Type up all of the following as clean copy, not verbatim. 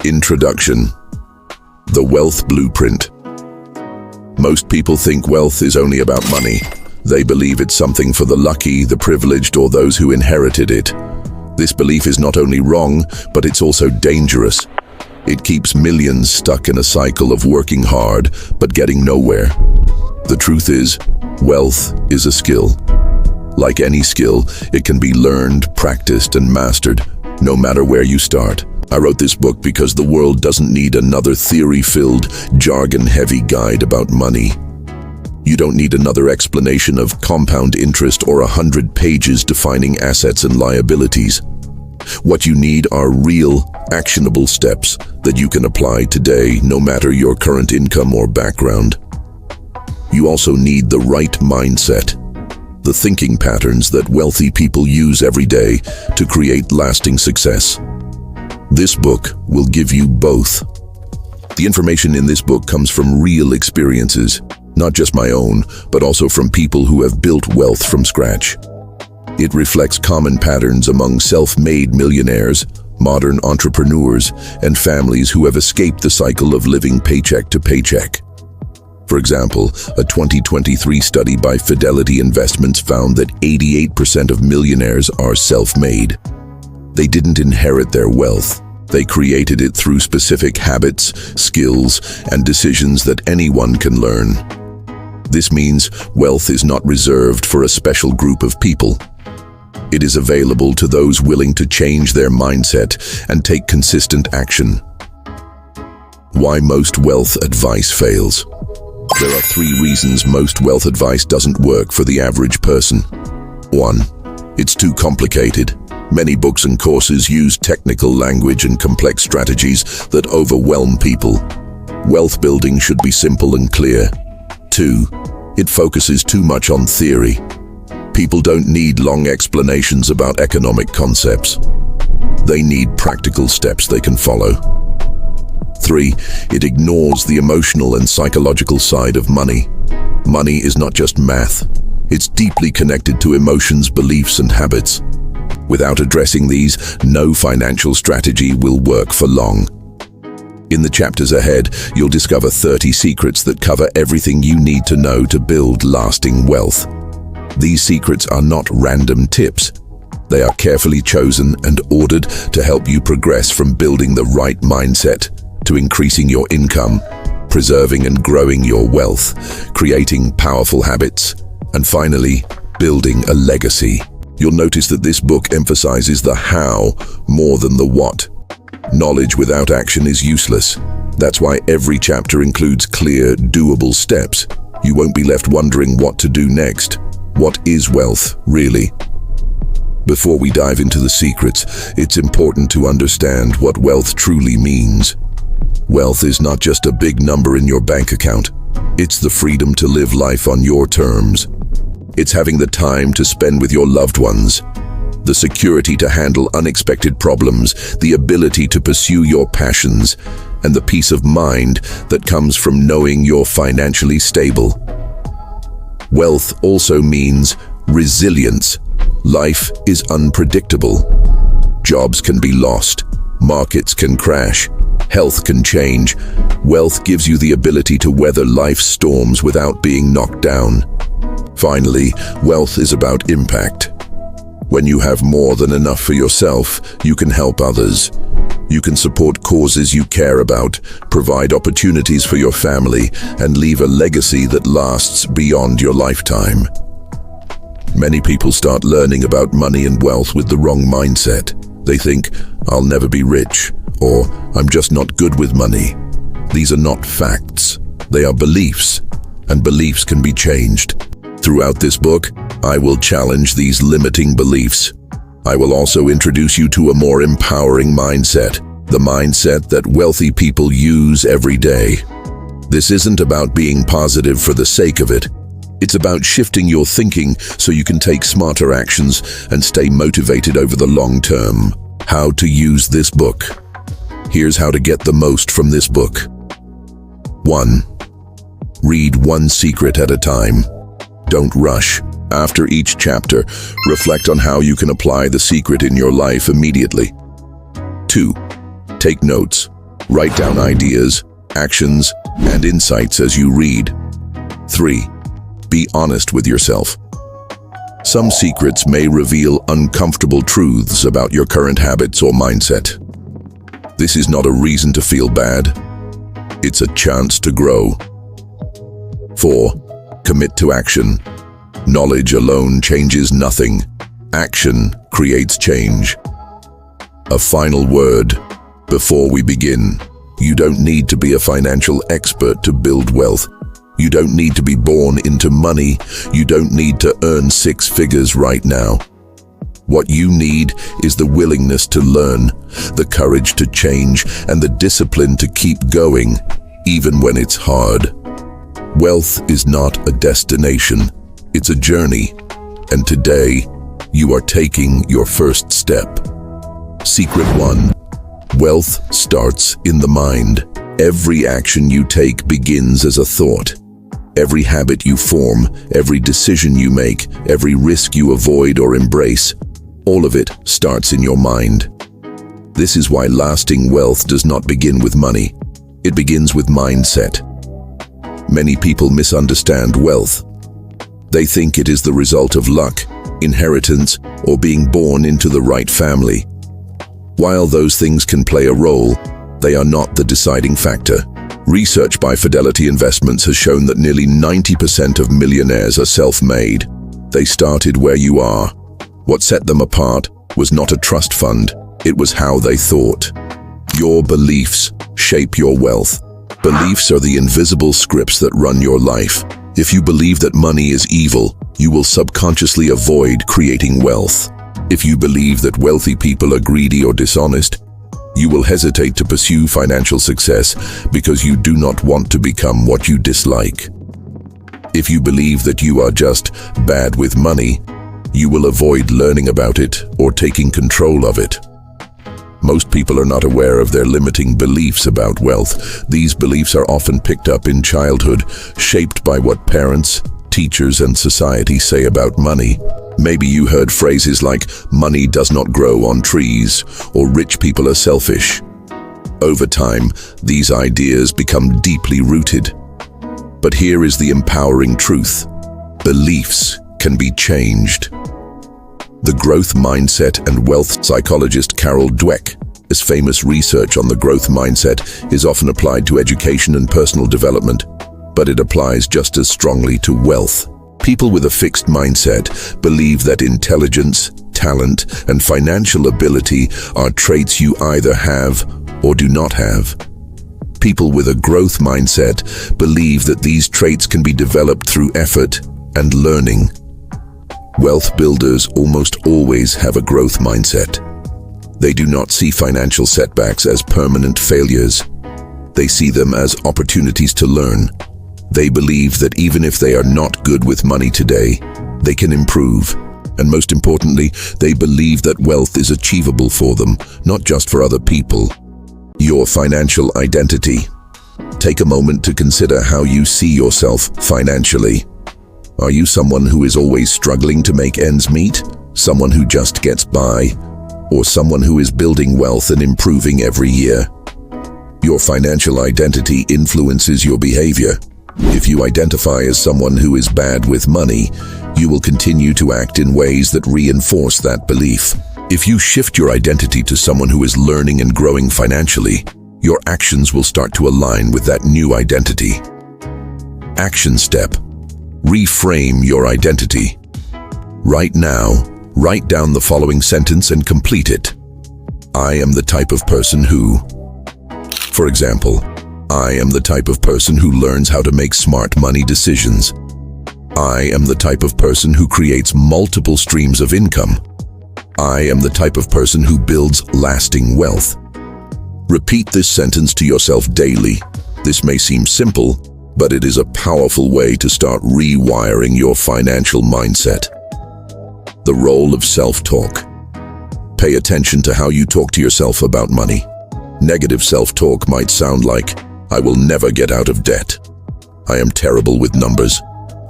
Introduction. The Wealth Blueprint. Most people think wealth is only about money. They believe it's something for the lucky, the privileged, or those who inherited it. This belief is not only wrong, but it's also dangerous. It keeps millions stuck in a cycle of working hard, but getting nowhere. The truth is, wealth is a skill. Like any skill, it can be learned, practiced, and mastered, no matter where you start. I wrote this book because the world doesn't need another theory-filled, jargon-heavy guide about money. You don't need another explanation of compound interest or 100 pages defining assets and liabilities. What you need are real, actionable steps that you can apply today, no matter your current income or background. You also need the right mindset, the thinking patterns that wealthy people use every day to create lasting success. This book will give you both. The information in this book comes from real experiences, not just my own, but also from people who have built wealth from scratch. It reflects common patterns among self-made millionaires, modern entrepreneurs, and families who have escaped the cycle of living paycheck to paycheck. For example, a 2023 study by Fidelity Investments found that 88% of millionaires are self-made. They didn't inherit their wealth. They created it through specific habits, skills, and decisions that anyone can learn. This means wealth is not reserved for a special group of people. It is available to those willing to change their mindset and take consistent action. Why most wealth advice fails. There are 3 reasons most wealth advice doesn't work for the average person. 1. It's too complicated. Many books and courses use technical language and complex strategies that overwhelm people. Wealth building should be simple and clear. 2. It focuses too much on theory. People don't need long explanations about economic concepts. They need practical steps they can follow. 3. It ignores the emotional and psychological side of money. Money is not just math. It's deeply connected to emotions, beliefs, and habits. Without addressing these, no financial strategy will work for long. In the chapters ahead, you'll discover 30 secrets that cover everything you need to know to build lasting wealth. These secrets are not random tips. They are carefully chosen and ordered to help you progress from building the right mindset to increasing your income, preserving and growing your wealth, creating powerful habits, and finally, building a legacy. You'll notice that this book emphasizes the how more than the what. Knowledge without action is useless. That's why every chapter includes clear, doable steps. You won't be left wondering what to do next. What is wealth, really? Before we dive into the secrets, it's important to understand what wealth truly means. Wealth is not just a big number in your bank account. It's the freedom to live life on your terms. It's having the time to spend with your loved ones, the security to handle unexpected problems, the ability to pursue your passions, and the peace of mind that comes from knowing you're financially stable. Wealth also means resilience. Life is unpredictable. Jobs can be lost. Markets can crash. Health can change. Wealth gives you the ability to weather life's storms without being knocked down. Finally, wealth is about impact. When you have more than enough for yourself, you can help others. You can support causes you care about, provide opportunities for your family, and leave a legacy that lasts beyond your lifetime. Many people start learning about money and wealth with the wrong mindset. They think, I'll never be rich, or I'm just not good with money. These are not facts. They are beliefs, and beliefs can be changed. Throughout this book, I will challenge these limiting beliefs. I will also introduce you to a more empowering mindset, the mindset that wealthy people use every day. This isn't about being positive for the sake of it. It's about shifting your thinking so you can take smarter actions and stay motivated over the long term. How to use this book. Here's how to get the most from this book. 1. Read one secret at a time. Don't rush. After each chapter, reflect on how you can apply the secret in your life immediately. 2. Take notes. Write down ideas, actions, and insights as you read. 3. Be honest with yourself. Some secrets may reveal uncomfortable truths about your current habits or mindset. This is not a reason to feel bad. It's a chance to grow. 4. Commit to action. Knowledge alone changes nothing. Action creates change. A final word before we begin. You don't need to be a financial expert to build wealth. You don't need to be born into money. You don't need to earn 6 figures right now. What you need is the willingness to learn, the courage to change, and the discipline to keep going, even when it's hard. Wealth is not a destination. It's a journey. And today, you are taking your first step. Secret 1. Wealth starts in the mind. Every action you take begins as a thought. Every habit you form, every decision you make, every risk you avoid or embrace, all of it starts in your mind. This is why lasting wealth does not begin with money. It begins with mindset. Many people misunderstand wealth. They think it is the result of luck, inheritance, or being born into the right family. While those things can play a role, they are not the deciding factor. Research by Fidelity Investments has shown that nearly 90% of millionaires are self-made. They started where you are. What set them apart was not a trust fund, it was how they thought. Your beliefs shape your wealth. Beliefs are the invisible scripts that run your life. If you believe that money is evil, you will subconsciously avoid creating wealth. If you believe that wealthy people are greedy or dishonest, you will hesitate to pursue financial success because you do not want to become what you dislike. If you believe that you are just bad with money, you will avoid learning about it or taking control of it. Most people are not aware of their limiting beliefs about wealth. These beliefs are often picked up in childhood, shaped by what parents, teachers, and society say about money. Maybe you heard phrases like, "Money does not grow on trees," or "Rich people are selfish." Over time, these ideas become deeply rooted. But here is the empowering truth. Beliefs can be changed. The growth mindset and wealth psychologist Carol Dweck's famous research on the growth mindset is often applied to education and personal development, but it applies just as strongly to wealth. People with a fixed mindset believe that intelligence, talent, and financial ability are traits you either have or do not have. People with a growth mindset believe that these traits can be developed through effort and learning. Wealth builders almost always have a growth mindset. They do not see financial setbacks as permanent failures. They see them as opportunities to learn. They believe that even if they are not good with money today, they can improve. And most importantly, they believe that wealth is achievable for them, not just for other people. Your financial identity. Take a moment to consider how you see yourself financially. Are you someone who is always struggling to make ends meet? Someone who just gets by? Or someone who is building wealth and improving every year? Your financial identity influences your behavior. If you identify as someone who is bad with money, you will continue to act in ways that reinforce that belief. If you shift your identity to someone who is learning and growing financially, your actions will start to align with that new identity. Action step. Reframe your identity. Right now, write down the following sentence and complete it. I am the type of person who... For example, I am the type of person who learns how to make smart money decisions. I am the type of person who creates multiple streams of income. I am the type of person who builds lasting wealth. Repeat this sentence to yourself daily. This may seem simple, but it is a powerful way to start rewiring your financial mindset. The role of self-talk. Pay attention to how you talk to yourself about money. Negative self-talk might sound like, "I will never get out of debt. I am terrible with numbers.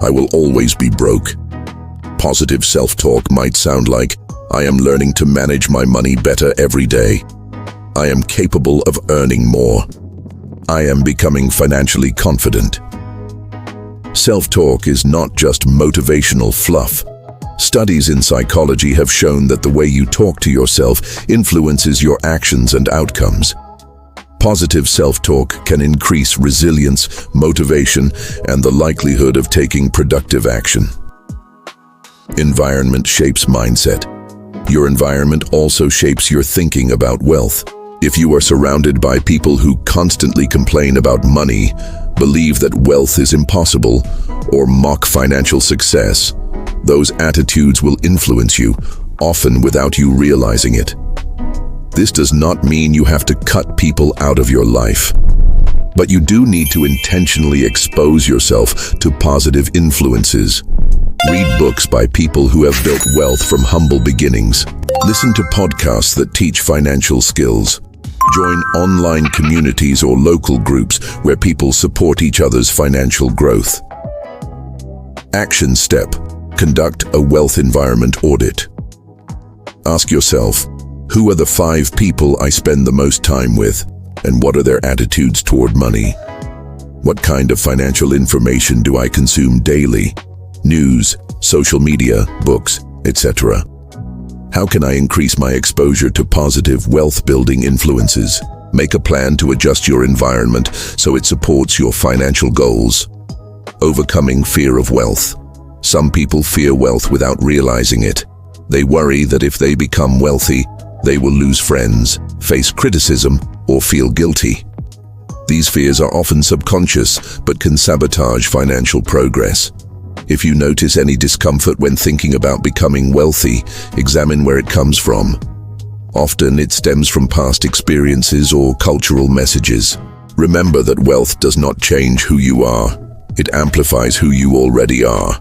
I will always be broke." Positive self-talk might sound like, "I am learning to manage my money better every day. I am capable of earning more. I am becoming financially confident. Self-talk is not just motivational fluff. Studies in psychology have shown that the way you talk to yourself influences your actions and outcomes. Positive self-talk can increase resilience, motivation, and the likelihood of taking productive action. Environment shapes mindset. Your environment also shapes your thinking about wealth. If you are surrounded by people who constantly complain about money, believe that wealth is impossible, or mock financial success, those attitudes will influence you, often without you realizing it. This does not mean you have to cut people out of your life, but you do need to intentionally expose yourself to positive influences. Read books by people who have built wealth from humble beginnings. Listen to podcasts that teach financial skills. Join online communities or local groups where people support each other's financial growth. Action step: conduct a wealth environment audit. Ask yourself, who are the 5 people I spend the most time with, and what are their attitudes toward money? What kind of financial information do I consume daily? News, social media, books, etc. How can I increase my exposure to positive wealth-building influences? Make a plan to adjust your environment so it supports your financial goals. Overcoming fear of wealth. Some people fear wealth without realizing it. They worry that if they become wealthy, they will lose friends, face criticism, or feel guilty. These fears are often subconscious but can sabotage financial progress. If you notice any discomfort when thinking about becoming wealthy, examine where it comes from. Often it stems from past experiences or cultural messages. Remember that wealth does not change who you are. It amplifies who you already are.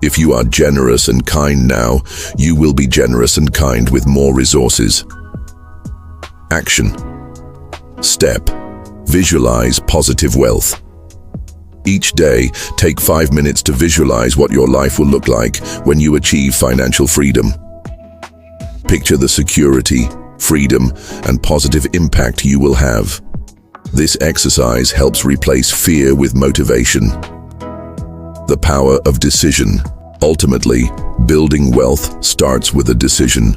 If you are generous and kind now, you will be generous and kind with more resources. Action step: visualize positive wealth. Each day, take 5 minutes to visualize what your life will look like when you achieve financial freedom. Picture the security, freedom, and positive impact you will have. This exercise helps replace fear with motivation. The power of decision. Ultimately, building wealth starts with a decision.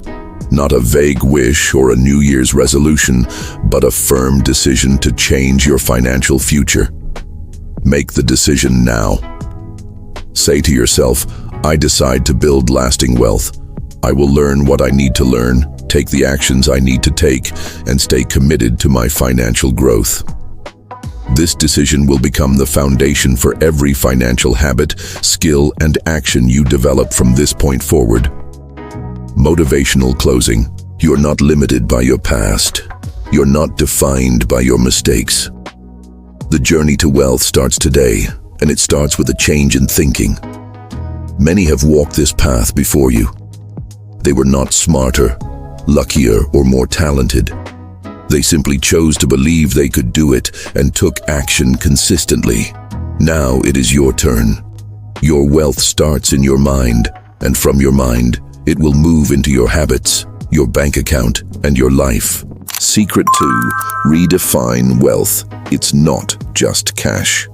Not a vague wish or a New Year's resolution, but a firm decision to change your financial future. Make the decision now. Say to yourself, I decide to build lasting wealth. I will learn what I need to learn, take the actions I need to take, and stay committed to my financial growth. This decision will become the foundation for every financial habit, skill, and action you develop from this point forward. Motivational closing. You're not limited by your past. You're not defined by your mistakes. The journey to wealth starts today, and it starts with a change in thinking. Many have walked this path before you. They were not smarter, luckier, or more talented. They simply chose to believe they could do it and took action consistently. Now it is your turn. Your wealth starts in your mind, and from your mind, it will move into your habits, your bank account, and your life. Secret 2: redefine wealth. It's not just cash.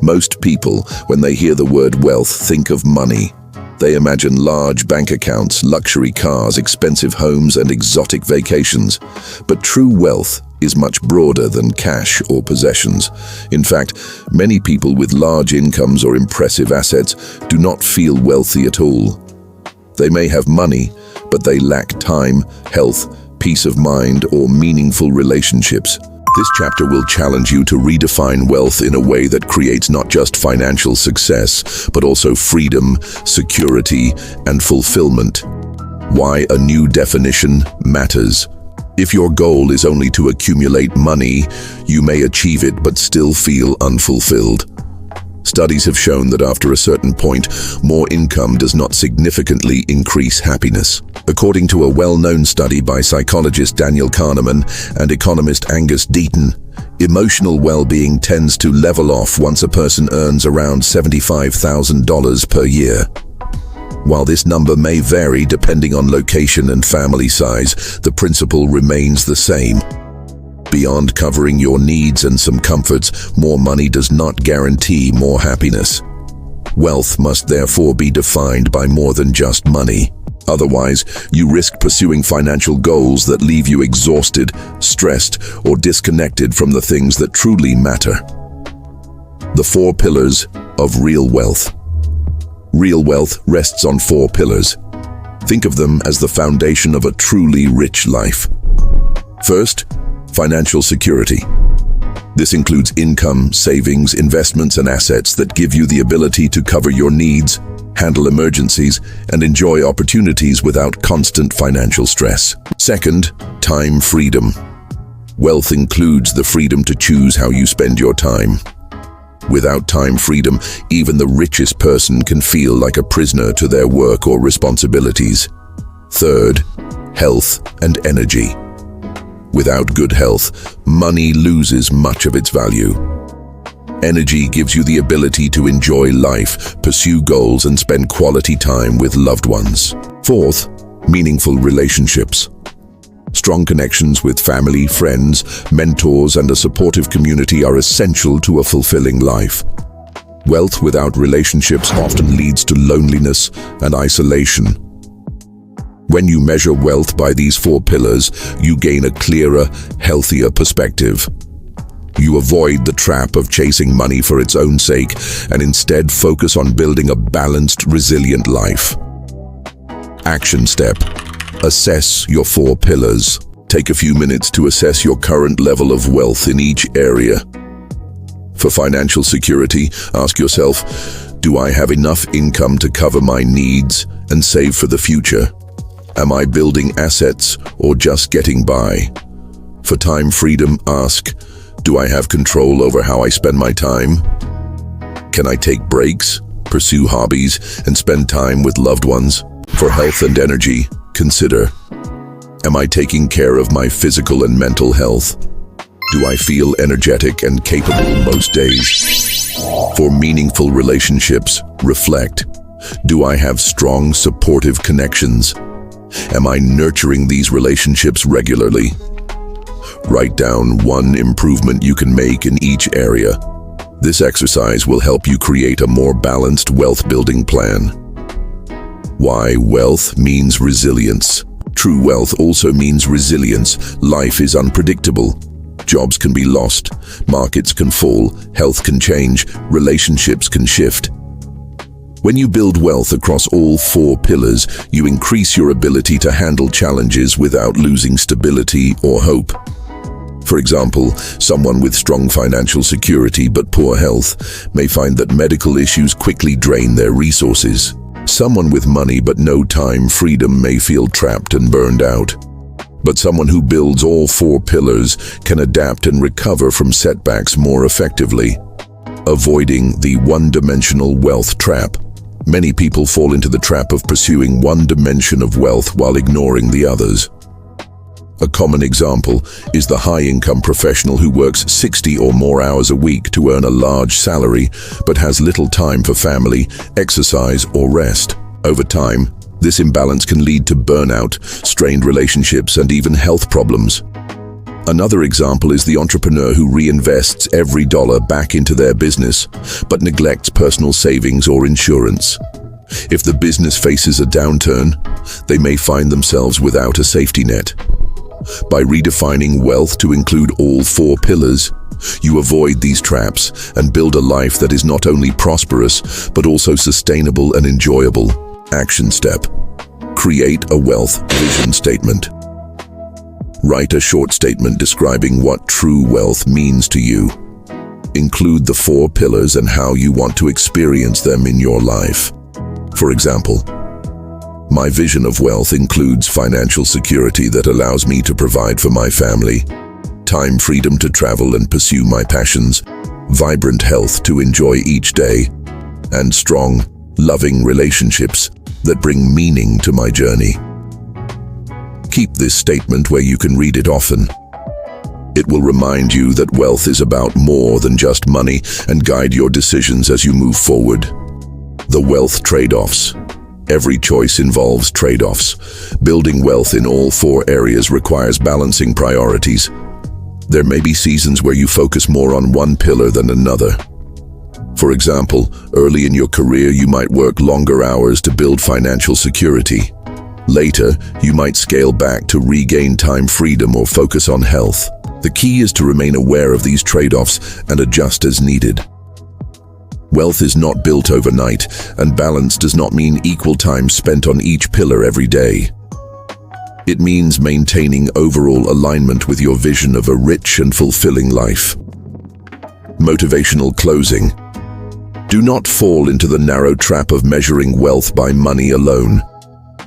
Most people, when they hear the word wealth, think of money. They imagine large bank accounts, luxury cars, expensive homes, and exotic vacations. But true wealth is much broader than cash or possessions. In fact, many people with large incomes or impressive assets do not feel wealthy at all. They may have money, but they lack time, health, peace of mind, or meaningful relationships. This chapter will challenge you to redefine wealth in a way that creates not just financial success, but also freedom, security, and fulfillment. Why a new definition matters. If your goal is only to accumulate money, you may achieve it but still feel unfulfilled. Studies have shown that after a certain point, more income does not significantly increase happiness. According to a well-known study by psychologist Daniel Kahneman and economist Angus Deaton, emotional well-being tends to level off once a person earns around $75,000 per year. While this number may vary depending on location and family size, the principle remains the same. Beyond covering your needs and some comforts, more money does not guarantee more happiness. Wealth must therefore be defined by more than just money. Otherwise, you risk pursuing financial goals that leave you exhausted, stressed, or disconnected from the things that truly matter. The 4 pillars of real wealth. Real wealth rests on 4 pillars. Think of them as the foundation of a truly rich life. First, financial security. This includes income, savings, investments, and assets that give you the ability to cover your needs, handle emergencies, and enjoy opportunities without constant financial stress. Second, time freedom. Wealth includes the freedom to choose how you spend your time. Without time freedom, even the richest person can feel like a prisoner to their work or responsibilities. Third, health and energy. Without good health, money loses much of its value. Energy gives you the ability to enjoy life, pursue goals, and spend quality time with loved ones. Fourth, meaningful relationships. Strong connections with family, friends, mentors, and a supportive community are essential to a fulfilling life. Wealth without relationships often leads to loneliness and isolation. When you measure wealth by these 4 pillars, you gain a clearer, healthier perspective. You avoid the trap of chasing money for its own sake and instead focus on building a balanced, resilient life. Action step. Assess your 4 pillars. Take a few minutes to assess your current level of wealth in each area. For financial security, ask yourself, do I have enough income to cover my needs and save for the future? Am I building assets or just getting by? For time freedom, ask, do I have control over how I spend my time? Can I take breaks, pursue hobbies, and spend time with loved ones? For health and energy, consider, am I taking care of my physical and mental health? Do I feel energetic and capable most days? For meaningful relationships, reflect, do I have strong, supportive connections? Am I nurturing these relationships regularly? Write down 1 improvement you can make in each area. This exercise will help you create a more balanced wealth-building plan. Why wealth means resilience. True wealth also means resilience. Life is unpredictable. Jobs can be lost, markets can fall, health can change, relationships can shift. When you build wealth across all 4 pillars, you increase your ability to handle challenges without losing stability or hope. For example, someone with strong financial security but poor health may find that medical issues quickly drain their resources. Someone with money but no time freedom may feel trapped and burned out. But someone who builds all 4 pillars can adapt and recover from setbacks more effectively. Avoiding the one-dimensional wealth trap. Many people fall into the trap of pursuing one dimension of wealth while ignoring the others. A common example is the high-income professional who works 60 or more hours a week to earn a large salary, but has little time for family, exercise, or rest. Over time, this imbalance can lead to burnout, strained relationships, and even health problems. Another example is the entrepreneur who reinvests every dollar back into their business, but neglects personal savings or insurance. If the business faces a downturn, they may find themselves without a safety net. By redefining wealth to include all 4 pillars, you avoid these traps and build a life that is not only prosperous, but also sustainable and enjoyable. Action step. Create a wealth vision statement. Write a short statement describing what true wealth means to you. Include the 4 pillars and how you want to experience them in your life. For example, my vision of wealth includes financial security that allows me to provide for my family, time freedom to travel and pursue my passions, vibrant health to enjoy each day, and strong, loving relationships that bring meaning to my journey. Keep this statement where you can read it often. It will remind you that wealth is about more than just money and guide your decisions as you move forward. The wealth trade-offs. Every choice involves trade-offs. Building wealth in all four areas requires balancing priorities. There may be seasons where you focus more on one pillar than another. For example, early in your career you might work longer hours to build financial security. Later, you might scale back to regain time freedom or focus on health. The key is to remain aware of these trade-offs and adjust as needed. Wealth is not built overnight, and balance does not mean equal time spent on each pillar every day. It means maintaining overall alignment with your vision of a rich and fulfilling life. Motivational closing. Do not fall into the narrow trap of measuring wealth by money alone.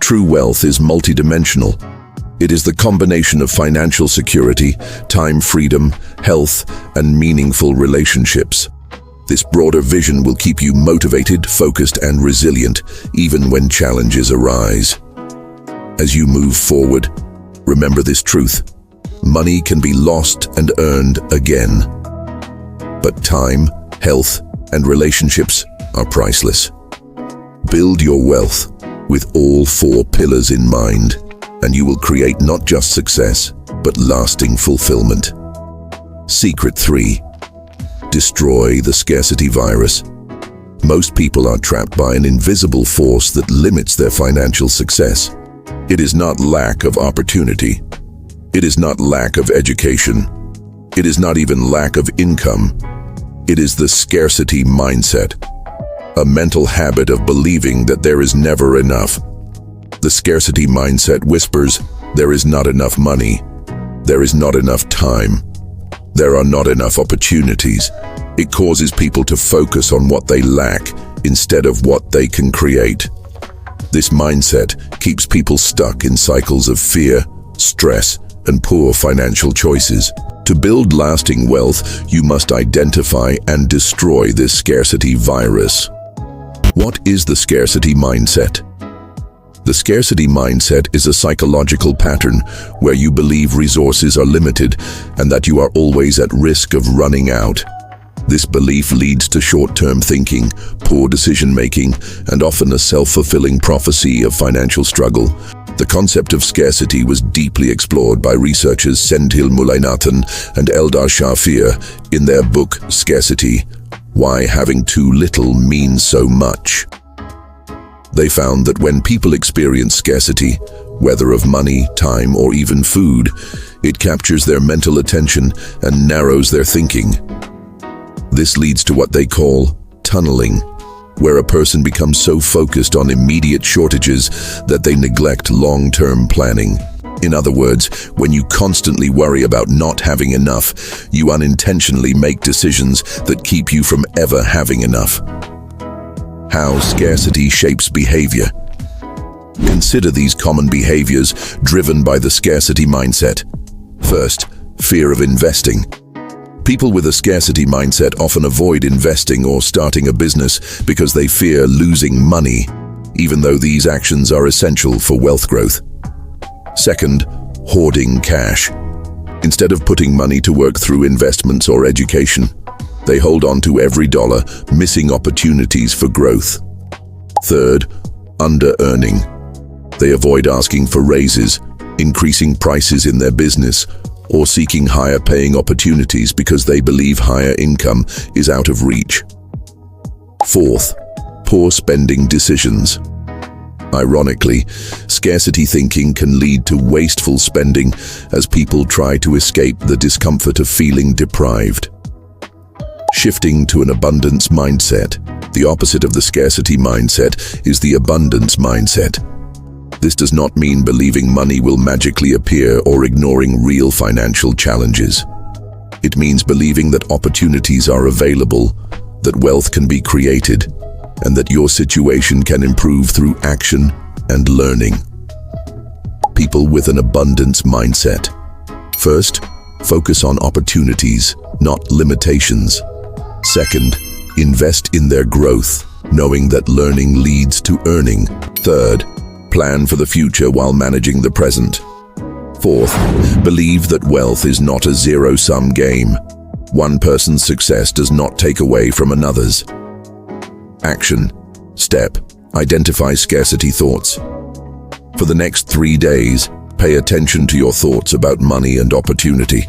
True wealth is multidimensional. It is the combination of financial security, time freedom, health, and meaningful relationships. This broader vision will keep you motivated, focused, and resilient, even when challenges arise. As you move forward, remember this truth: money can be lost and earned again. But time, health, and relationships are priceless. Build your wealth with all four pillars in mind, and you will create not just success, but lasting fulfillment. Secret 3. Destroy the scarcity virus. Most people are trapped by an invisible force that limits their financial success. It is not lack of opportunity. It is not lack of education. It is not even lack of income. It is the scarcity mindset, a mental habit of believing that there is never enough. The scarcity mindset whispers, there is not enough money. There is not enough time. There are not enough opportunities. It causes people to focus on what they lack instead of what they can create. This mindset keeps people stuck in cycles of fear, stress, and poor financial choices. To build lasting wealth, you must identify and destroy this scarcity virus. What is the scarcity mindset? The scarcity mindset is a psychological pattern where you believe resources are limited and that you are always at risk of running out. This belief leads to short-term thinking, poor decision-making, and often a self-fulfilling prophecy of financial struggle. The concept of scarcity was deeply explored by researchers Senthil Mullainathan and Eldar Shafir in their book Scarcity: Why Having Too Little Means So Much. They found that when people experience scarcity, whether of money, time, or even food, it captures their mental attention and narrows their thinking. This leads to what they call tunneling, where a person becomes so focused on immediate shortages that they neglect long-term planning. In other words, when you constantly worry about not having enough, you unintentionally make decisions that keep you from ever having enough. How scarcity shapes behavior. Consider these common behaviors driven by the scarcity mindset. First, fear of investing. People with a scarcity mindset often avoid investing or starting a business because they fear losing money, even though these actions are essential for wealth growth. Second, hoarding cash. Instead of putting money to work through investments or education, they hold on to every dollar, missing opportunities for growth. Third, under-earning. They avoid asking for raises, increasing prices in their business, or seeking higher-paying opportunities because they believe higher income is out of reach. Fourth, poor spending decisions. Ironically, scarcity thinking can lead to wasteful spending as people try to escape the discomfort of feeling deprived. Shifting to an abundance mindset. The opposite of the scarcity mindset is the abundance mindset. This does not mean believing money will magically appear or ignoring real financial challenges. It means believing that opportunities are available, that wealth can be created, and that your situation can improve through action and learning. People with an abundance mindset. First, focus on opportunities, not limitations. Second, invest in their growth, knowing that learning leads to earning. Third, plan for the future while managing the present. Fourth, believe that wealth is not a zero-sum game. One person's success does not take away from another's. Action. Step Identify scarcity thoughts. For the next 3 days, pay attention to your thoughts about money and opportunity.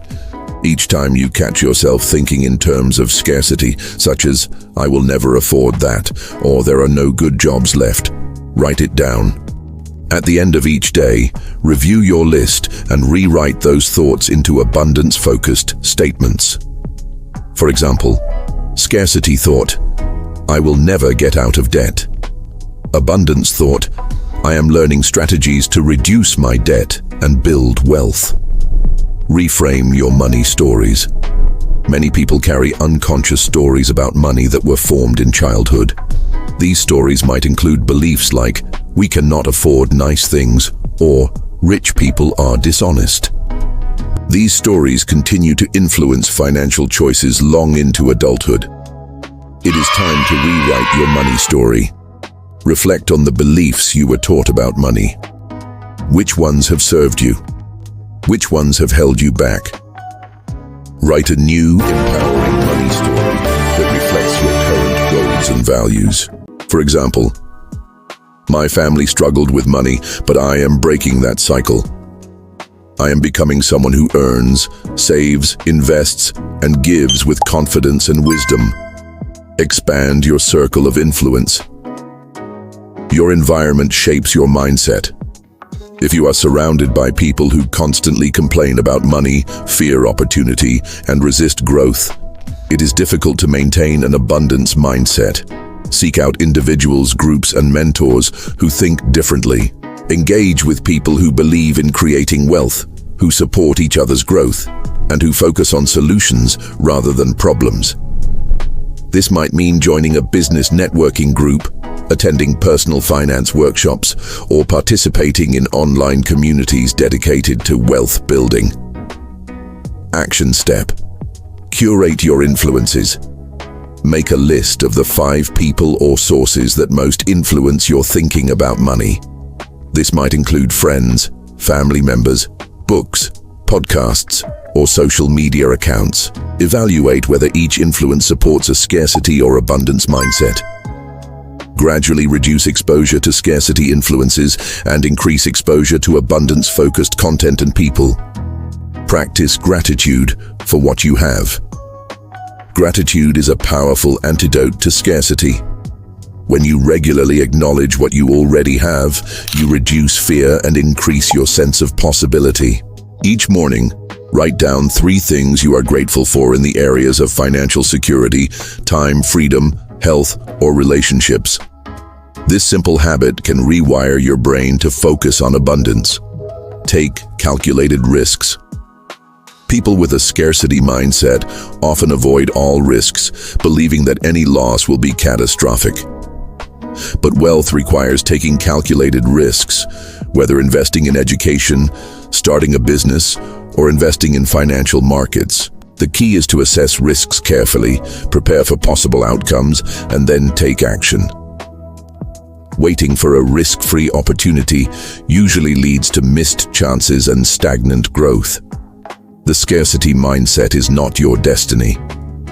Each time you catch yourself thinking in terms of scarcity, such as, "I will never afford that," or "there are no good jobs left," write it down. At the end of each day, review your list and rewrite those thoughts into abundance-focused statements. For example, scarcity thought, "I will never get out of debt." Abundance thought, "I am learning strategies to reduce my debt and build wealth." Reframe your money stories. Many people carry unconscious stories about money that were formed in childhood. These stories might include beliefs like, "We cannot afford nice things," or "Rich people are dishonest." These stories continue to influence financial choices long into adulthood. It is time to rewrite your money story. Reflect on the beliefs you were taught about money. Which ones have served you? Which ones have held you back? Write a new, empowering money story that reflects your current goals and values. For example, "My family struggled with money, but I am breaking that cycle. I am becoming someone who earns, saves, invests, and gives with confidence and wisdom." Expand your circle of influence. Your environment shapes your mindset. If you are surrounded by people who constantly complain about money, fear opportunity, and resist growth, it is difficult to maintain an abundance mindset. Seek out individuals, groups, and mentors who think differently. Engage with people who believe in creating wealth, who support each other's growth, and who focus on solutions rather than problems. This might mean joining a business networking group, attending personal finance workshops, or participating in online communities dedicated to wealth building. Action step. Curate your influences. Make a list of the 5 people or sources that most influence your thinking about money. This might include friends, family members, books, podcasts, or social media accounts. Evaluate whether each influence supports a scarcity or abundance mindset. Gradually reduce exposure to scarcity influences and increase exposure to abundance-focused content and people. Practice gratitude for what you have. Gratitude is a powerful antidote to scarcity. When you regularly acknowledge what you already have, you reduce fear and increase your sense of possibility. Each morning, write down 3 things you are grateful for in the areas of financial security, time, freedom, health, or relationships. This simple habit can rewire your brain to focus on abundance. Take calculated risks. People with a scarcity mindset often avoid all risks, believing that any loss will be catastrophic. But wealth requires taking calculated risks, whether investing in education, starting a business, or investing in financial markets. The key is to assess risks carefully, prepare for possible outcomes, and then take action. Waiting for a risk-free opportunity usually leads to missed chances and stagnant growth. The scarcity mindset is not your destiny.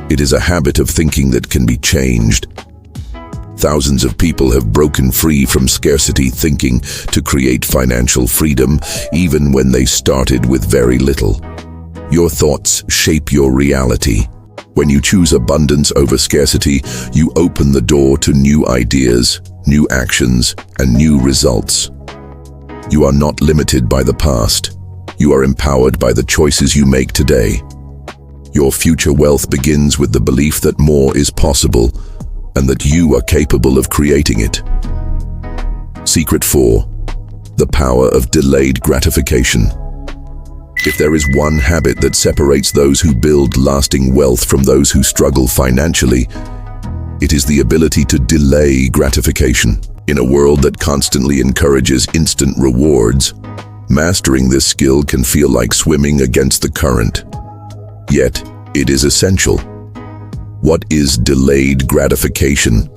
It is a habit of thinking that can be changed. Thousands of people have broken free from scarcity thinking to create financial freedom, even when they started with very little. Your thoughts shape your reality. When you choose abundance over scarcity, you open the door to new ideas, new actions, and new results. You are not limited by the past. You are empowered by the choices you make today. Your future wealth begins with the belief that more is possible and that you are capable of creating it. Secret 4. The power of delayed gratification. If there is one habit that separates those who build lasting wealth from those who struggle financially, it is the ability to delay gratification. In a world that constantly encourages instant rewards, mastering this skill can feel like swimming against the current. Yet, it is essential. What is delayed gratification?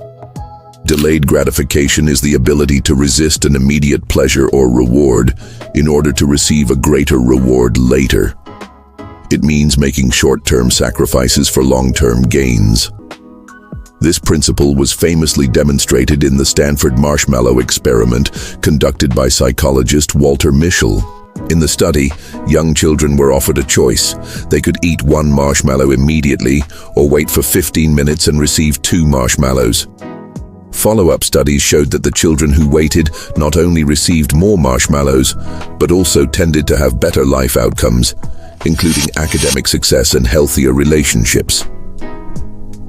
Delayed gratification is the ability to resist an immediate pleasure or reward in order to receive a greater reward later. It means making short-term sacrifices for long-term gains. This principle was famously demonstrated in the Stanford marshmallow experiment conducted by psychologist Walter Mischel. In the study, young children were offered a choice. They could eat one marshmallow immediately or wait for 15 minutes and receive 2 marshmallows. Follow-up studies showed that the children who waited not only received more marshmallows, but also tended to have better life outcomes, including academic success and healthier relationships.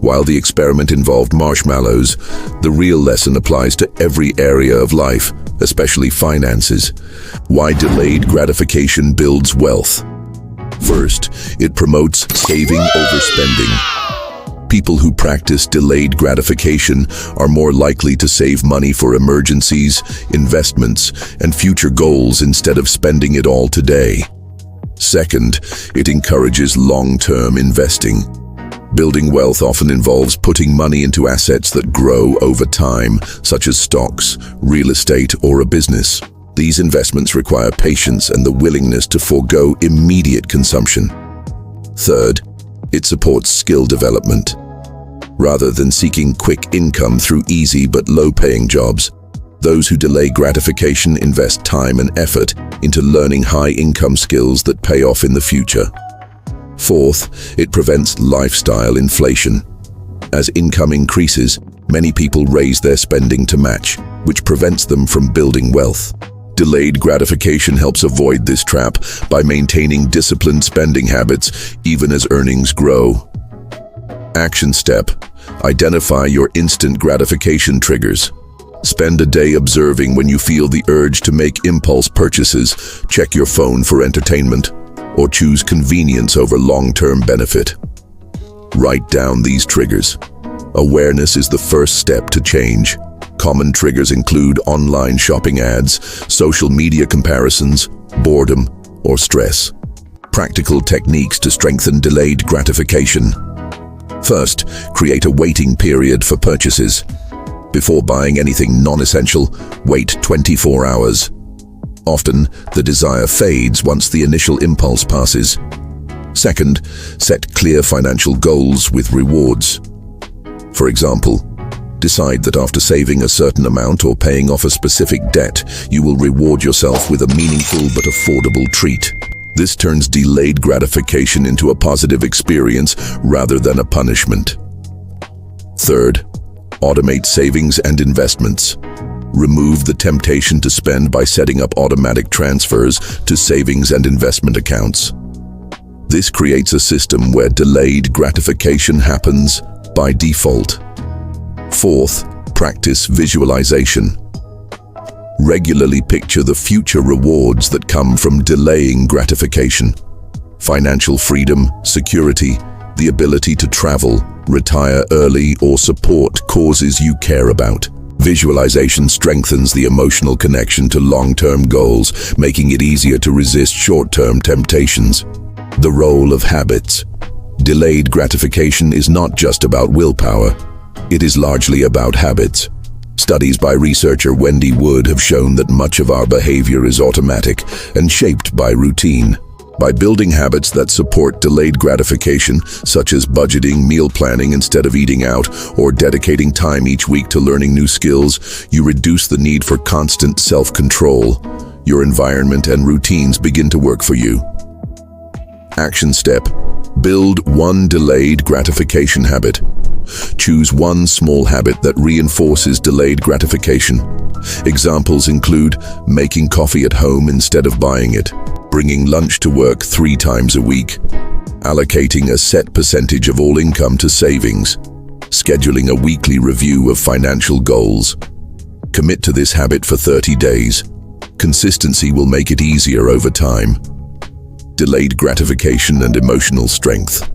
While the experiment involved marshmallows, the real lesson applies to every area of life, especially finances. Why delayed gratification builds wealth. First, it promotes saving over spending. People who practice delayed gratification are more likely to save money for emergencies, investments, and future goals instead of spending it all today. Second, it encourages long-term investing. Building wealth often involves putting money into assets that grow over time, such as stocks, real estate, or a business. These investments require patience and the willingness to forego immediate consumption. Third, it supports skill development. Rather than seeking quick income through easy but low-paying jobs, those who delay gratification invest time and effort into learning high-income skills that pay off in the future. Fourth, it prevents lifestyle inflation. As income increases, many people raise their spending to match, which prevents them from building wealth. Delayed gratification helps avoid this trap by maintaining disciplined spending habits even as earnings grow. Action step: identify your instant gratification triggers. Spend a day observing when you feel the urge to make impulse purchases, check your phone for entertainment, or choose convenience over long-term benefit. Write down these triggers. Awareness is the first step to change. Common triggers include online shopping ads, social media comparisons, boredom, or stress. Practical techniques to strengthen delayed gratification. First, create a waiting period for purchases. Before buying anything non-essential, wait 24 hours. Often, the desire fades once the initial impulse passes. Second, set clear financial goals with rewards. For example, decide that after saving a certain amount or paying off a specific debt, you will reward yourself with a meaningful but affordable treat. This turns delayed gratification into a positive experience rather than a punishment. Third, automate savings and investments. Remove the temptation to spend by setting up automatic transfers to savings and investment accounts. This creates a system where delayed gratification happens by default. Fourth, practice visualization. Regularly picture the future rewards that come from delaying gratification. Financial freedom, security, the ability to travel, retire early, or support causes you care about. Visualization strengthens the emotional connection to long-term goals, making it easier to resist short-term temptations. The role of habits. Delayed gratification is not just about willpower. It is largely about habits. Studies by researcher Wendy Wood have shown that much of our behavior is automatic and shaped by routine. By building habits that support delayed gratification, such as budgeting, meal planning instead of eating out, or dedicating time each week to learning new skills, you reduce the need for constant self-control. Your environment and routines begin to work for you. Action step: build one delayed gratification habit. Choose one small habit that reinforces delayed gratification. Examples include making coffee at home instead of buying it, bringing lunch to work 3 times a week, allocating a set percentage of all income to savings, scheduling a weekly review of financial goals. Commit to this habit for 30 days. Consistency will make it easier over time. Delayed gratification and emotional strength.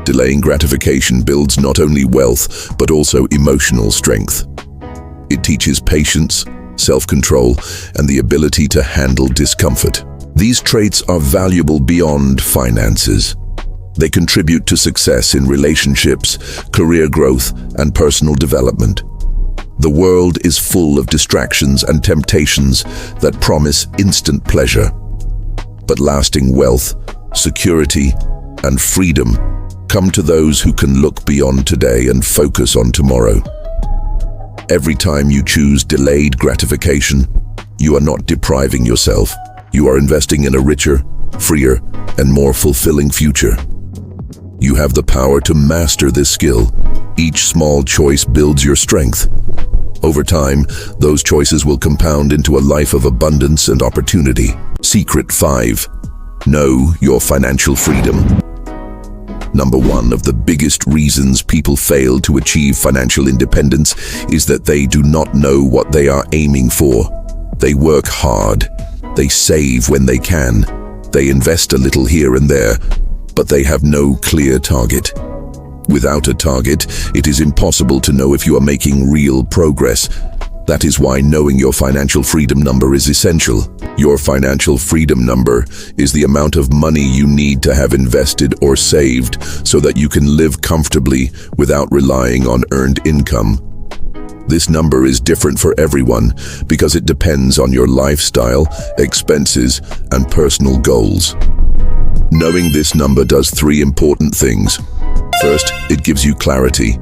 Delaying gratification builds not only wealth, but also emotional strength. It teaches patience, self-control, and the ability to handle discomfort. These traits are valuable beyond finances. They contribute to success in relationships, career growth, and personal development. The world is full of distractions and temptations that promise instant pleasure. But lasting wealth, security, and freedom come to those who can look beyond today and focus on tomorrow. Every time you choose delayed gratification, you are not depriving yourself. You are investing in a richer, freer, and more fulfilling future. You have the power to master this skill. Each small choice builds your strength. Over time, those choices will compound into a life of abundance and opportunity. Secret 5. Know your financial freedom. Number 1 of the biggest reasons people fail to achieve financial independence is that they do not know what they are aiming for. They work hard. They save when they can. They invest a little here and there, but they have no clear target. Without a target, it is impossible to know if you are making real progress. That is why knowing your financial freedom number is essential. Your financial freedom number is the amount of money you need to have invested or saved so that you can live comfortably without relying on earned income. This number is different for everyone because it depends on your lifestyle, expenses, and personal goals. Knowing this number does 3 important things. First, it gives you clarity.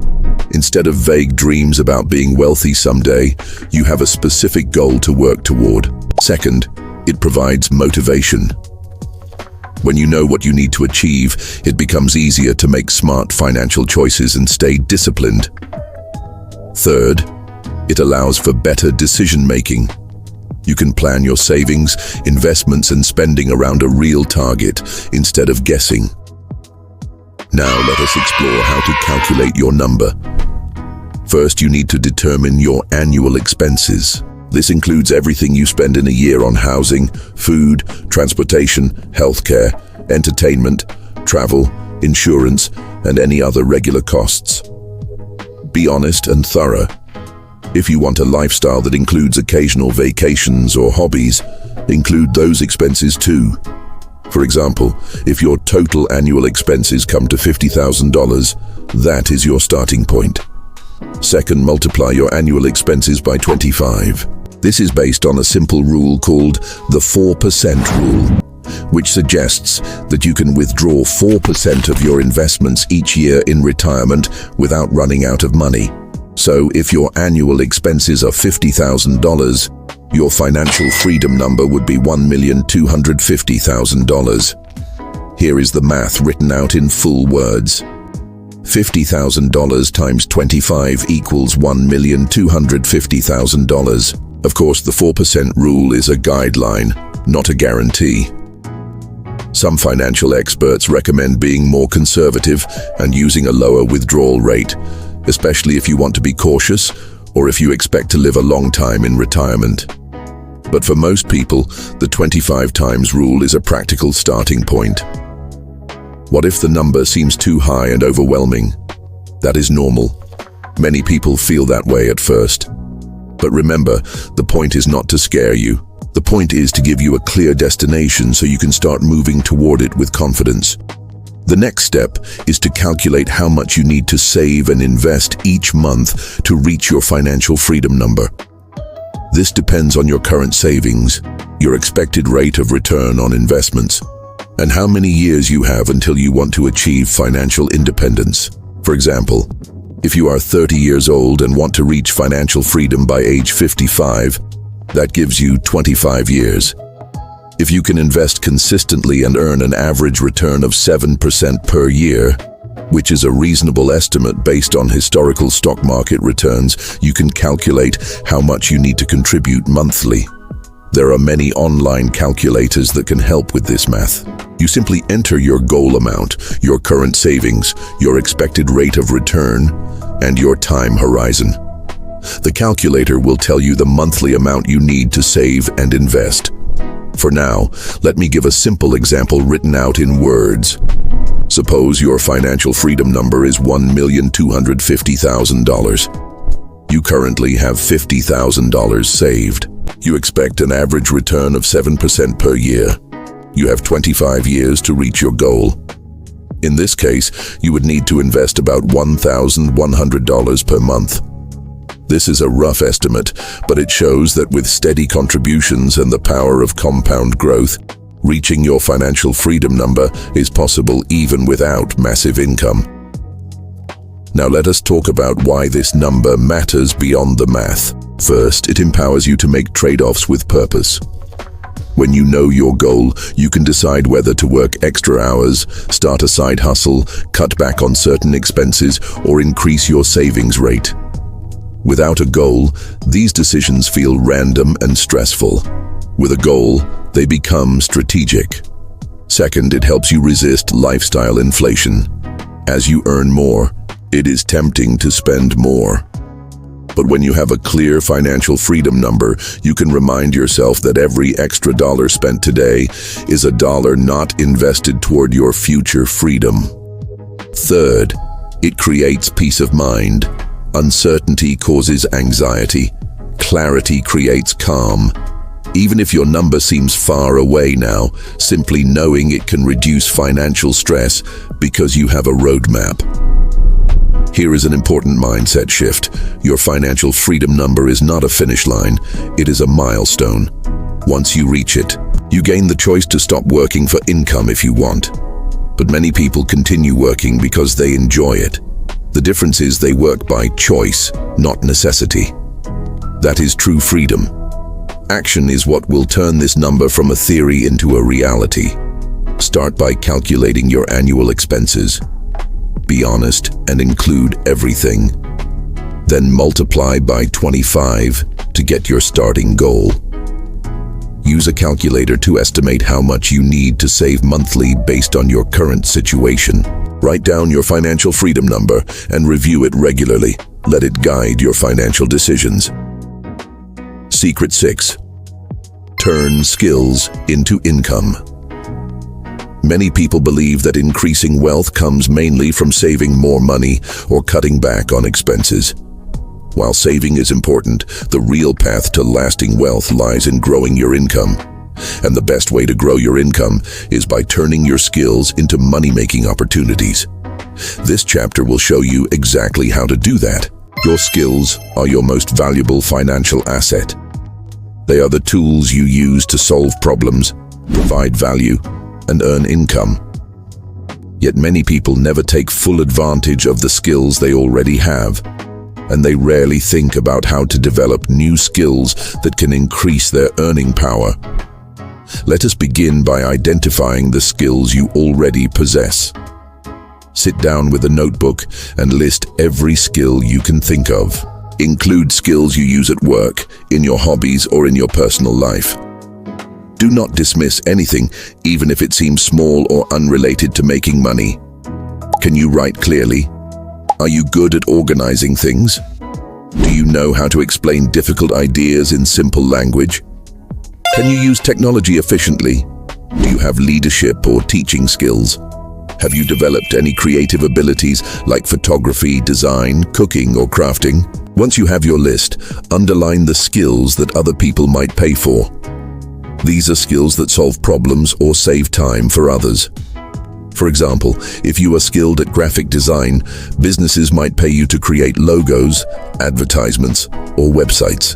Instead of vague dreams about being wealthy someday, you have a specific goal to work toward. Second, it provides motivation. When you know what you need to achieve, it becomes easier to make smart financial choices and stay disciplined. Third, it allows for better decision-making. You can plan your savings, investments, and spending around a real target instead of guessing. Now let us explore how to calculate your number. First, you need to determine your annual expenses. This includes everything you spend in a year on housing, food, transportation, healthcare, entertainment, travel, insurance, and any other regular costs. Be honest and thorough. If you want a lifestyle that includes occasional vacations or hobbies, include those expenses too. For example, if your total annual expenses come to $50,000, that is your starting point. Second, multiply your annual expenses by 25. This is based on a simple rule called the 4% rule, which suggests that you can withdraw 4% of your investments each year in retirement without running out of money. So if your annual expenses are $50,000, your financial freedom number would be $1,250,000. Here is the math written out in full words. $50,000 times 25 equals $1,250,000. Of course, the 4% rule is a guideline, not a guarantee. Some financial experts recommend being more conservative and using a lower withdrawal rate, especially if you want to be cautious or if you expect to live a long time in retirement. But for most people, the 25 times rule is a practical starting point. What if the number seems too high and overwhelming? That is normal. Many people feel that way at first. But remember, the point is not to scare you. The point is to give you a clear destination so you can start moving toward it with confidence. The next step is to calculate how much you need to save and invest each month to reach your financial freedom number. This depends on your current savings, your expected rate of return on investments, and how many years you have until you want to achieve financial independence. For example, if you are 30 years old and want to reach financial freedom by age 55, that gives you 25 years. If you can invest consistently and earn an average return of 7% per year, which is a reasonable estimate based on historical stock market returns, you can calculate how much you need to contribute monthly. There are many online calculators that can help with this math. You simply enter your goal amount, your current savings, your expected rate of return, and your time horizon. The calculator will tell you the monthly amount you need to save and invest. For now, let me give a simple example written out in words. Suppose your financial freedom number is $1,250,000. You currently have $50,000 saved. You expect an average return of 7% per year. You have 25 years to reach your goal. In this case, you would need to invest about $1,100 per month. This is a rough estimate, but it shows that with steady contributions and the power of compound growth, Reaching your financial freedom number is possible even without massive income. Now let us talk about why this number matters beyond the math. First, it empowers you to make trade-offs with purpose. When you know your goal, you can decide whether to work extra hours, start a side hustle, cut back on certain expenses, or increase your savings rate. Without a goal, these decisions feel random and stressful. With a goal, they become strategic. Second, it helps you resist lifestyle inflation. As you earn more, it is tempting to spend more. But when you have a clear financial freedom number, you can remind yourself that every extra dollar spent today is a dollar not invested toward your future freedom. Third, it creates peace of mind. Uncertainty causes anxiety. Clarity creates calm. Even if your number seems far away now, simply knowing it can reduce financial stress because you have a roadmap. Here is an important mindset shift. Your financial freedom number is not a finish line, it is a milestone. Once you reach it, you gain the choice to stop working for income if you want. But many people continue working because they enjoy it. The difference is they work by choice, not necessity. That is true freedom. Action is what will turn this number from a theory into a reality. Start by calculating your annual expenses. Be honest and include everything. Then multiply by 25 to get your starting goal. Use a calculator to estimate how much you need to save monthly based on your current situation. Write down your financial freedom number and review it regularly. Let it guide your financial decisions. Secret 6. Turn skills into income. Many people believe that increasing wealth comes mainly from saving more money or cutting back on expenses. While saving is important, the real path to lasting wealth lies in growing your income. And the best way to grow your income is by turning your skills into money-making opportunities. This chapter will show you exactly how to do that. Your skills are your most valuable financial asset. They are the tools you use to solve problems, provide value, and earn income. Yet many people never take full advantage of the skills they already have, and they rarely think about how to develop new skills that can increase their earning power. Let us begin by identifying the skills you already possess. Sit down with a notebook and list every skill you can think of. Include skills you use at work, in your hobbies, or in your personal life. Do not dismiss anything, even if it seems small or unrelated to making money. Can you write clearly? Are you good at organizing things? Do you know how to explain difficult ideas in simple language? Can you use technology efficiently? Do you have leadership or teaching skills? Have you developed any creative abilities like photography, design, cooking, or crafting? Once you have your list, underline the skills that other people might pay for. These are skills that solve problems or save time for others. For example, if you are skilled at graphic design, businesses might pay you to create logos, advertisements, or websites.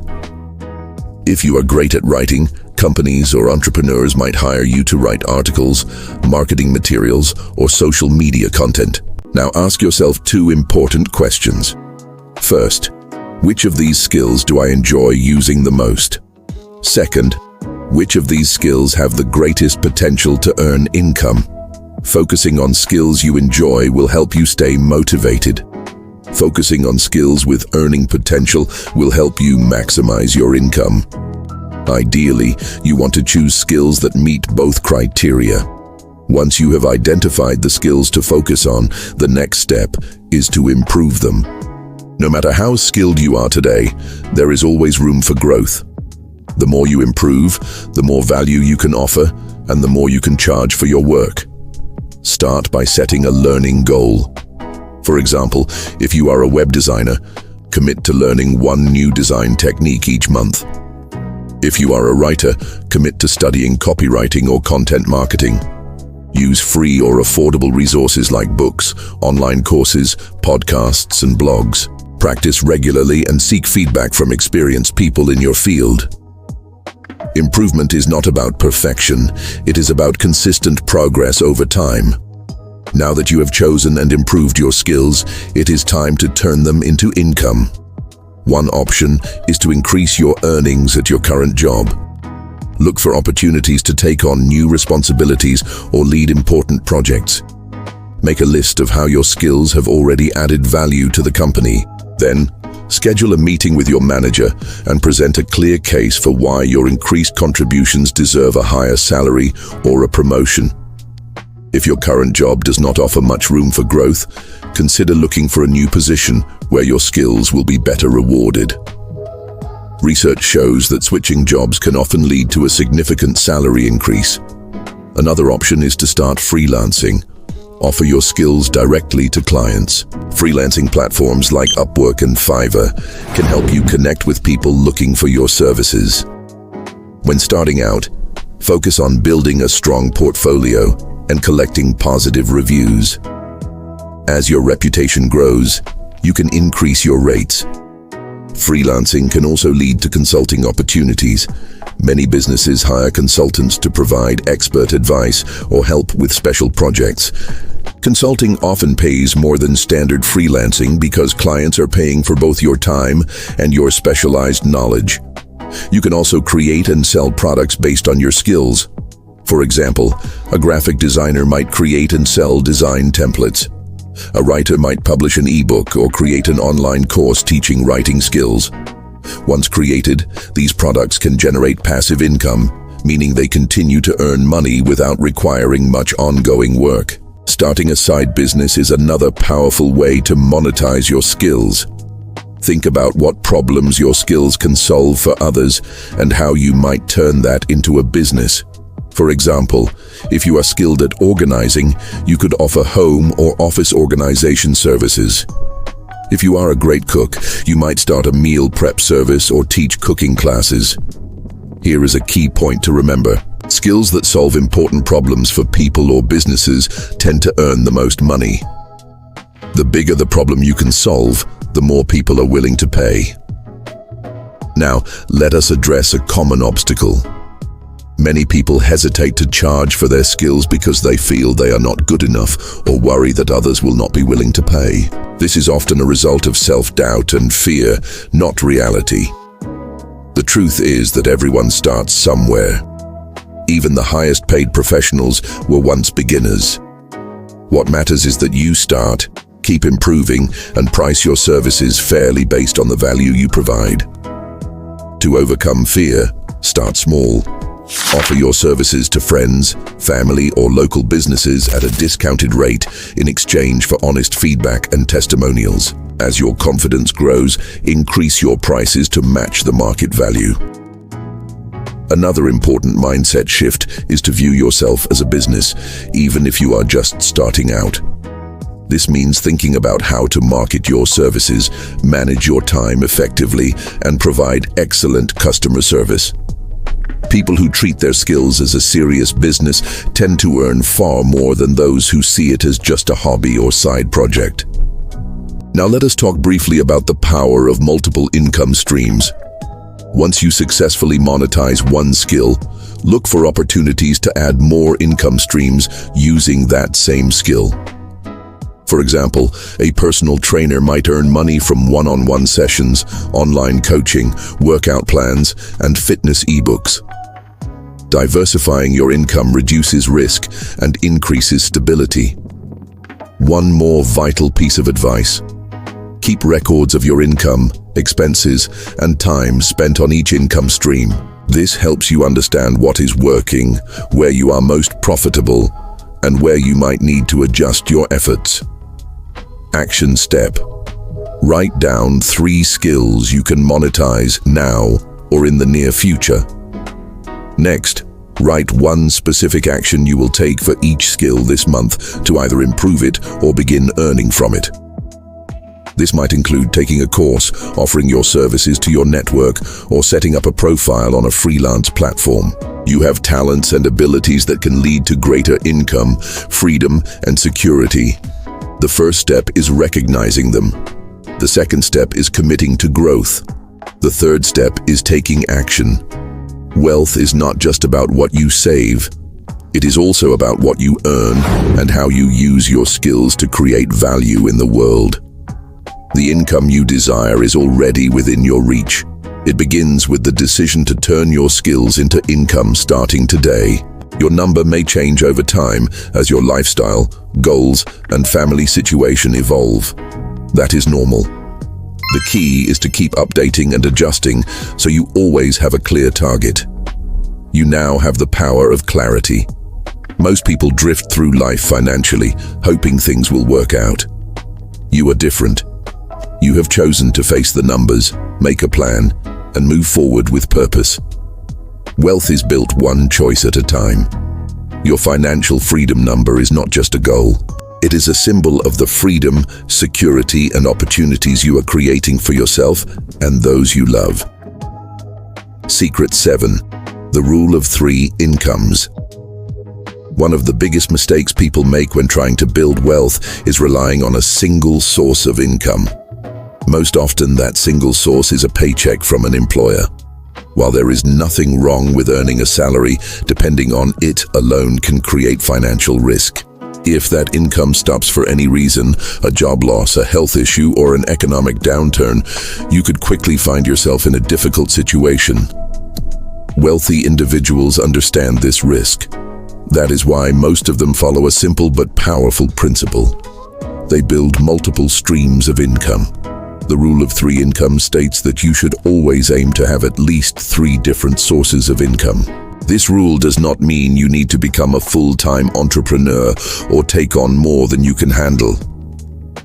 If you are great at writing, companies or entrepreneurs might hire you to write articles, marketing materials, or social media content. Now ask yourself 2 important questions. First, which of these skills do I enjoy using the most? Second, which of these skills have the greatest potential to earn income? Focusing on skills you enjoy will help you stay motivated. Focusing on skills with earning potential will help you maximize your income. Ideally, you want to choose skills that meet both criteria. Once you have identified the skills to focus on, the next step is to improve them. No matter how skilled you are today, there is always room for growth. The more you improve, the more value you can offer, and the more you can charge for your work. Start by setting a learning goal. For example, if you are a web designer, commit to learning 1 new design technique each month. If you are a writer, commit to studying copywriting or content marketing. Use free or affordable resources like books, online courses, podcasts, and blogs. Practice regularly and seek feedback from experienced people in your field. Improvement is not about perfection, it is about consistent progress over time. Now that you have chosen and improved your skills, it is time to turn them into income. One option is to increase your earnings at your current job. Look for opportunities to take on new responsibilities or lead important projects. Make a list of how your skills have already added value to the company. Then, schedule a meeting with your manager and present a clear case for why your increased contributions deserve a higher salary or a promotion. If your current job does not offer much room for growth, consider looking for a new position where your skills will be better rewarded. Research shows that switching jobs can often lead to a significant salary increase. Another option is to start freelancing. Offer your skills directly to clients. Freelancing platforms like Upwork and Fiverr can help you connect with people looking for your services. When starting out, focus on building a strong portfolio and collecting positive reviews. As your reputation grows, you can increase your rates. Freelancing can also lead to consulting opportunities. Many businesses hire consultants to provide expert advice or help with special projects. Consulting often pays more than standard freelancing because clients are paying for both your time and your specialized knowledge. You can also create and sell products based on your skills. For example, a graphic designer might create and sell design templates. A writer might publish an ebook or create an online course teaching writing skills. Once created, these products can generate passive income, meaning they continue to earn money without requiring much ongoing work. Starting a side business is another powerful way to monetize your skills. Think about what problems your skills can solve for others and how you might turn that into a business. For example, if you are skilled at organizing, you could offer home or office organization services. If you are a great cook, you might start a meal prep service or teach cooking classes. Here is a key point to remember. Skills that solve important problems for people or businesses tend to earn the most money. The bigger the problem you can solve, the more people are willing to pay. Now, let us address a common obstacle. Many people hesitate to charge for their skills because they feel they are not good enough or worry that others will not be willing to pay. This is often a result of self-doubt and fear, not reality. The truth is that everyone starts somewhere. Even the highest paid professionals were once beginners. What matters is that you start, keep improving, and price your services fairly based on the value you provide. To overcome fear, start small. Offer your services to friends, family, or local businesses at a discounted rate in exchange for honest feedback and testimonials. As your confidence grows, increase your prices to match the market value. Another important mindset shift is to view yourself as a business, even if you are just starting out. This means thinking about how to market your services, manage your time effectively, and provide excellent customer service. People who treat their skills as a serious business tend to earn far more than those who see it as just a hobby or side project. Now let us talk briefly about the power of multiple income streams. Once you successfully monetize one skill, look for opportunities to add more income streams using that same skill. For example, a personal trainer might earn money from one-on-one sessions, online coaching, workout plans, and fitness ebooks. Diversifying your income reduces risk and increases stability. One more vital piece of advice. Keep records of your income, expenses, and time spent on each income stream. This helps you understand what is working, where you are most profitable, and where you might need to adjust your efforts. Action step. Write down 3 skills you can monetize now or in the near future. Next, write 1 specific action you will take for each skill this month to either improve it or begin earning from it. This might include taking a course, offering your services to your network, or setting up a profile on a freelance platform. You have talents and abilities that can lead to greater income, freedom, and security. The first step is recognizing them. The second step is committing to growth. The third step is taking action. Wealth is not just about what you save. It is also about what you earn and how you use your skills to create value in the world. The income you desire is already within your reach. It begins with the decision to turn your skills into income starting today. Your number may change over time as your lifestyle, goals, and family situation evolve. That is normal. The key is to keep updating and adjusting so you always have a clear target. You now have the power of clarity. Most people drift through life financially, hoping things will work out. You are different. You have chosen to face the numbers, make a plan, and move forward with purpose. Wealth is built one choice at a time. Your financial freedom number is not just a goal. It is a symbol of the freedom, security, and opportunities you are creating for yourself and those you love. Secret 7. The rule of 3 incomes. One of the biggest mistakes people make when trying to build wealth is relying on a single source of income. Most often, that single source is a paycheck from an employer. While there is nothing wrong with earning a salary, depending on it alone can create financial risk. If that income stops for any reason, a job loss, a health issue, or an economic downturn, you could quickly find yourself in a difficult situation. Wealthy individuals understand this risk. That is why most of them follow a simple but powerful principle. They build multiple streams of income. The rule of 3 income states that you should always aim to have at least 3 different sources of income. This rule does not mean you need to become a full-time entrepreneur or take on more than you can handle.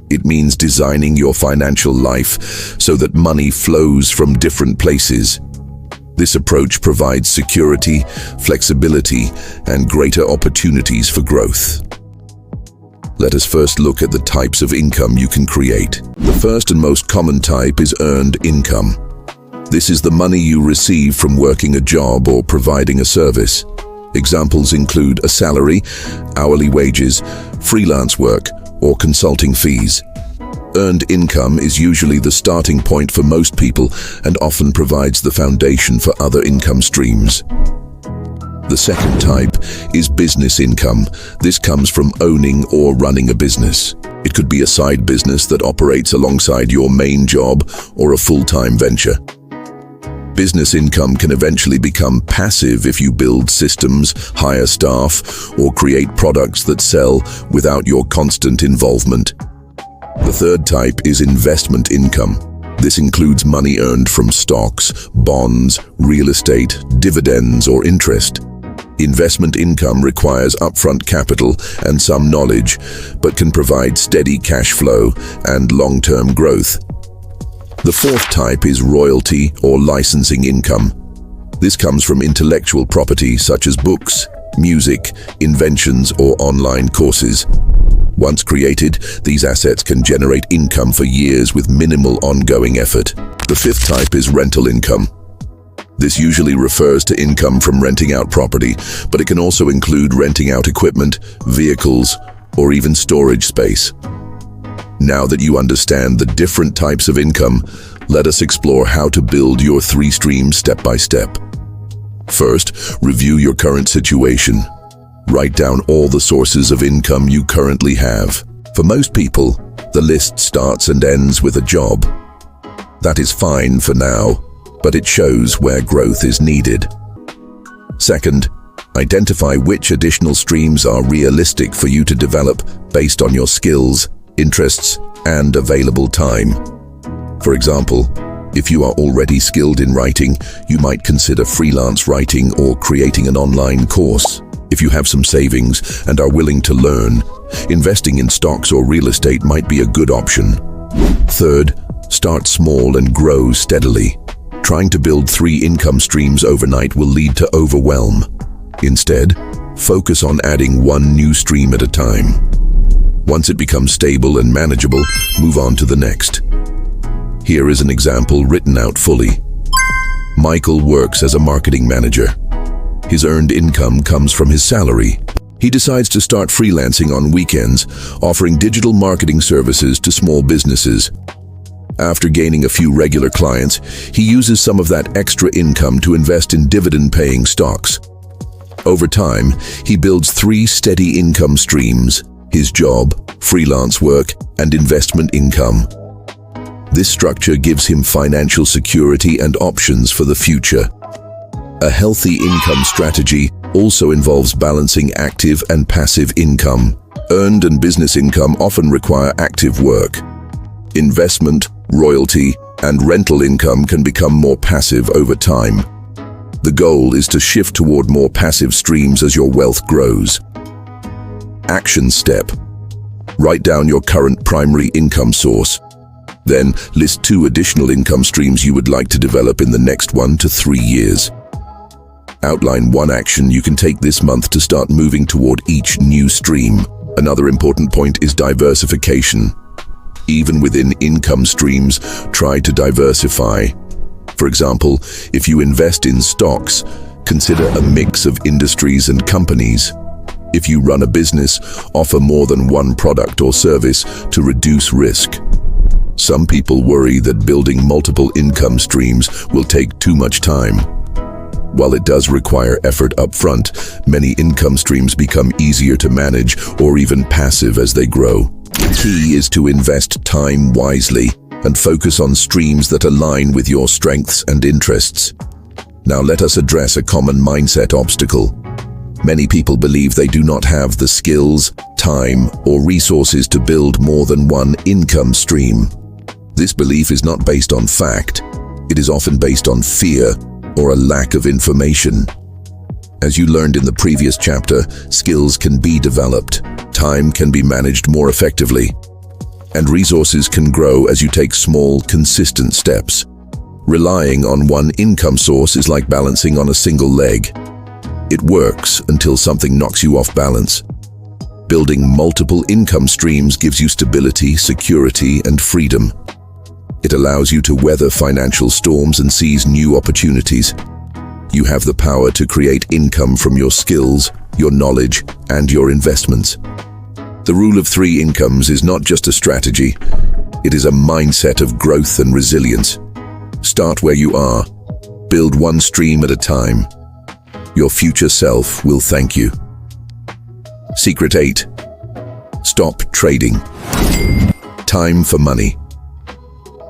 It means designing your financial life so that money flows from different places. This approach provides security, flexibility, and greater opportunities for growth. Let us first look at the types of income you can create. The first and most common type is earned income. This is the money you receive from working a job or providing a service. Examples include a salary, hourly wages, freelance work, or consulting fees. Earned income is usually the starting point for most people and often provides the foundation for other income streams. The second type is business income. This comes from owning or running a business. It could be a side business that operates alongside your main job or a full-time venture. Business income can eventually become passive if you build systems, hire staff, or create products that sell without your constant involvement. The third type is investment income. This includes money earned from stocks, bonds, real estate, dividends, or interest. Investment income requires upfront capital and some knowledge, but can provide steady cash flow and long-term growth. The fourth type is royalty or licensing income. This comes from intellectual property such as books, music, inventions, or online courses. Once created, these assets can generate income for years with minimal ongoing effort. The fifth type is rental income. This usually refers to income from renting out property, but it can also include renting out equipment, vehicles, or even storage space. Now that you understand the different types of income, let us explore how to build your 3 streams step by step. First, review your current situation. Write down all the sources of income you currently have. For most people, the list starts and ends with a job. That is fine for now, but it shows where growth is needed. Second, identify which additional streams are realistic for you to develop based on your skills, interests, and available time. For example, if you are already skilled in writing, you might consider freelance writing or creating an online course. If you have some savings and are willing to learn, investing in stocks or real estate might be a good option. Third, start small and grow steadily. Trying to build 3 income streams overnight will lead to overwhelm. Instead, focus on adding 1 new stream at a time. Once it becomes stable and manageable, move on to the next. Here is an example written out fully. Michael works as a marketing manager. His earned income comes from his salary. He decides to start freelancing on weekends, offering digital marketing services to small businesses. After gaining a few regular clients, he uses some of that extra income to invest in dividend-paying stocks. Over time, he builds 3 steady income streams: his job, freelance work, and investment income. This structure gives him financial security and options for the future. A healthy income strategy also involves balancing active and passive income. Earned and business income often require active work. Investment, royalty, and rental income can become more passive over time. The goal is to shift toward more passive streams as your wealth grows. Action step: write down your current primary income source. Then list 2 additional income streams you would like to develop in the next 1 to 3 years. Outline 1 action you can take this month to start moving toward each new stream. Another important point is diversification. Even within income streams, try to diversify. For example, if you invest in stocks, consider a mix of industries and companies. If you run a business, offer more than one product or service to reduce risk. Some people worry that building multiple income streams will take too much time. While it does require effort up front, many income streams become easier to manage or even passive as they grow. The key is to invest time wisely and focus on streams that align with your strengths and interests. Now let us address a common mindset obstacle. Many people believe they do not have the skills, time, or resources to build more than one income stream. This belief is not based on fact. It is often based on fear or a lack of information. As you learned in the previous chapter, skills can be developed, time can be managed more effectively, and resources can grow as you take small, consistent steps. Relying on one income source is like balancing on a single leg. It works until something knocks you off balance. Building multiple income streams gives you stability, security, and freedom. It allows you to weather financial storms and seize new opportunities. You have the power to create income from your skills, your knowledge, and your investments. The rule of 3 incomes is not just a strategy. It is a mindset of growth and resilience. Start where you are. Build one stream at a time. Your future self will thank you. Secret 8. Stop trading. Time for money.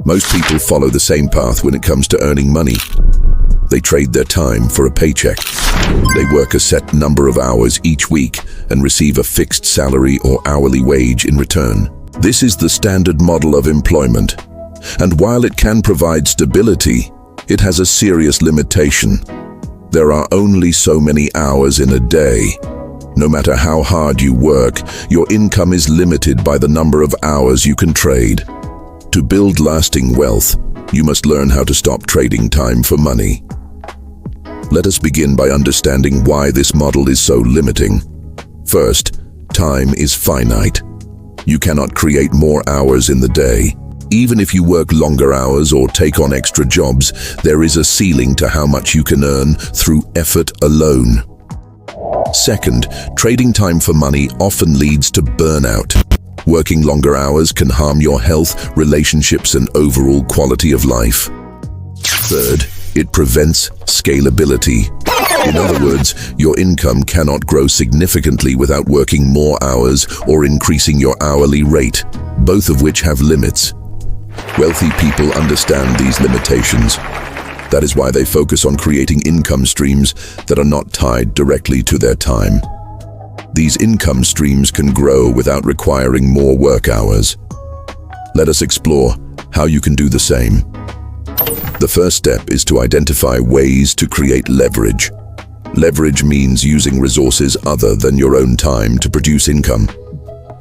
Most people follow the same path when it comes to earning money. They trade their time for a paycheck. They work a set number of hours each week and receive a fixed salary or hourly wage in return. This is the standard model of employment. And while it can provide stability, it has a serious limitation. There are only so many hours in a day. No matter how hard you work, your income is limited by the number of hours you can trade. To build lasting wealth, you must learn how to stop trading time for money. Let us begin by understanding why this model is so limiting. First, time is finite. You cannot create more hours in the day. Even if you work longer hours or take on extra jobs, there is a ceiling to how much you can earn through effort alone. Second, trading time for money often leads to burnout. Working longer hours can harm your health, relationships, and overall quality of life. Third, it prevents scalability. In other words, your income cannot grow significantly without working more hours or increasing your hourly rate, both of which have limits. Wealthy people understand these limitations. That is why they focus on creating income streams that are not tied directly to their time. These income streams can grow without requiring more work hours. Let us explore how you can do the same. The first step is to identify ways to create leverage. Leverage means using resources other than your own time to produce income.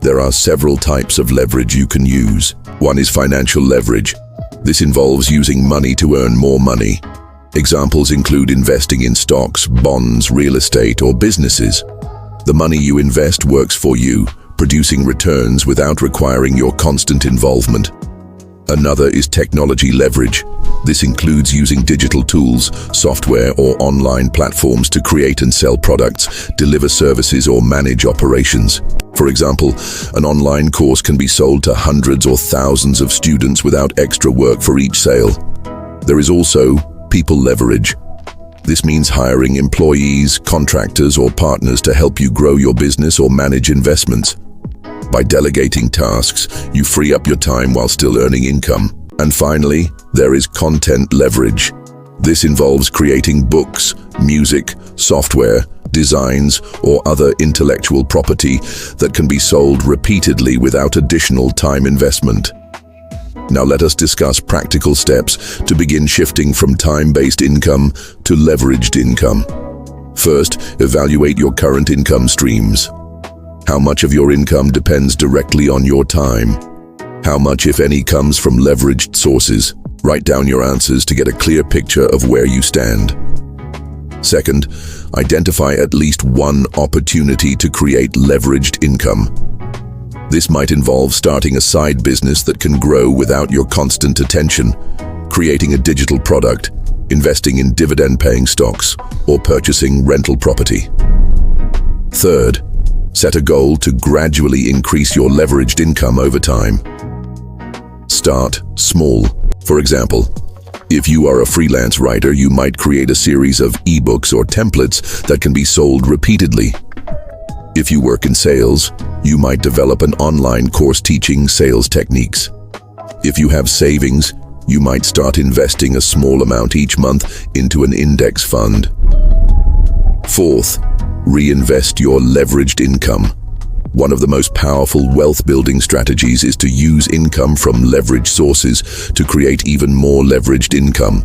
There are several types of leverage you can use. One is financial leverage. This involves using money to earn more money. Examples include investing in stocks, bonds, real estate, or businesses. The money you invest works for you, producing returns without requiring your constant involvement. Another is technology leverage. This includes using digital tools, software, or online platforms to create and sell products, deliver services, or manage operations. For example, an online course can be sold to hundreds or thousands of students without extra work for each sale. There is also people leverage. This means hiring employees, contractors, or partners to help you grow your business or manage investments. By delegating tasks, you free up your time while still earning income. And finally, there is content leverage. This involves creating books, music, software, designs, or other intellectual property that can be sold repeatedly without additional time investment. Now let us discuss practical steps to begin shifting from time-based income to leveraged income. First, evaluate your current income streams. How much of your income depends directly on your time? How much, if any, comes from leveraged sources? Write down your answers to get a clear picture of where you stand. Second, identify at least one opportunity to create leveraged income. This might involve starting a side business that can grow without your constant attention, creating a digital product, investing in dividend-paying stocks, or purchasing rental property. Third, set a goal to gradually increase your leveraged income over time. Start small. For example, if you are a freelance writer, you might create a series of ebooks or templates that can be sold repeatedly. If you work in sales, you might develop an online course teaching sales techniques. If you have savings, you might start investing a small amount each month into an index fund. Fourth, reinvest your leveraged income. One of the most powerful wealth-building strategies is to use income from leveraged sources to create even more leveraged income.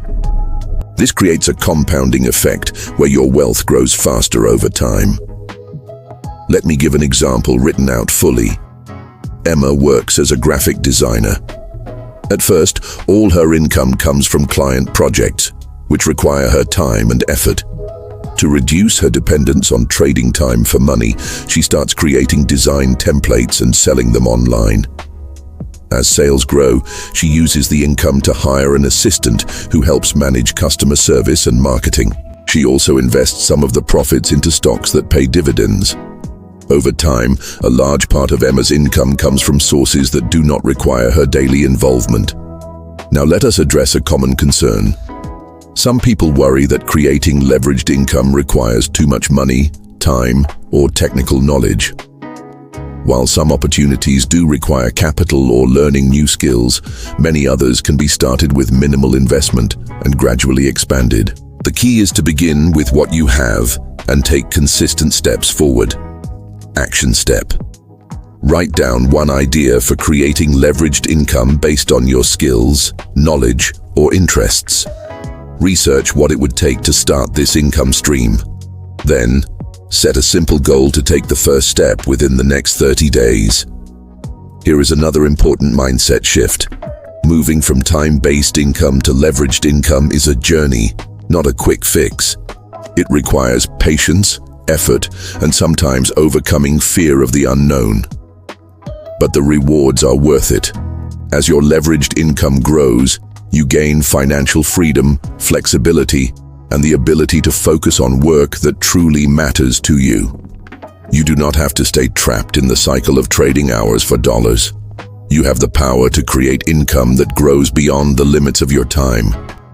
This creates a compounding effect where your wealth grows faster over time. Let me give an example written out fully. Emma works as a graphic designer. At first, all her income comes from client projects, which require her time and effort. To reduce her dependence on trading time for money, she starts creating design templates and selling them online. As sales grow, she uses the income to hire an assistant who helps manage customer service and marketing. She also invests some of the profits into stocks that pay dividends. Over time, a large part of Emma's income comes from sources that do not require her daily involvement. Now let us address a common concern. Some people worry that creating leveraged income requires too much money, time, or technical knowledge. While some opportunities do require capital or learning new skills, many others can be started with minimal investment and gradually expanded. The key is to begin with what you have and take consistent steps forward. Action step. Write down one idea for creating leveraged income based on your skills, knowledge, or interests. Research what it would take to start this income stream. Then, set a simple goal to take the first step within the next 30 days. Here is another important mindset shift. Moving from time-based income to leveraged income is a journey, not a quick fix. It requires patience, effort, and sometimes overcoming fear of the unknown. But the rewards are worth it. As your leveraged income grows, you gain financial freedom, flexibility, and the ability to focus on work that truly matters to you. You do not have to stay trapped in the cycle of trading hours for dollars. You have the power to create income that grows beyond the limits of your time.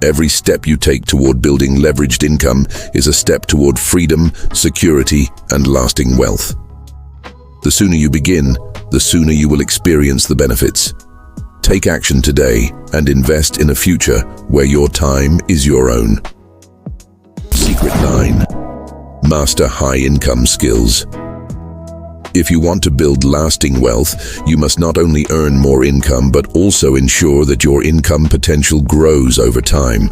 Every step you take toward building leveraged income is a step toward freedom, security, and lasting wealth. The sooner you begin, the sooner you will experience the benefits. Take action today and invest in a future where your time is your own. Secret 9. Master high-income skills. If you want to build lasting wealth, you must not only earn more income but also ensure that your income potential grows over time.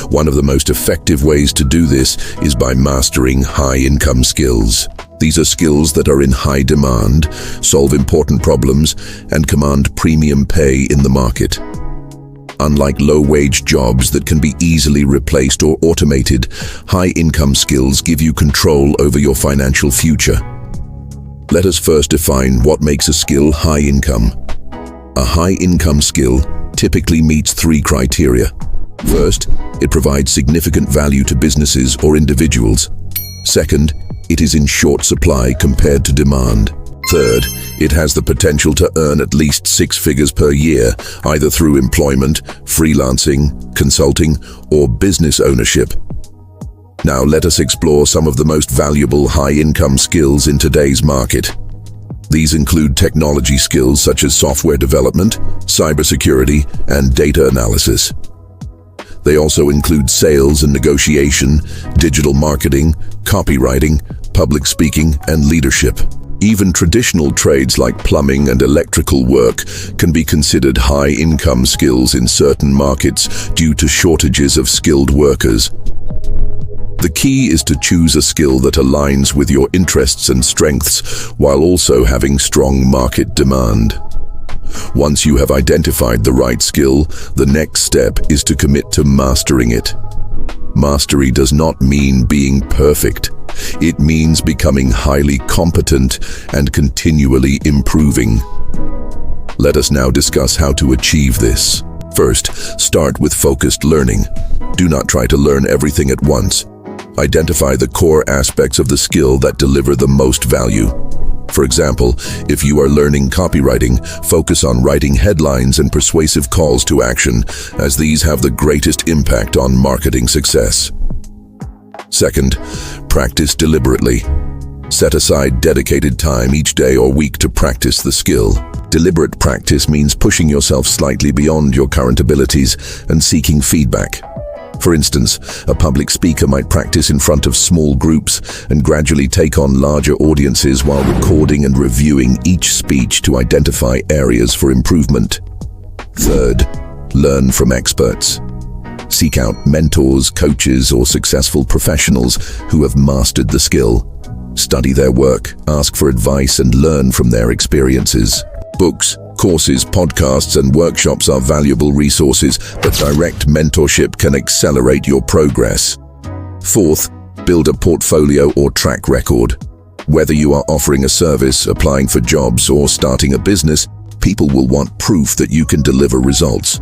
One of the most effective ways to do this is by mastering high-income skills. These are skills that are in high demand, solve important problems, and command premium pay in the market. Unlike low-wage jobs that can be easily replaced or automated, high-income skills give you control over your financial future. Let us first define what makes a skill high income. A high-income skill typically meets three criteria. First, it provides significant value to businesses or individuals. Second, it is in short supply compared to demand. Third, it has the potential to earn at least 6 figures per year, either through employment, freelancing, consulting, or business ownership. Now let us explore some of the most valuable high-income skills in today's market. These include technology skills such as software development, cybersecurity, and data analysis. They also include sales and negotiation, digital marketing, copywriting, public speaking, and leadership. Even traditional trades like plumbing and electrical work can be considered high-income skills in certain markets due to shortages of skilled workers. The key is to choose a skill that aligns with your interests and strengths while also having strong market demand. Once you have identified the right skill, the next step is to commit to mastering it. Mastery does not mean being perfect. It means becoming highly competent and continually improving. Let us now discuss how to achieve this. First, start with focused learning. Do not try to learn everything at once. Identify the core aspects of the skill that deliver the most value. For example, if you are learning copywriting, focus on writing headlines and persuasive calls to action, as these have the greatest impact on marketing success. Second, practice deliberately. Set aside dedicated time each day or week to practice the skill. Deliberate practice means pushing yourself slightly beyond your current abilities and seeking feedback. For instance, a public speaker might practice in front of small groups and gradually take on larger audiences while recording and reviewing each speech to identify areas for improvement. Third, learn from experts. Seek out mentors, coaches, or successful professionals who have mastered the skill. Study their work, ask for advice, and learn from their experiences. Books, courses, podcasts, and workshops are valuable resources, but direct mentorship can accelerate your progress. Fourth, build a portfolio or track record. Whether you are offering a service, applying for jobs, or starting a business, people will want proof that you can deliver results.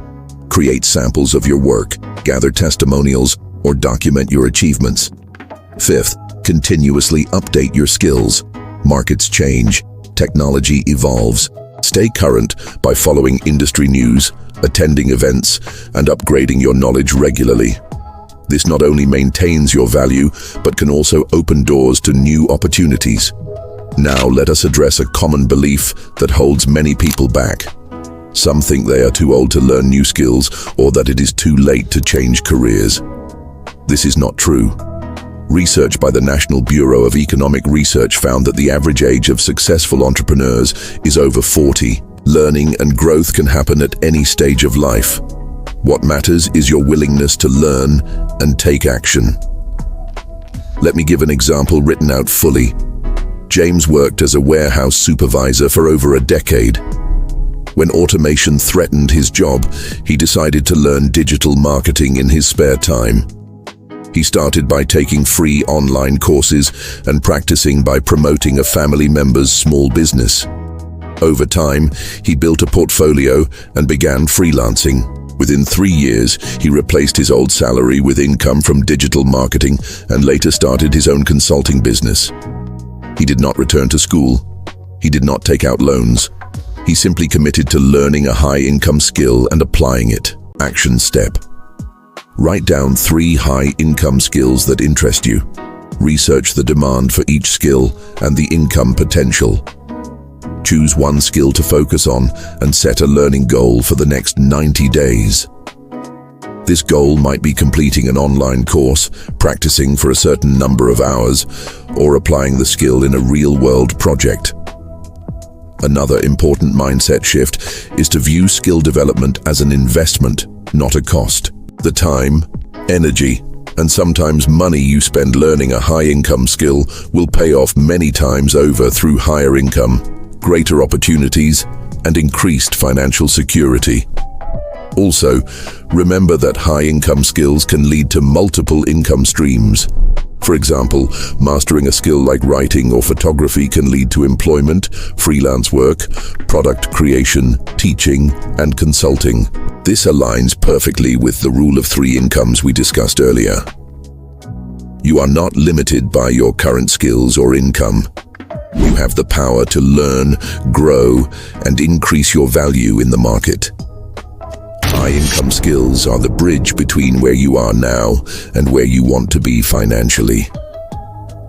Create samples of your work, gather testimonials, or document your achievements. Fifth, continuously update your skills. Markets change, technology evolves. Stay current by following industry news, attending events, and upgrading your knowledge regularly. This not only maintains your value, but can also open doors to new opportunities. Now let us address a common belief that holds many people back. Some think they are too old to learn new skills or that it is too late to change careers. This is not true. Research by the National Bureau of Economic Research found that the average age of successful entrepreneurs is over 40. Learning and growth can happen at any stage of life. What matters is your willingness to learn and take action. Let me give an example written out fully. James worked as a warehouse supervisor for over a decade. When automation threatened his job, he decided to learn digital marketing in his spare time. He started by taking free online courses and practicing by promoting a family member's small business. Over time, he built a portfolio and began freelancing. Within 3 years, he replaced his old salary with income from digital marketing and later started his own consulting business. He did not return to school. He did not take out loans. He simply committed to learning a high-income skill and applying it. Action step. Write down 3 high-income skills that interest you. Research the demand for each skill and the income potential. Choose one skill to focus on and set a learning goal for the next 90 days. This goal might be completing an online course, practicing for a certain number of hours, or applying the skill in a real-world project. Another important mindset shift is to view skill development as an investment, not a cost. The time, energy, and sometimes money you spend learning a high-income skill will pay off many times over through higher income, greater opportunities, and increased financial security. Also, remember that high-income skills can lead to multiple income streams. For example, mastering a skill like writing or photography can lead to employment, freelance work, product creation, teaching, and consulting. This aligns perfectly with the rule of 3 incomes we discussed earlier. You are not limited by your current skills or income. You have the power to learn, grow, and increase your value in the market. High-income skills are the bridge between where you are now and where you want to be financially.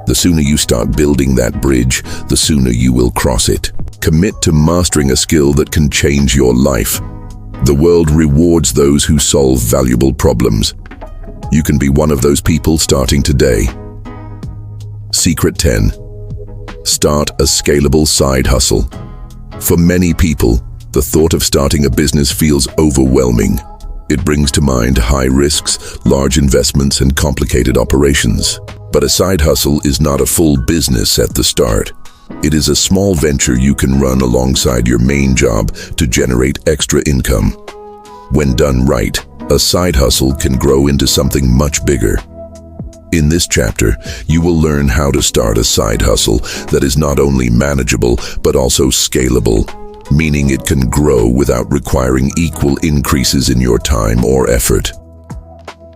The sooner you start building that bridge, the sooner you will cross it. Commit to mastering a skill that can change your life. The world rewards those who solve valuable problems. You can be one of those people starting today. Secret 10. Start a scalable side hustle. For many people, the thought of starting a business feels overwhelming. It brings to mind high risks, large investments, and complicated operations. But a side hustle is not a full business at the start. It is a small venture you can run alongside your main job to generate extra income. When done right, a side hustle can grow into something much bigger. In this chapter, you will learn how to start a side hustle that is not only manageable but also scalable, meaning it can grow without requiring equal increases in your time or effort.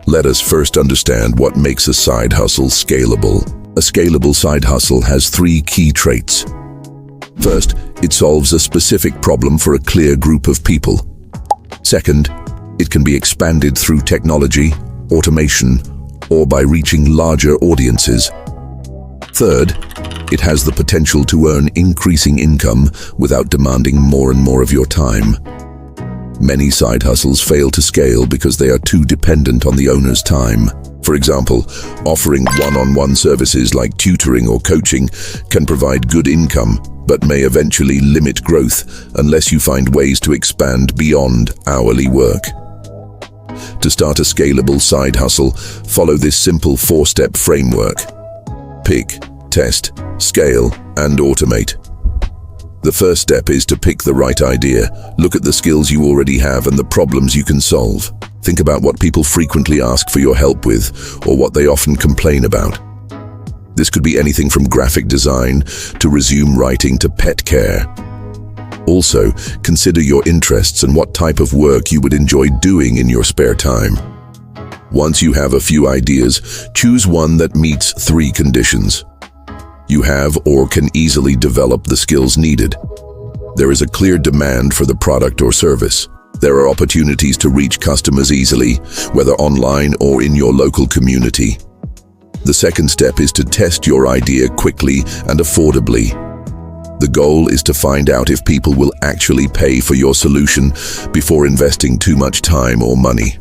Let us first understand what makes a side hustle scalable. A scalable side hustle has 3 key traits. First, it solves a specific problem for a clear group of people. Second, it can be expanded through technology, automation, or by reaching larger audiences. Third, it has the potential to earn increasing income without demanding more and more of your time. Many side hustles fail to scale because they are too dependent on the owner's time. For example, offering one-on-one services like tutoring or coaching can provide good income, but may eventually limit growth unless you find ways to expand beyond hourly work. To start a scalable side hustle, follow this simple 4-step framework. Pick, test, scale, and automate. The first step is to pick the right idea. Look at the skills you already have and the problems you can solve. Think about what people frequently ask for your help with, or what they often complain about. This could be anything from graphic design to resume writing to pet care. Also, consider your interests and what type of work you would enjoy doing in your spare time. Once you have a few ideas, choose one that meets 3 conditions. You have or can easily develop the skills needed. There is a clear demand for the product or service. There are opportunities to reach customers easily, whether online or in your local community. The second step is to test your idea quickly and affordably. The goal is to find out if people will actually pay for your solution before investing too much time or money.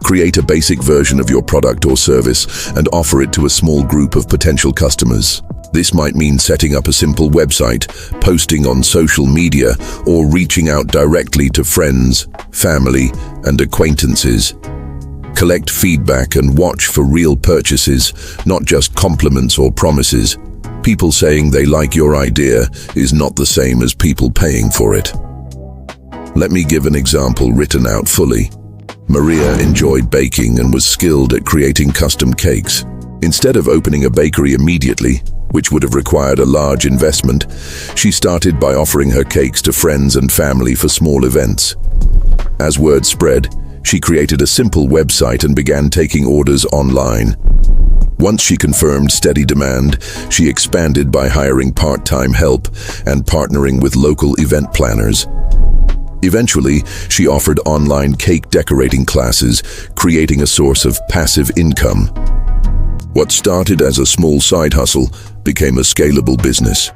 Create a basic version of your product or service and offer it to a small group of potential customers. This might mean setting up a simple website, posting on social media, or reaching out directly to friends, family, and acquaintances. Collect feedback and watch for real purchases, not just compliments or promises. People saying they like your idea is not the same as people paying for it. Let me give an example written out fully. Maria enjoyed baking and was skilled at creating custom cakes. Instead of opening a bakery immediately, which would have required a large investment, she started by offering her cakes to friends and family for small events. As word spread, she created a simple website and began taking orders online. Once she confirmed steady demand, she expanded by hiring part-time help and partnering with local event planners. Eventually, she offered online cake decorating classes, creating a source of passive income. What started as a small side hustle became a scalable business.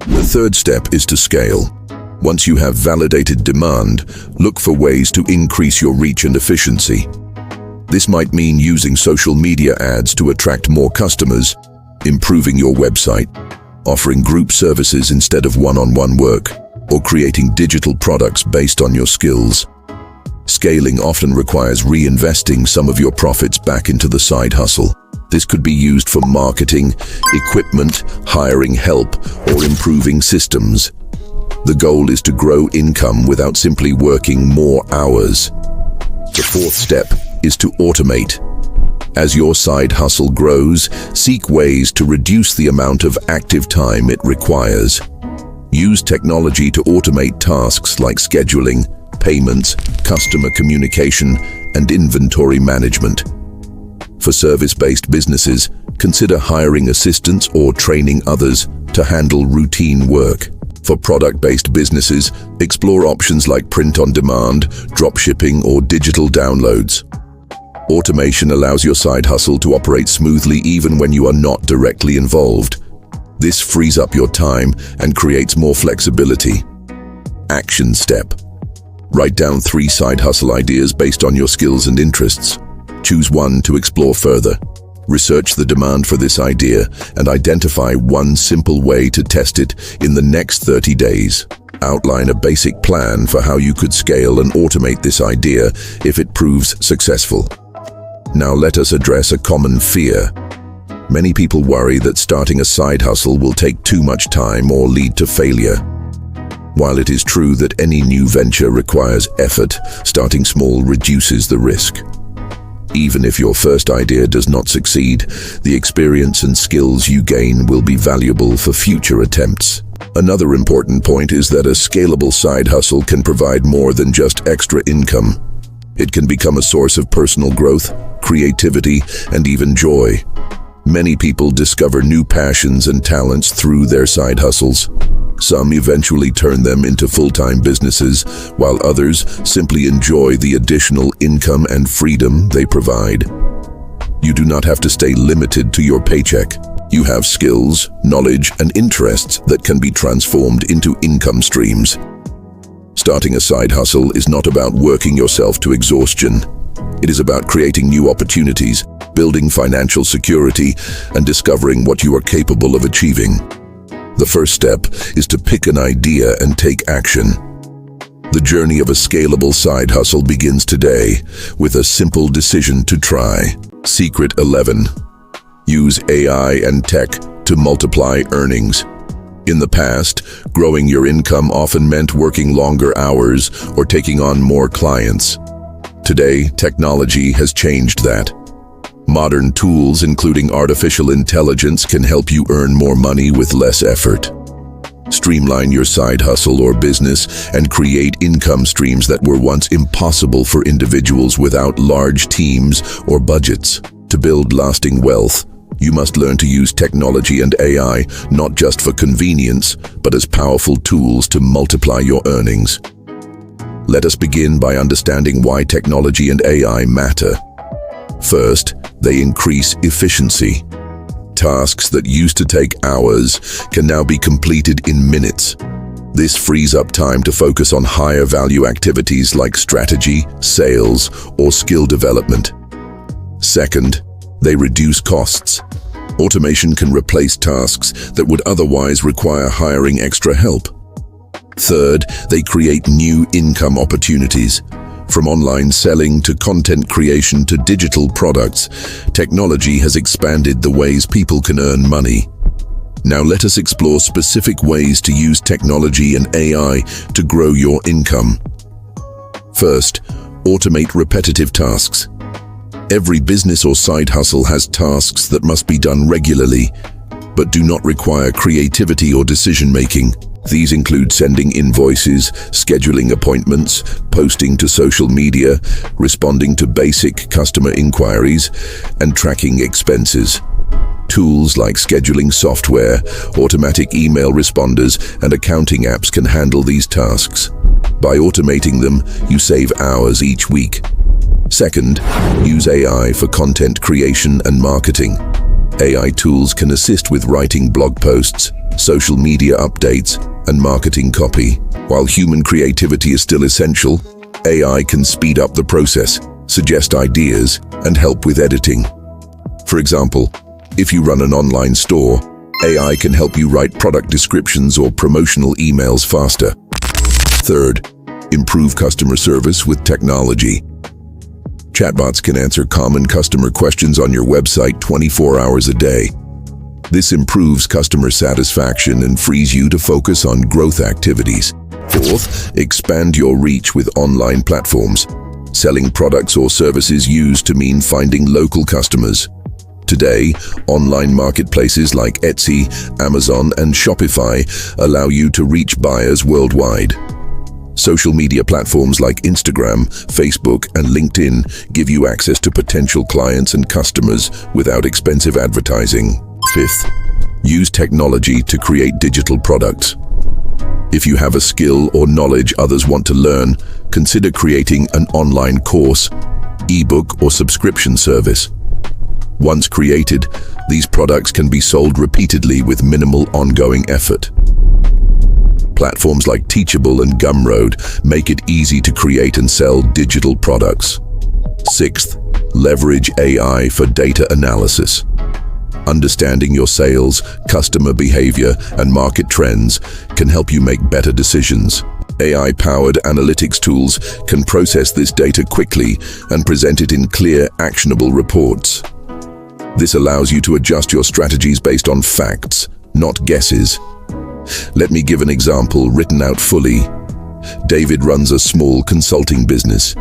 The third step is to scale. Once you have validated demand, look for ways to increase your reach and efficiency. This might mean using social media ads to attract more customers, improving your website, offering group services instead of one-on-one work, or creating digital products based on your skills. Scaling often requires reinvesting some of your profits back into the side hustle. This could be used for marketing, equipment, hiring help, or improving systems. The goal is to grow income without simply working more hours. The fourth step is to automate. As your side hustle grows, seek ways to reduce the amount of active time it requires. Use technology to automate tasks like scheduling, payments, customer communication, and inventory management. For service-based businesses, consider hiring assistants or training others to handle routine work. For product-based businesses, explore options like print-on-demand, dropshipping, or digital downloads. Automation allows your side hustle to operate smoothly even when you are not directly involved. This frees up your time and creates more flexibility. Action step. Write down 3 side hustle ideas based on your skills and interests. Choose one to explore further. Research the demand for this idea and identify one simple way to test it in the next 30 days. Outline a basic plan for how you could scale and automate this idea if it proves successful. Now let us address a common fear. Many people worry that starting a side hustle will take too much time or lead to failure. While it is true that any new venture requires effort, starting small reduces the risk. Even if your first idea does not succeed, the experience and skills you gain will be valuable for future attempts. Another important point is that a scalable side hustle can provide more than just extra income. It can become a source of personal growth, creativity, and even joy. Many people discover new passions and talents through their side hustles. Some eventually turn them into full-time businesses, while others simply enjoy the additional income and freedom they provide. You do not have to stay limited to your paycheck. You have skills, knowledge, and interests that can be transformed into income streams. Starting a side hustle is not about working yourself to exhaustion. It is about creating new opportunities, building financial security, and discovering what you are capable of achieving. The first step is to pick an idea and take action. The journey of a scalable side hustle begins today with a simple decision to try. Secret 11. Use AI and tech to multiply earnings. In the past, growing your income often meant working longer hours or taking on more clients. Today, technology has changed that. Modern tools, including artificial intelligence, can help you earn more money with less effort. Streamline your side hustle or business and create income streams that were once impossible for individuals without large teams or budgets. To build lasting wealth, you must learn to use technology and AI not just for convenience, but as powerful tools to multiply your earnings. Let us begin by understanding why technology and AI matter. First, they increase efficiency. Tasks that used to take hours can now be completed in minutes. This frees up time to focus on higher value activities like strategy, sales, or skill development. Second, they reduce costs. Automation can replace tasks that would otherwise require hiring extra help. Third, they create new income opportunities. From online selling to content creation to digital products, technology has expanded the ways people can earn money. Now let us explore specific ways to use technology and AI to grow your income. First, automate repetitive tasks. Every business or side hustle has tasks that must be done regularly, but do not require creativity or decision-making. These include sending invoices, scheduling appointments, posting to social media, responding to basic customer inquiries, and tracking expenses. Tools like scheduling software, automatic email responders, and accounting apps can handle these tasks. By automating them, you save hours each week. Second, use AI for content creation and marketing. AI tools can assist with writing blog posts, social media updates, and marketing copy. While human creativity is still essential, AI can speed up the process, suggest ideas, and help with editing. For example, if you run an online store, AI can help you write product descriptions or promotional emails faster. Third, improve customer service with technology. Chatbots can answer common customer questions on your website 24 hours a day. This improves customer satisfaction and frees you to focus on growth activities. Fourth, expand your reach with online platforms. Selling products or services used to mean finding local customers. Today, online marketplaces like Etsy, Amazon, and Shopify allow you to reach buyers worldwide. Social media platforms like Instagram, Facebook, and LinkedIn give you access to potential clients and customers without expensive advertising. Fifth, use technology to create digital products. If you have a skill or knowledge others want to learn, consider creating an online course, ebook, or subscription service. Once created, these products can be sold repeatedly with minimal ongoing effort. Platforms like Teachable and Gumroad make it easy to create and sell digital products. Sixth, leverage AI for data analysis. Understanding your sales, customer behavior, and market trends can help you make better decisions. AI-powered analytics tools can process this data quickly and present it in clear, actionable reports. This allows you to adjust your strategies based on facts, not guesses. Let me give an example written out fully. David runs a small consulting business.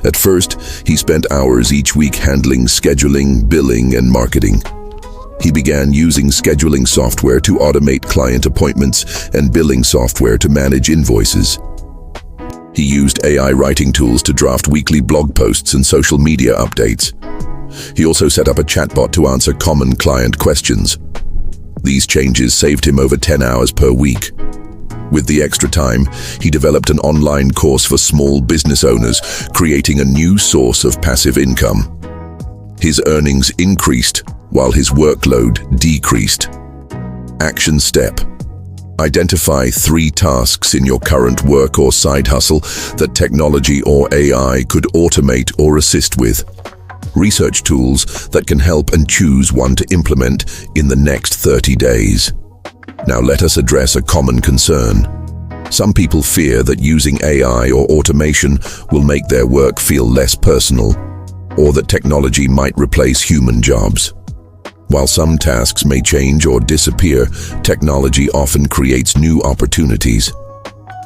At first, he spent hours each week handling scheduling, billing, and marketing. He began using scheduling software to automate client appointments and billing software to manage invoices. He used AI writing tools to draft weekly blog posts and social media updates. He also set up a chatbot to answer common client questions. These changes saved him over 10 hours per week. With the extra time, he developed an online course for small business owners, creating a new source of passive income. His earnings increased while his workload decreased. Action step. Identify 3 tasks in your current work or side hustle that technology or AI could automate or assist with. Research tools that can help and choose one to implement in the next 30 days. Now let us address a common concern. Some people fear that using AI or automation will make their work feel less personal, or that technology might replace human jobs. While some tasks may change or disappear, technology often creates new opportunities.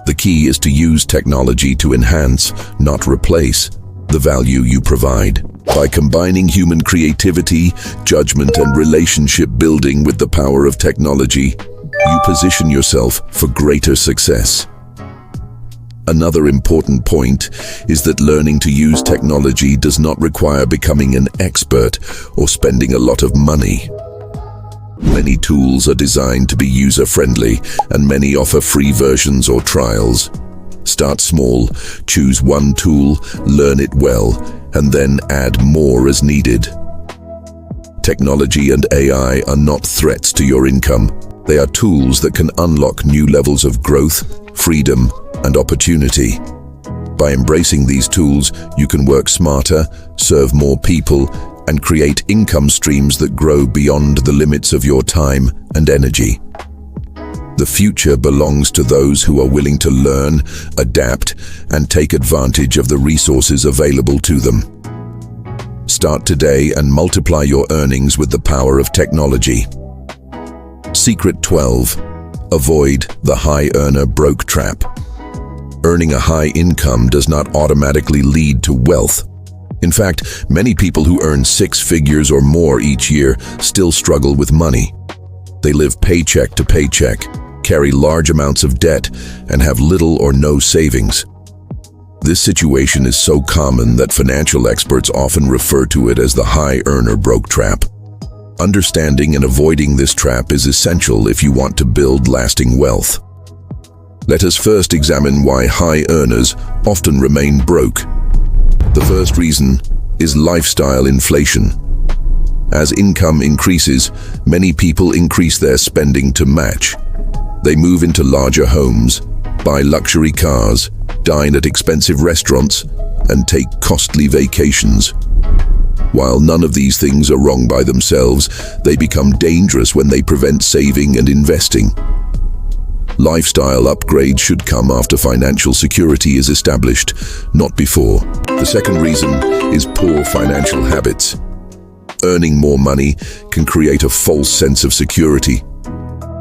The key is to use technology to enhance, not replace, the value you provide. By combining human creativity, judgment, and relationship building with the power of technology, you position yourself for greater success. Another important point is that learning to use technology does not require becoming an expert or spending a lot of money. Many tools are designed to be user-friendly, and many offer free versions or trials. Start small, choose one tool, learn it well, and then add more as needed. Technology and AI are not threats to your income. They are tools that can unlock new levels of growth, freedom, and opportunity. By embracing these tools, you can work smarter, serve more people, and create income streams that grow beyond the limits of your time and energy. The future belongs to those who are willing to learn, adapt, and take advantage of the resources available to them. Start today and multiply your earnings with the power of technology. Secret 12. Avoid the high earner broke trap. Earning a high income does not automatically lead to wealth. In fact, many people who earn 6 figures or more each year still struggle with money. They live paycheck to paycheck, carry large amounts of debt, and have little or no savings. This situation is so common that financial experts often refer to it as the high earner broke trap. Understanding and avoiding this trap is essential if you want to build lasting wealth. Let us first examine why high earners often remain broke. The first reason is lifestyle inflation. As income increases, many people increase their spending to match. They move into larger homes, buy luxury cars, dine at expensive restaurants, and take costly vacations. While none of these things are wrong by themselves, they become dangerous when they prevent saving and investing. Lifestyle upgrades should come after financial security is established, not before. The second reason is poor financial habits. Earning more money can create a false sense of security.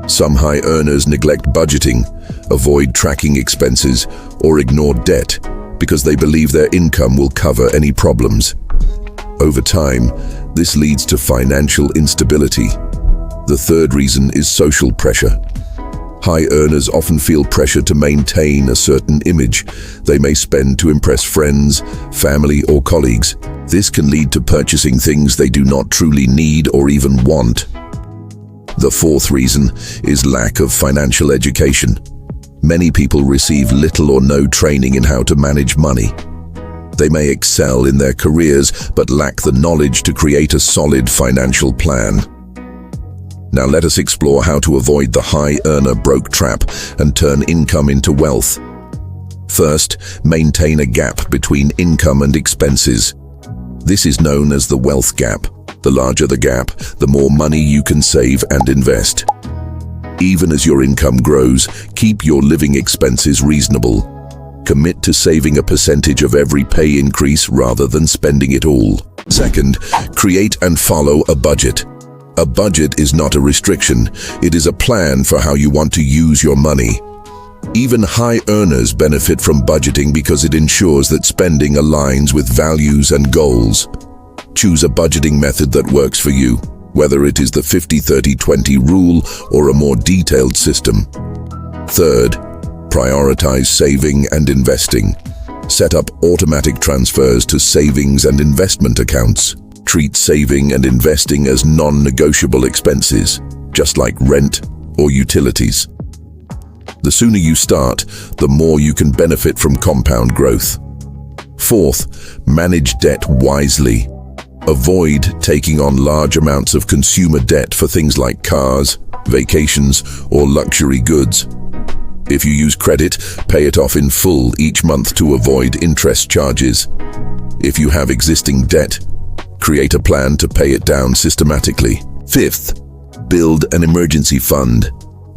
Some high earners neglect budgeting, avoid tracking expenses, or ignore debt because they believe their income will cover any problems. Over time, this leads to financial instability. The third reason is social pressure. High earners often feel pressure to maintain a certain image. They may spend to impress friends, family, or colleagues. This can lead to purchasing things they do not truly need or even want. The fourth reason is lack of financial education. Many people receive little or no training in how to manage money. They may excel in their careers but lack the knowledge to create a solid financial plan. Now let us explore how to avoid the high earner broke trap and turn income into wealth. First, maintain a gap between income and expenses. This is known as the wealth gap. The larger the gap, the more money you can save and invest. Even as your income grows, keep your living expenses reasonable. Commit to saving a percentage of every pay increase rather than spending it all. Second, create and follow a budget. A budget is not a restriction, it is a plan for how you want to use your money. Even high earners benefit from budgeting because it ensures that spending aligns with values and goals. Choose a budgeting method that works for you, whether it is the 50-30-20 rule or a more detailed system. Third, prioritize saving and investing. Set up automatic transfers to savings and investment accounts. Treat saving and investing as non-negotiable expenses, just like rent or utilities. The sooner you start, the more you can benefit from compound growth. Fourth, manage debt wisely. Avoid taking on large amounts of consumer debt for things like cars, vacations, or luxury goods. If you use credit, pay it off in full each month to avoid interest charges. If you have existing debt, create a plan to pay it down systematically. Fifth, build an emergency fund.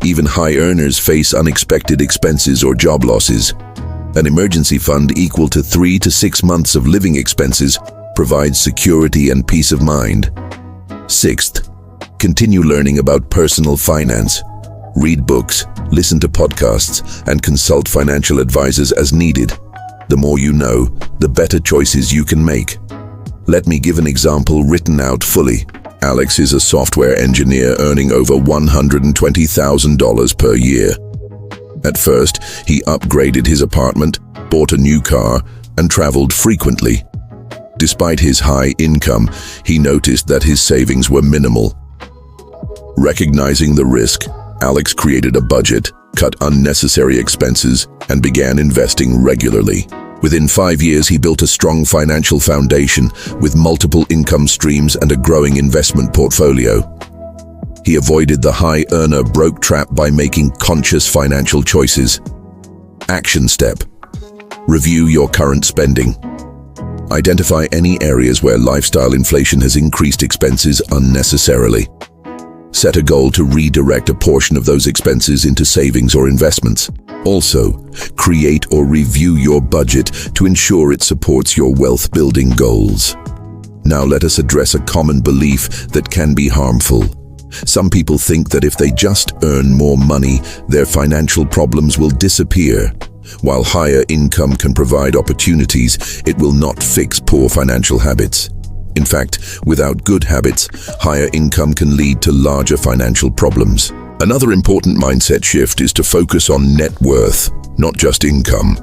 Even high earners face unexpected expenses or job losses. An emergency fund equal to 3 to 6 months of living expenses provides security and peace of mind. Sixth, continue learning about personal finance. Read books, listen to podcasts, and consult financial advisors as needed. The more you know, the better choices you can make. Let me give an example written out fully. Alex is a software engineer earning over $120,000 per year. At first, he upgraded his apartment, bought a new car, and traveled frequently. Despite his high income, he noticed that his savings were minimal. Recognizing the risk, Alex created a budget, cut unnecessary expenses, and began investing regularly. Within 5 years, he built a strong financial foundation with multiple income streams and a growing investment portfolio. He avoided the high earner broke trap by making conscious financial choices. Action step: review your current spending. Identify any areas where lifestyle inflation has increased expenses unnecessarily. Set a goal to redirect a portion of those expenses into savings or investments. Also, create or review your budget to ensure it supports your wealth-building goals. Now let us address a common belief that can be harmful. Some people think that if they just earn more money, their financial problems will disappear. While higher income can provide opportunities, it will not fix poor financial habits. In fact, without good habits, higher income can lead to larger financial problems. Another important mindset shift is to focus on net worth, not just income.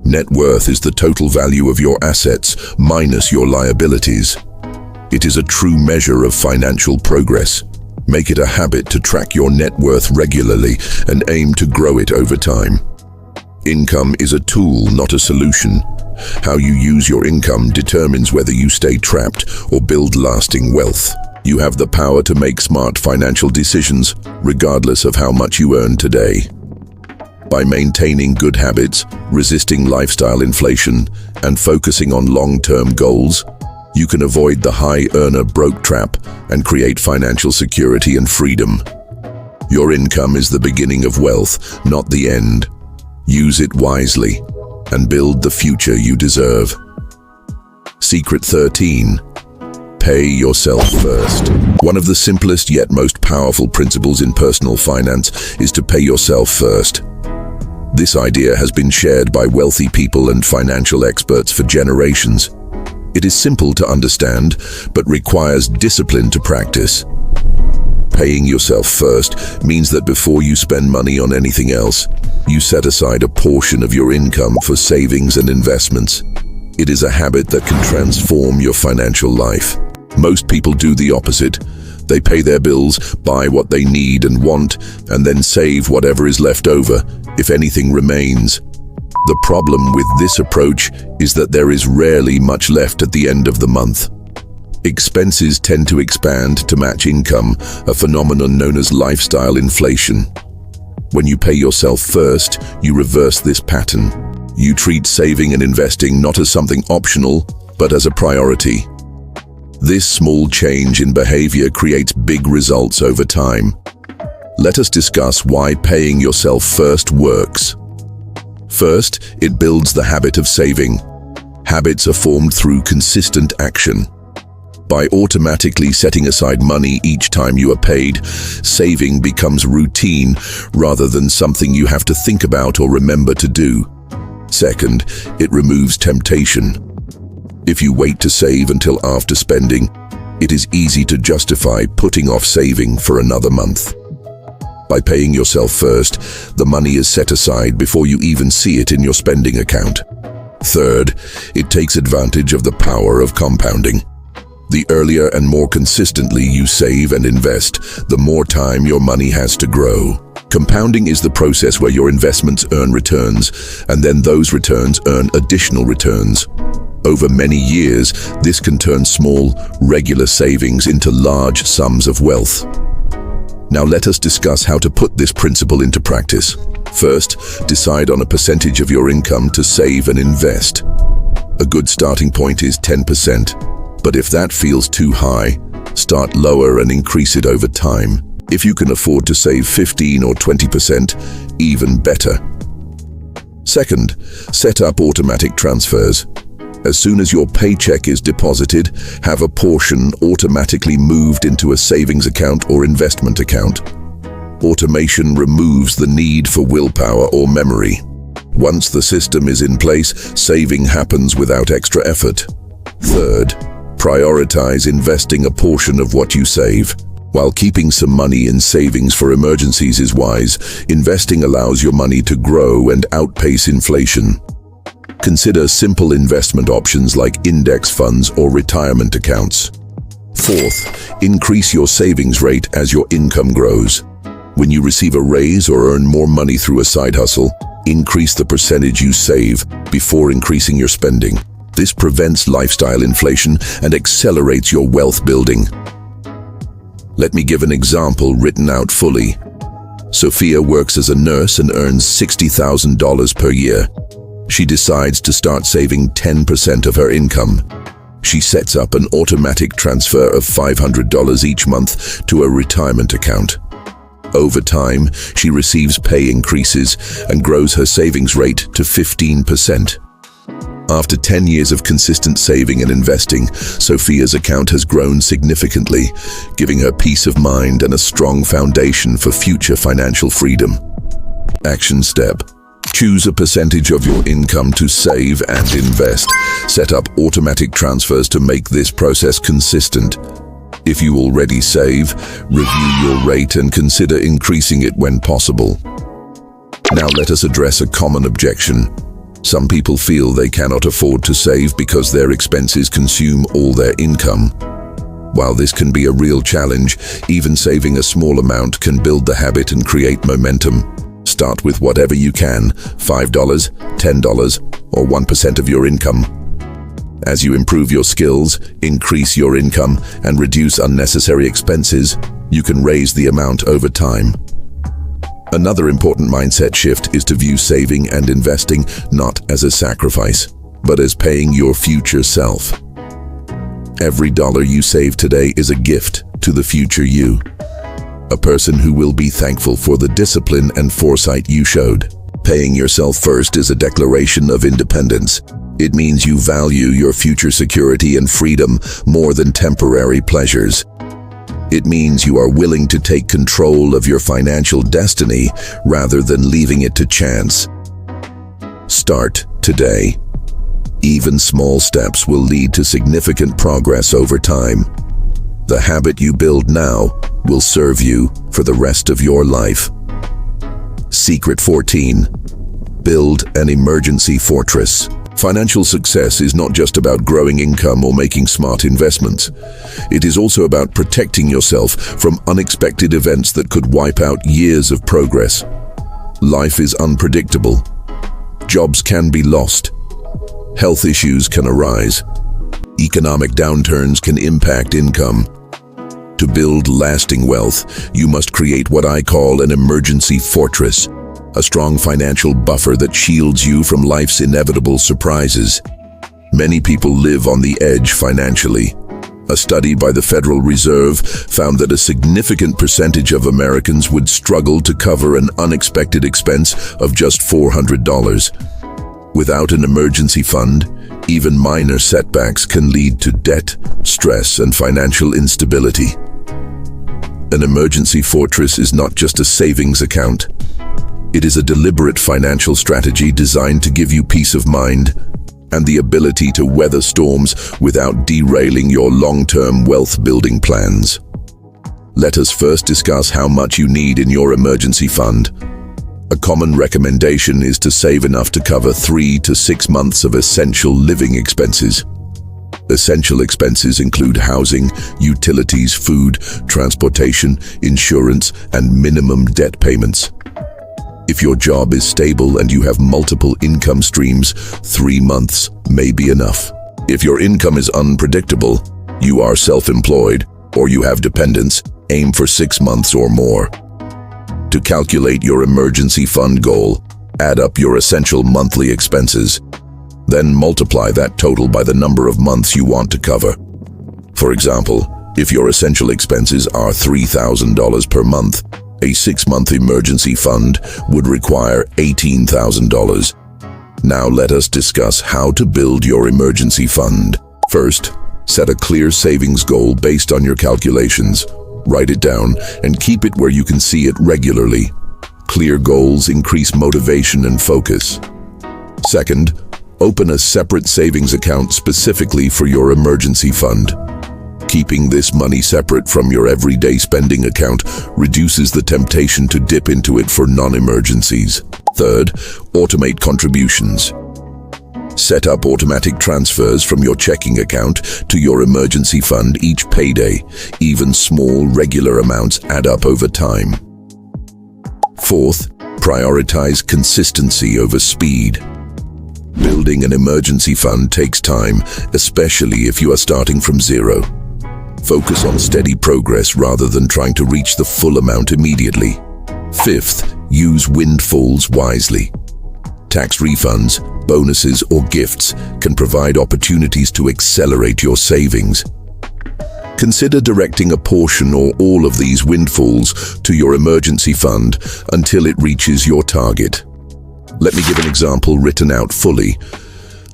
Net worth is the total value of your assets minus your liabilities. It is a true measure of financial progress. Make it a habit to track your net worth regularly and aim to grow it over time. Income is a tool, not a solution. How you use your income determines whether you stay trapped or build lasting wealth. You have the power to make smart financial decisions, regardless of how much you earn today. By maintaining good habits, resisting lifestyle inflation, and focusing on long-term goals, you can avoid the high earner broke trap and create financial security and freedom. Your income is the beginning of wealth, not the end. Use it wisely and build the future you deserve. Secret 13. Pay yourself first. One of the simplest yet most powerful principles in personal finance is to pay yourself first. This idea has been shared by wealthy people and financial experts for generations. It is simple to understand, but requires discipline to practice. Paying yourself first means that before you spend money on anything else, you set aside a portion of your income for savings and investments. It is a habit that can transform your financial life. Most people do the opposite. They pay their bills, buy what they need and want, and then save whatever is left over, if anything remains. The problem with this approach is that there is rarely much left at the end of the month. Expenses tend to expand to match income, a phenomenon known as lifestyle inflation. When you pay yourself first, you reverse this pattern. You treat saving and investing not as something optional, but as a priority. This small change in behavior creates big results over time. Let us discuss why paying yourself first works. First, it builds the habit of saving. Habits are formed through consistent action. By automatically setting aside money each time you are paid, saving becomes routine rather than something you have to think about or remember to do. Second, it removes temptation. If you wait to save until after spending, it is easy to justify putting off saving for another month. By paying yourself first, the money is set aside before you even see it in your spending account. Third, it takes advantage of the power of compounding. The earlier and more consistently you save and invest, the more time your money has to grow. Compounding is the process where your investments earn returns, and then those returns earn additional returns. Over many years, this can turn small, regular savings into large sums of wealth. Now let us discuss how to put this principle into practice. First, decide on a percentage of your income to save and invest. A good starting point is 10%. But if that feels too high, start lower and increase it over time. If you can afford to save 15 or 20%, even better. Second, set up automatic transfers. As soon as your paycheck is deposited, have a portion automatically moved into a savings account or investment account. Automation removes the need for willpower or memory. Once the system is in place, saving happens without extra effort. Third, prioritize investing a portion of what you save. While keeping some money in savings for emergencies is wise, investing allows your money to grow and outpace inflation. Consider simple investment options like index funds or retirement accounts. Fourth, increase your savings rate as your income grows. When you receive a raise or earn more money through a side hustle, increase the percentage you save before increasing your spending. This prevents lifestyle inflation and accelerates your wealth building. Let me give an example written out fully. Sophia works as a nurse and earns $60,000 per year. She decides to start saving 10% of her income. She sets up an automatic transfer of $500 each month to a retirement account. Over time, she receives pay increases and grows her savings rate to 15%. After 10 years of consistent saving and investing, Sophia's account has grown significantly, giving her peace of mind and a strong foundation for future financial freedom. Action step. Choose a percentage of your income to save and invest. Set up automatic transfers to make this process consistent. If you already save, review your rate and consider increasing it when possible. Now let us address a common objection. Some people feel they cannot afford to save because their expenses consume all their income. While this can be a real challenge, even saving a small amount can build the habit and create momentum. Start with whatever you can, $5, $10, or 1% of your income. As you improve your skills, increase your income, and reduce unnecessary expenses, you can raise the amount over time. Another important mindset shift is to view saving and investing not as a sacrifice, but as paying your future self. Every dollar you save today is a gift to the future you. A person who will be thankful for the discipline and foresight you showed. Paying yourself first is a declaration of independence. It means you value your future security and freedom more than temporary pleasures. It means you are willing to take control of your financial destiny rather than leaving it to chance. Start today. Even small steps will lead to significant progress over time. The habit you build now will serve you for the rest of your life. Secret 14. Build an emergency fortress. Financial success is not just about growing income or making smart investments. It is also about protecting yourself from unexpected events that could wipe out years of progress. Life is unpredictable. Jobs can be lost. Health issues can arise. Economic downturns can impact income. To build lasting wealth, you must create what I call an emergency fortress. A strong financial buffer that shields you from life's inevitable surprises. Many people live on the edge financially. A study by the Federal Reserve found that a significant percentage of Americans would struggle to cover an unexpected expense of just $400. Without an emergency fund, even minor setbacks can lead to debt, stress, and financial instability. An emergency fortress is not just a savings account. It is a deliberate financial strategy designed to give you peace of mind and the ability to weather storms without derailing your long-term wealth-building plans. Let us first discuss how much you need in your emergency fund. A common recommendation is to save enough to cover 3 to 6 months of essential living expenses. Essential expenses include housing, utilities, food, transportation, insurance, and minimum debt payments. If your job is stable and you have multiple income streams, 3 months may be enough. If your income is unpredictable, you are self-employed, or you have dependents, aim for 6 months or more. To calculate your emergency fund goal, add up your essential monthly expenses. Then multiply that total by the number of months you want to cover. For example, if your essential expenses are $3,000 per month, a 6-month emergency fund would require $18,000. Now let us discuss how to build your emergency fund. First, set a clear savings goal based on your calculations. Write it down and keep it where you can see it regularly. Clear goals increase motivation and focus. Second, open a separate savings account specifically for your emergency fund. Keeping this money separate from your everyday spending account reduces the temptation to dip into it for non-emergencies. Third, automate contributions. Set up automatic transfers from your checking account to your emergency fund each payday. Even small, regular amounts add up over time. Fourth, prioritize consistency over speed. Building an emergency fund takes time, especially if you are starting from zero. Focus on steady progress rather than trying to reach the full amount immediately. Fifth, use windfalls wisely. Tax refunds, bonuses, or gifts can provide opportunities to accelerate your savings. Consider directing a portion or all of these windfalls to your emergency fund until it reaches your target. Let me give an example written out fully.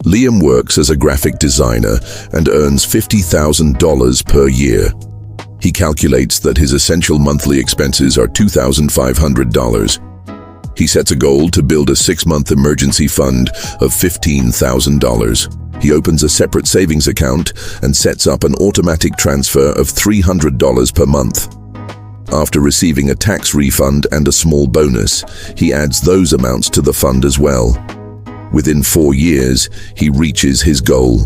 Liam works as a graphic designer and earns $50,000 per year. He calculates that his essential monthly expenses are $2,500. He sets a goal to build a 6-month emergency fund of $15,000. He opens a separate savings account and sets up an automatic transfer of $300 per month. After receiving a tax refund and a small bonus, he adds those amounts to the fund as well. Within 4 years, he reaches his goal.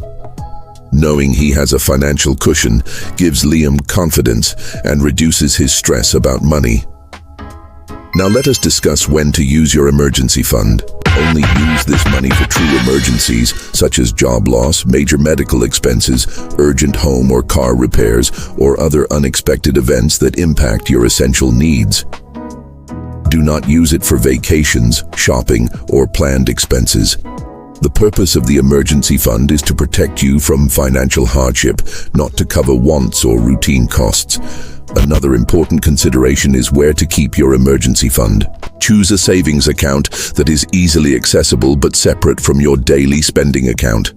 Knowing he has a financial cushion gives Liam confidence and reduces his stress about money. Now let us discuss when to use your emergency fund. Only use this money for true emergencies such as job loss, major medical expenses, urgent home or car repairs, or other unexpected events that impact your essential needs. Do not use it for vacations, shopping, or planned expenses. The purpose of the emergency fund is to protect you from financial hardship, not to cover wants or routine costs. Another important consideration is where to keep your emergency fund. Choose a savings account that is easily accessible but separate from your daily spending account.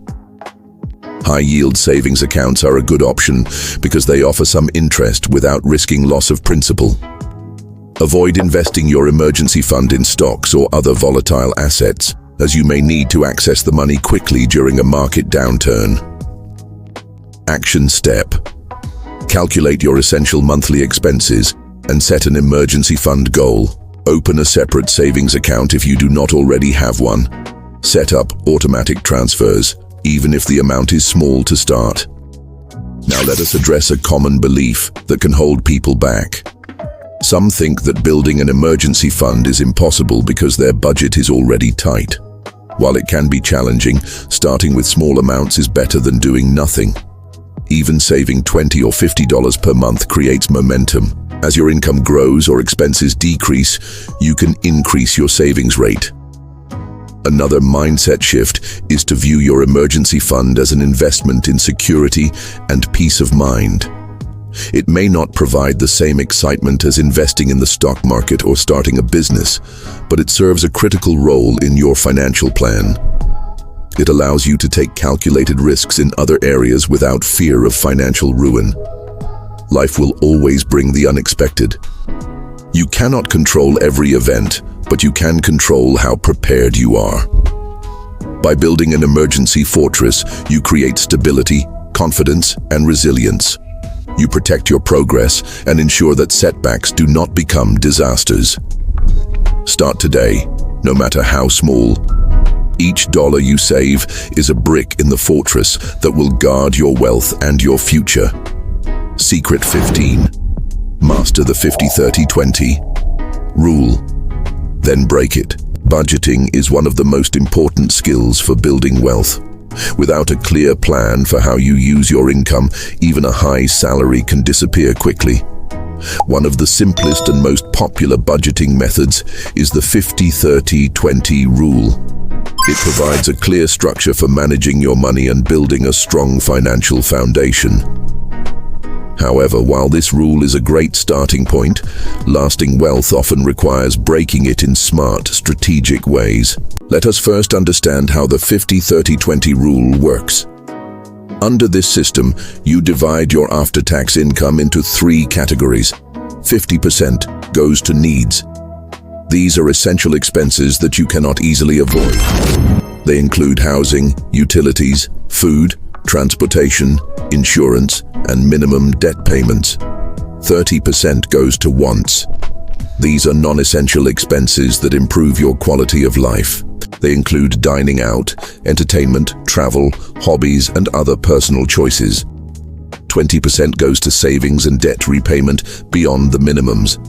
High-yield savings accounts are a good option because they offer some interest without risking loss of principal. Avoid investing your emergency fund in stocks or other volatile assets, as you may need to access the money quickly during a market downturn. Action step. Calculate your essential monthly expenses and set an emergency fund goal. Open a separate savings account if you do not already have one. Set up automatic transfers, even if the amount is small to start. Now let us address a common belief that can hold people back. Some think that building an emergency fund is impossible because their budget is already tight. While it can be challenging, starting with small amounts is better than doing nothing. Even saving $20 or $50 per month creates momentum. As your income grows or expenses decrease, you can increase your savings rate. Another mindset shift is to view your emergency fund as an investment in security and peace of mind. It may not provide the same excitement as investing in the stock market or starting a business, but it serves a critical role in your financial plan. It allows you to take calculated risks in other areas without fear of financial ruin. Life will always bring the unexpected. You cannot control every event, but you can control how prepared you are. By building an emergency fortress, you create stability, confidence, and resilience. You protect your progress and ensure that setbacks do not become disasters. Start today, no matter how small. Each dollar you save is a brick in the fortress that will guard your wealth and your future. Secret 15. Master the 50-30-20 rule. Then break it. Budgeting is one of the most important skills for building wealth. Without a clear plan for how you use your income, even a high salary can disappear quickly. One of the simplest and most popular budgeting methods is the 50-30-20 rule. It provides a clear structure for managing your money and building a strong financial foundation. However, while this rule is a great starting point, lasting wealth often requires breaking it in smart, strategic ways. Let us first understand how the 50-30-20 rule works. Under this system, you divide your after-tax income into 3 categories. 50% goes to needs. These are essential expenses that you cannot easily avoid. They include housing, utilities, food, transportation, insurance, and minimum debt payments. 30% goes to wants. These are non-essential expenses that improve your quality of life. They include dining out, entertainment, travel, hobbies, and other personal choices. 20% goes to savings and debt repayment beyond the minimums.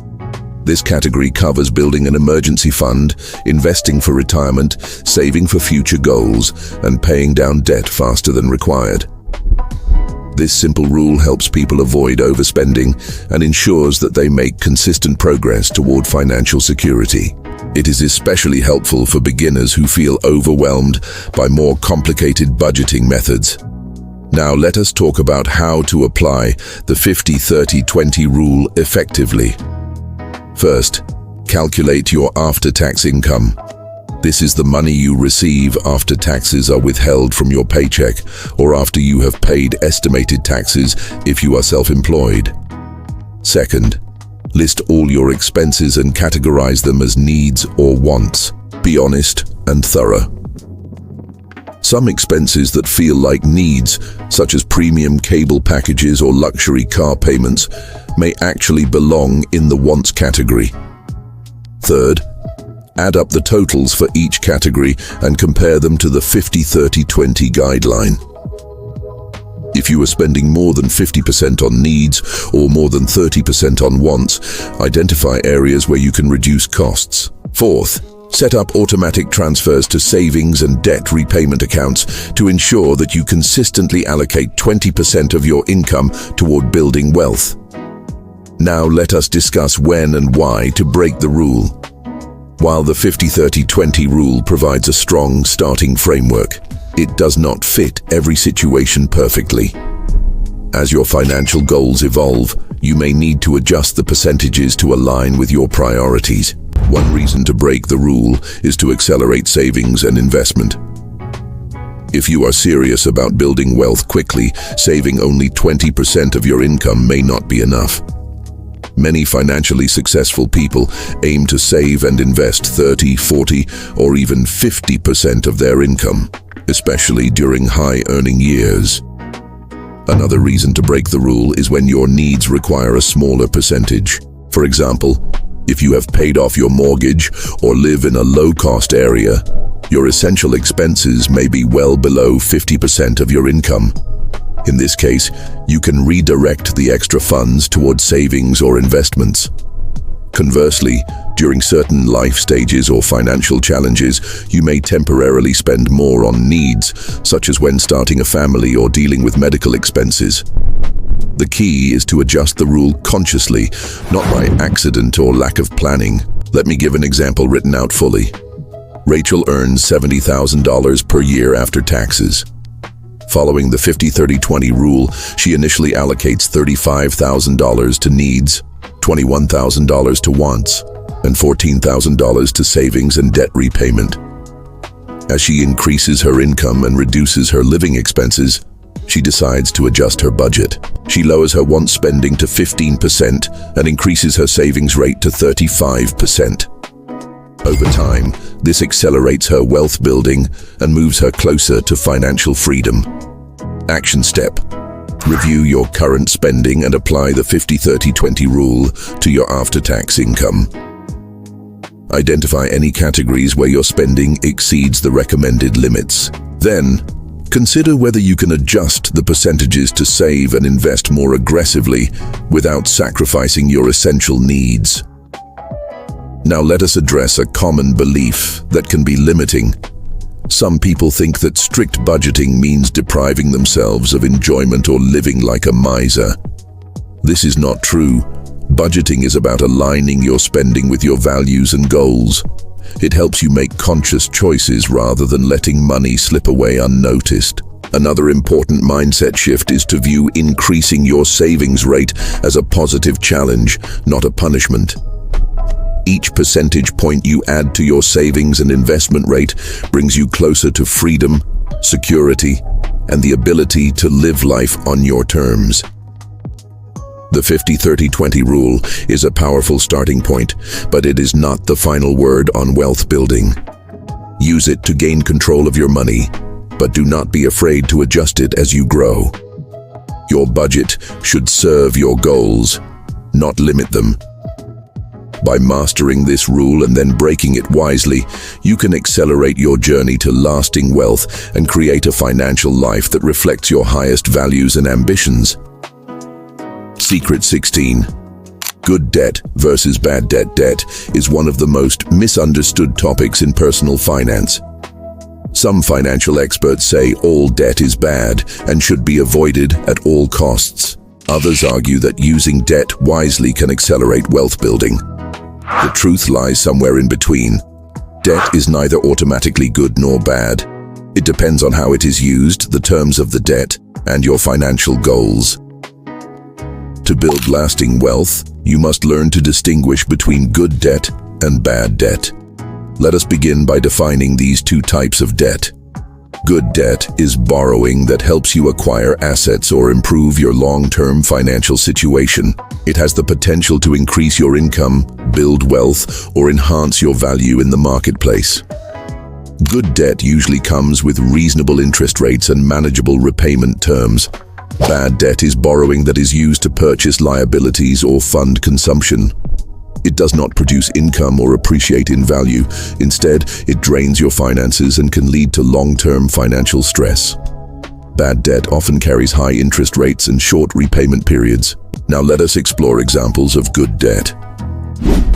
This category covers building an emergency fund, investing for retirement, saving for future goals, and paying down debt faster than required. This simple rule helps people avoid overspending and ensures that they make consistent progress toward financial security. It is especially helpful for beginners who feel overwhelmed by more complicated budgeting methods. Now let us talk about how to apply the 50-30-20 rule effectively. First, calculate your after-tax income. This is the money you receive after taxes are withheld from your paycheck or after you have paid estimated taxes if you are self-employed. Second, list all your expenses and categorize them as needs or wants. Be honest and thorough. Some expenses that feel like needs, such as premium cable packages or luxury car payments, may actually belong in the wants category. Third, add up the totals for each category and compare them to the 50-30-20 guideline. If you are spending more than 50% on needs or more than 30% on wants, identify areas where you can reduce costs. Fourth, set up automatic transfers to savings and debt repayment accounts to ensure that you consistently allocate 20% of your income toward building wealth. Now let us discuss when and why to break the rule. While the 50-30-20 rule provides a strong starting framework, it does not fit every situation perfectly. As your financial goals evolve, you may need to adjust the percentages to align with your priorities. One reason to break the rule is to accelerate savings and investment. If you are serious about building wealth quickly, saving only 20% of your income may not be enough. Many financially successful people aim to save and invest 30, 40, or even 50% of their income, especially during high-earning years. Another reason to break the rule is when your needs require a smaller percentage. For example, if you have paid off your mortgage or live in a low-cost area, your essential expenses may be well below 50% of your income. In this case, you can redirect the extra funds towards savings or investments. Conversely, during certain life stages or financial challenges, you may temporarily spend more on needs, such as when starting a family or dealing with medical expenses. The key is to adjust the rule consciously, not by accident or lack of planning. Let me give an example written out fully. Rachel earns $70,000 per year after taxes. Following the 50-30-20 rule, she initially allocates $35,000 to needs, $21,000 to wants, and $14,000 to savings and debt repayment. As she increases her income and reduces her living expenses, she decides to adjust her budget. She lowers her want spending to 15% and increases her savings rate to 35%. Over time, this accelerates her wealth building and moves her closer to financial freedom. Action step: review your current spending and apply the 50-30-20 rule to your after-tax income. Identify any categories where your spending exceeds the recommended limits. Then, consider whether you can adjust the percentages to save and invest more aggressively without sacrificing your essential needs. Now let us address a common belief that can be limiting. Some people think that strict budgeting means depriving themselves of enjoyment or living like a miser. This is not true. Budgeting is about aligning your spending with your values and goals. It helps you make conscious choices rather than letting money slip away unnoticed. Another important mindset shift is to view increasing your savings rate as a positive challenge, not a punishment. Each percentage point you add to your savings and investment rate brings you closer to freedom, security, and the ability to live life on your terms. The 50-30-20 rule is a powerful starting point, but it is not the final word on wealth building. Use it to gain control of your money, but do not be afraid to adjust it as you grow. Your budget should serve your goals, not limit them. By mastering this rule and then breaking it wisely, you can accelerate your journey to lasting wealth and create a financial life that reflects your highest values and ambitions. Secret 16. Good debt versus bad debt. Debt is one of the most misunderstood topics in personal finance. Some financial experts say all debt is bad and should be avoided at all costs. Others argue that using debt wisely can accelerate wealth building. The truth lies somewhere in between. Debt is neither automatically good nor bad. It depends on how it is used, the terms of the debt, and your financial goals. To build lasting wealth, you must learn to distinguish between good debt and bad debt. Let us begin by defining these two types of debt. Good debt is borrowing that helps you acquire assets or improve your long-term financial situation. It has the potential to increase your income, build wealth, or enhance your value in the marketplace. Good debt usually comes with reasonable interest rates and manageable repayment terms. Bad debt is borrowing that is used to purchase liabilities or fund consumption. It does not produce income or appreciate in value. Instead, it drains your finances and can lead to long-term financial stress. Bad debt often carries high interest rates and short repayment periods. Now let us explore examples of good debt.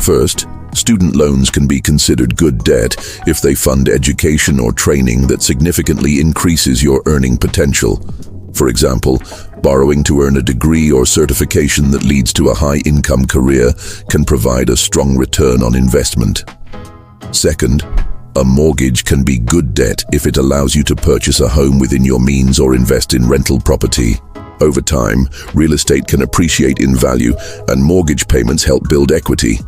First, student loans can be considered good debt if they fund education or training that significantly increases your earning potential. For example, borrowing to earn a degree or certification that leads to a high-income career can provide a strong return on investment. Second, a mortgage can be good debt if it allows you to purchase a home within your means or invest in rental property. Over time, real estate can appreciate in value, and mortgage payments help build equity.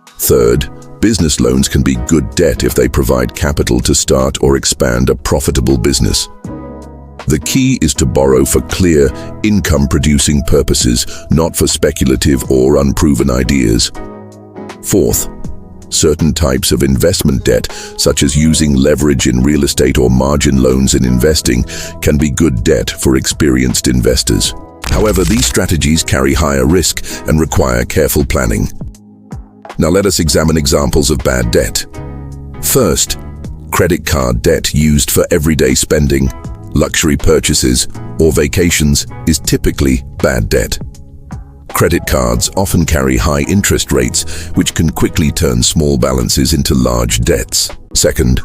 Third, business loans can be good debt if they provide capital to start or expand a profitable business. The key is to borrow for clear, income-producing purposes, not for speculative or unproven ideas. Fourth, Certain types of investment debt, such as using leverage in real estate or margin loans in investing, can be good debt for experienced investors. However, these strategies carry higher risk and require careful planning. Now let us examine examples of bad debt. First, credit card debt used for everyday spending, luxury purchases, or vacations is typically bad debt. Credit cards often carry high interest rates, which can quickly turn small balances into large debts. Second,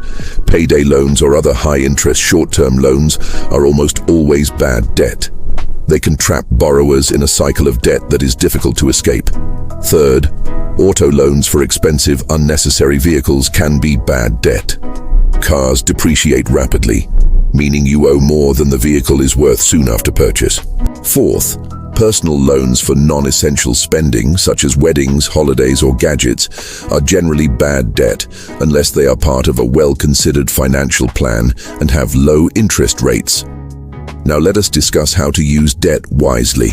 payday loans or other high-interest short-term loans are almost always bad debt. They can trap borrowers in a cycle of debt that is difficult to escape. Third, auto loans for expensive, unnecessary vehicles can be bad debt. Cars depreciate rapidly, meaning you owe more than the vehicle is worth soon after purchase. Fourth, personal loans for non-essential spending, such as weddings, holidays, or gadgets, are generally bad debt unless they are part of a well-considered financial plan and have low interest rates. Now let us discuss how to use debt wisely.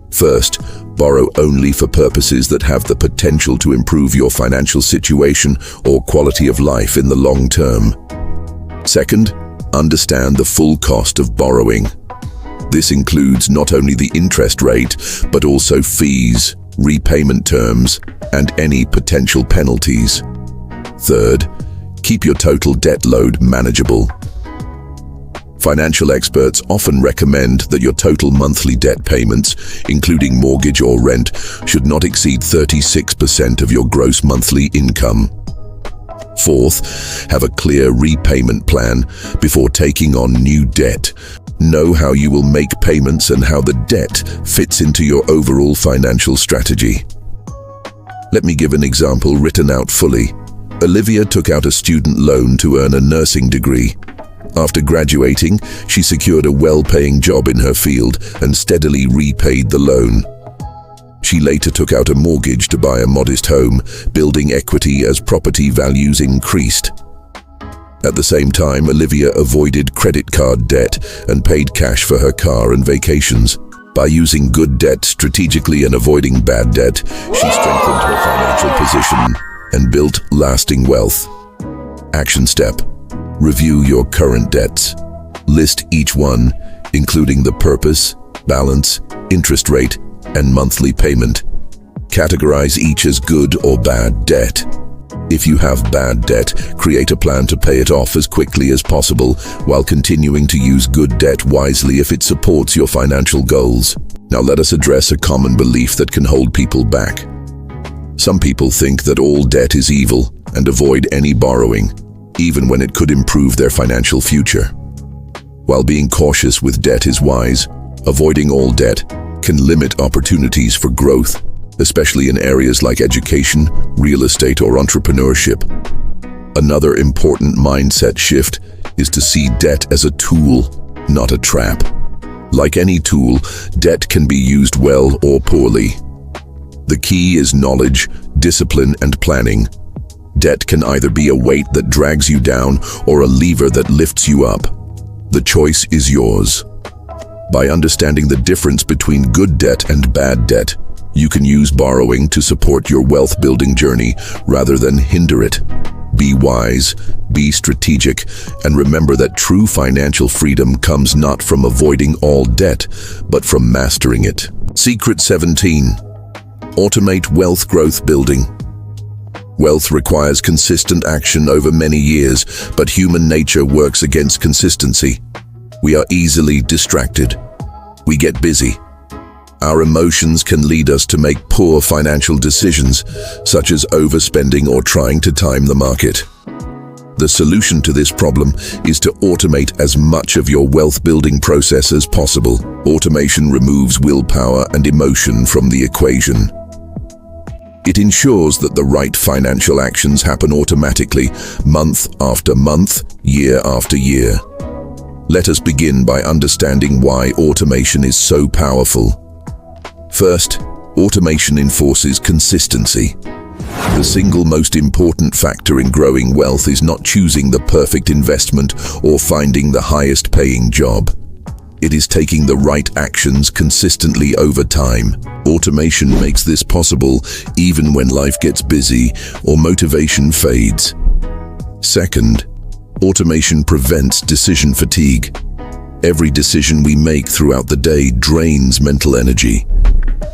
First, borrow only for purposes that have the potential to improve your financial situation or quality of life in the long term. Second, understand the full cost of borrowing. This includes not only the interest rate, but also fees, repayment terms, and any potential penalties. Third, keep your total debt load manageable. Financial experts often recommend that your total monthly debt payments, including mortgage or rent, should not exceed 36% of your gross monthly income. Fourth, have a clear repayment plan before taking on new debt. Know how you will make payments and how the debt fits into your overall financial strategy. Let me give an example written out fully. Olivia took out a student loan to earn a nursing degree. After graduating, she secured a well-paying job in her field and steadily repaid the loan. She later took out a mortgage to buy a modest home, building equity as property values increased. At the same time, Olivia avoided credit card debt and paid cash for her car and vacations. By using good debt strategically and avoiding bad debt, she strengthened her financial position and built lasting wealth. Action step: review your current debts. List each one, including the purpose, balance, interest rate, and monthly payment. Categorize each as good or bad debt. If you have bad debt, create a plan to pay it off as quickly as possible while continuing to use good debt wisely if it supports your financial goals. Now let us address a common belief that can hold people back. Some people think that all debt is evil and avoid any borrowing, even when it could improve their financial future. While being cautious with debt is wise, avoiding all debt can limit opportunities for growth, especially in areas like education, real estate, or entrepreneurship. Another important mindset shift is to see debt as a tool, not a trap. Like any tool, debt can be used well or poorly. The key is knowledge, discipline, and planning. Debt can either be a weight that drags you down or a lever that lifts you up. The choice is yours. By understanding the difference between good debt and bad debt, you can use borrowing to support your wealth-building journey rather than hinder it. Be wise, be strategic, and remember that true financial freedom comes not from avoiding all debt, but from mastering it. Secret 17. Automate wealth growth building. Wealth requires consistent action over many years, but human nature works against consistency. We are easily distracted. We get busy. Our emotions can lead us to make poor financial decisions, such as overspending or trying to time the market. The solution to this problem is to automate as much of your wealth-building process as possible. Automation removes willpower and emotion from the equation. It ensures that the right financial actions happen automatically, month after month, year after year. Let us begin by understanding why automation is so powerful. First, automation enforces consistency. The single most important factor in growing wealth is not choosing the perfect investment or finding the highest paying job. It is taking the right actions consistently over time. Automation makes this possible even when life gets busy or motivation fades. Second, automation prevents decision fatigue. Every decision we make throughout the day drains mental energy.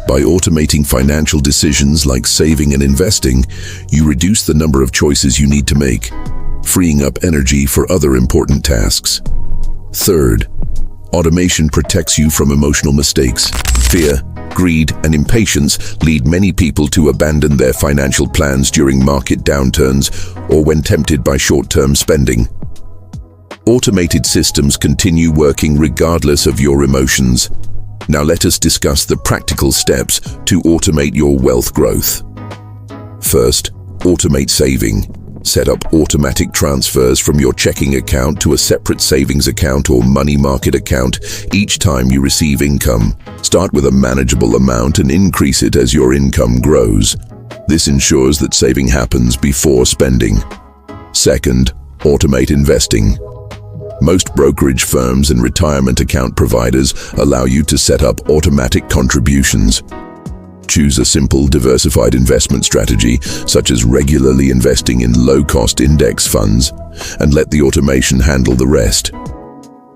By automating financial decisions like saving and investing, you reduce the number of choices you need to make, freeing up energy for other important tasks. Third, automation protects you from emotional mistakes. Fear, greed, and impatience lead many people to abandon their financial plans during market downturns or when tempted by short-term spending. Automated systems continue working regardless of your emotions. Now let us discuss the practical steps to automate your wealth growth. First, automate saving. Set up automatic transfers from your checking account to a separate savings account or money market account each time you receive income. Start with a manageable amount and increase it as your income grows. This ensures that saving happens before spending. Second, automate investing. Most brokerage firms and retirement account providers allow you to set up automatic contributions. Choose a simple, diversified investment strategy, such as regularly investing in low-cost index funds, and let the automation handle the rest.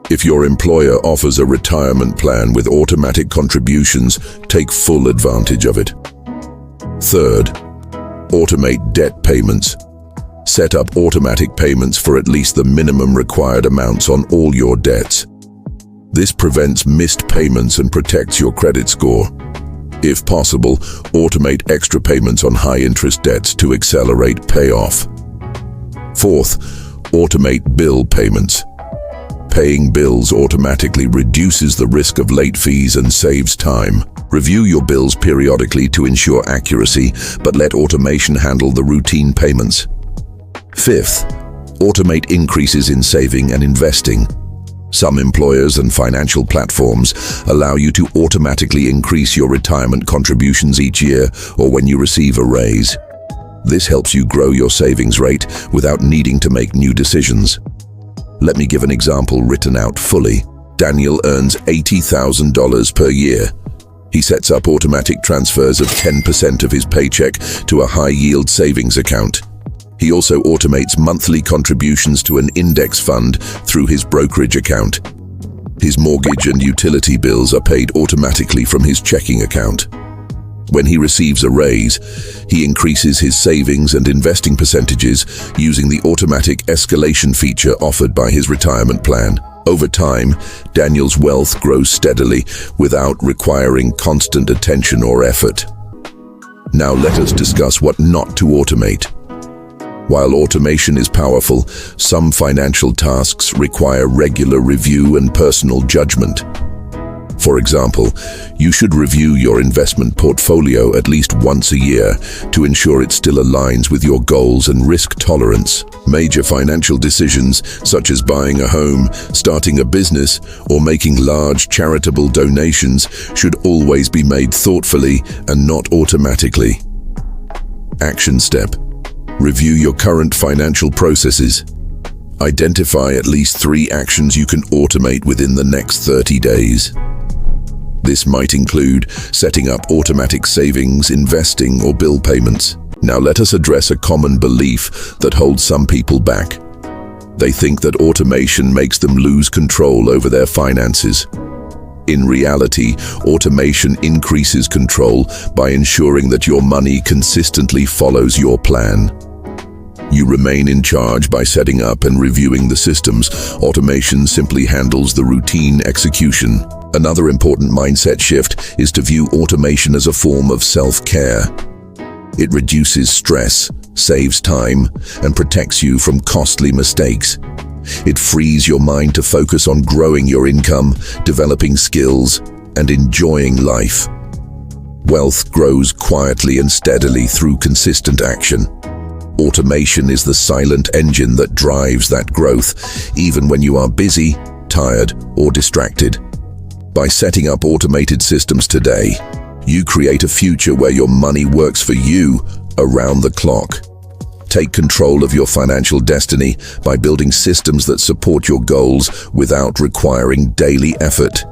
If your employer offers a retirement plan with automatic contributions, take full advantage of it. Third, automate debt payments. Set up automatic payments for at least the minimum required amounts on all your debts. This prevents missed payments and protects your credit score. If possible, automate extra payments on high-interest debts to accelerate payoff. Fourth, automate bill payments. Paying bills automatically reduces the risk of late fees and saves time. Review your bills periodically to ensure accuracy, but let automation handle the routine payments. Fifth, automate increases in saving and investing. Some employers and financial platforms allow you to automatically increase your retirement contributions each year or when you receive a raise. This helps you grow your savings rate without needing to make new decisions. Let me give an example written out fully. Daniel earns $80,000 per year. He sets up automatic transfers of 10% of his paycheck to a high-yield savings account. He also automates monthly contributions to an index fund through his brokerage account. His mortgage and utility bills are paid automatically from his checking account. When he receives a raise, he increases his savings and investing percentages using the automatic escalation feature offered by his retirement plan. Over time, Daniel's wealth grows steadily without requiring constant attention or effort. Now let us discuss what not to automate. While automation is powerful, some financial tasks require regular review and personal judgment. For example, you should review your investment portfolio at least once a year to ensure it still aligns with your goals and risk tolerance. Major financial decisions, such as buying a home, starting a business, or making large charitable donations, should always be made thoughtfully and not automatically. Action step. Review your current financial processes. Identify at least 3 actions you can automate within the next 30 days. This might include setting up automatic savings, investing, or bill payments. Now let us address a common belief that holds some people back. They think that automation makes them lose control over their finances. In reality, automation increases control by ensuring that your money consistently follows your plan. You remain in charge by setting up and reviewing the systems. Automation simply handles the routine execution. Another important mindset shift is to view automation as a form of self-care. It reduces stress, saves time, and protects you from costly mistakes. It frees your mind to focus on growing your income, developing skills, and enjoying life. Wealth grows quietly and steadily through consistent action. Automation is the silent engine that drives that growth, even when you are busy, tired, or distracted. By setting up automated systems today, you create a future where your money works for you around the clock. Take control of your financial destiny by building systems that support your goals without requiring daily effort.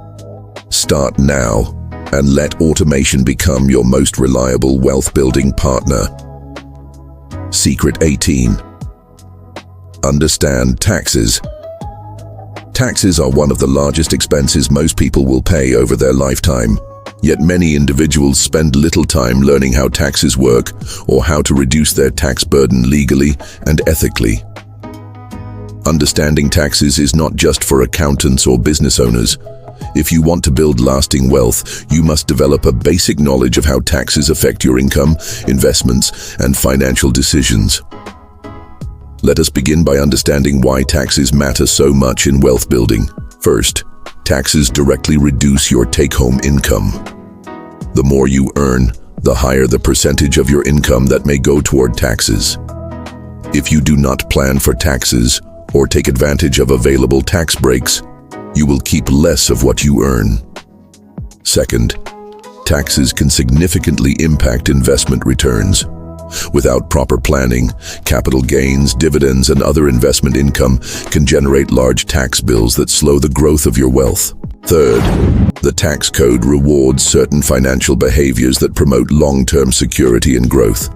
Start now and let automation become your most reliable wealth-building partner. Secret 18. Understand taxes. Taxes are one of the largest expenses most people will pay over their lifetime. Yet many individuals spend little time learning how taxes work or how to reduce their tax burden legally and ethically. Understanding taxes is not just for accountants or business owners. If you want to build lasting wealth, you must develop a basic knowledge of how taxes affect your income, investments, and financial decisions. Let us begin by understanding why taxes matter so much in wealth building. First, taxes directly reduce your take-home income. The more you earn, the higher the percentage of your income that may go toward taxes. If you do not plan for taxes or take advantage of available tax breaks, you will keep less of what you earn. Second, taxes can significantly impact investment returns. Without proper planning, capital gains, dividends, and other investment income can generate large tax bills that slow the growth of your wealth. Third, the tax code rewards certain financial behaviors that promote long-term security and growth.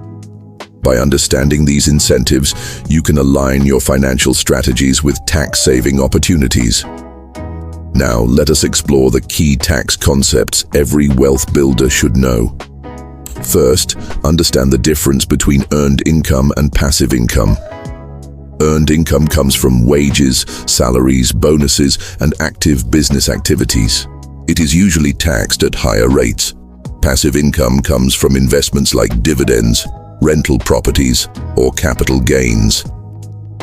By understanding these incentives, you can align your financial strategies with tax-saving opportunities. Now, let us explore the key tax concepts every wealth builder should know. First, understand the difference between earned income and passive income. Earned income comes from wages, salaries, bonuses, and active business activities. It is usually taxed at higher rates. Passive income comes from investments like dividends, rental properties, or capital gains.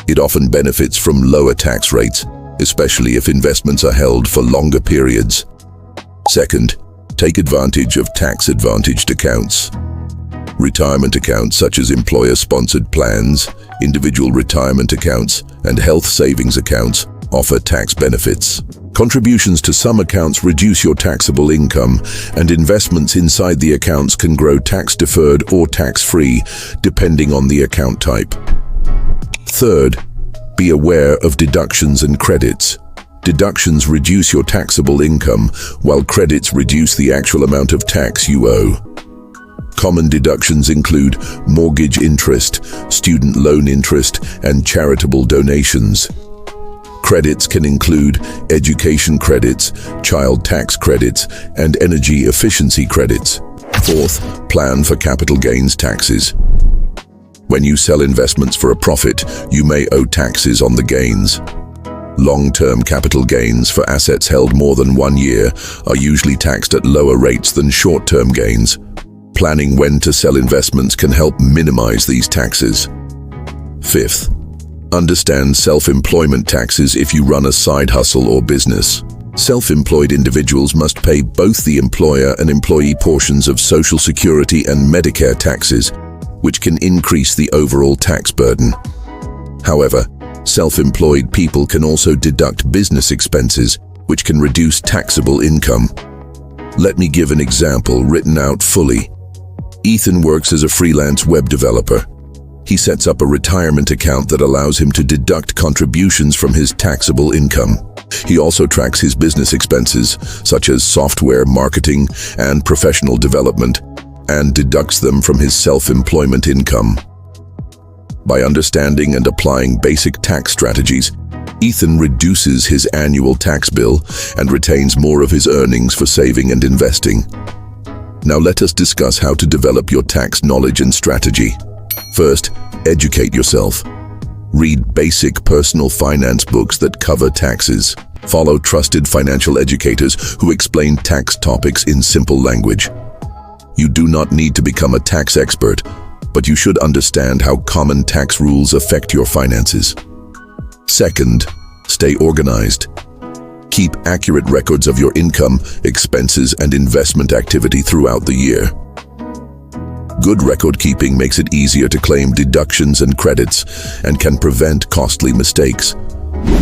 It often benefits from lower tax rates, especially if investments are held for longer periods. Second, take advantage of tax-advantaged accounts. Retirement accounts such as employer-sponsored plans, individual retirement accounts, and health savings accounts offer tax benefits. Contributions to some accounts reduce your taxable income, and investments inside the accounts can grow tax-deferred or tax-free, depending on the account type. Third, be aware of deductions and credits. Deductions reduce your taxable income, while credits reduce the actual amount of tax you owe. Common deductions include mortgage interest, student loan interest, and charitable donations. Credits can include education credits, child tax credits, and energy efficiency credits. Fourth, plan for capital gains taxes. When you sell investments for a profit, you may owe taxes on the gains. Long-term capital gains for assets held more than 1 year are usually taxed at lower rates than short-term gains. Planning when to sell investments can help minimize these taxes. Fifth, understand self-employment taxes if you run a side hustle or business. Self-employed individuals must pay both the employer and employee portions of Social Security and Medicare taxes, which can increase the overall tax burden. However, self-employed people can also deduct business expenses, which can reduce taxable income. Let me give an example written out fully. Ethan works as a freelance web developer. He sets up a retirement account that allows him to deduct contributions from his taxable income. He also tracks his business expenses, such as software, marketing, and professional development, and deducts them from his self-employment income. By understanding and applying basic tax strategies, Ethan reduces his annual tax bill and retains more of his earnings for saving and investing. Now let us discuss how to develop your tax knowledge and strategy. First, educate yourself. Read basic personal finance books that cover taxes. Follow trusted financial educators who explain tax topics in simple language. You do not need to become a tax expert, but you should understand how common tax rules affect your finances. Second, stay organized. Keep accurate records of your income, expenses, and investment activity throughout the year. Good record keeping makes it easier to claim deductions and credits and can prevent costly mistakes.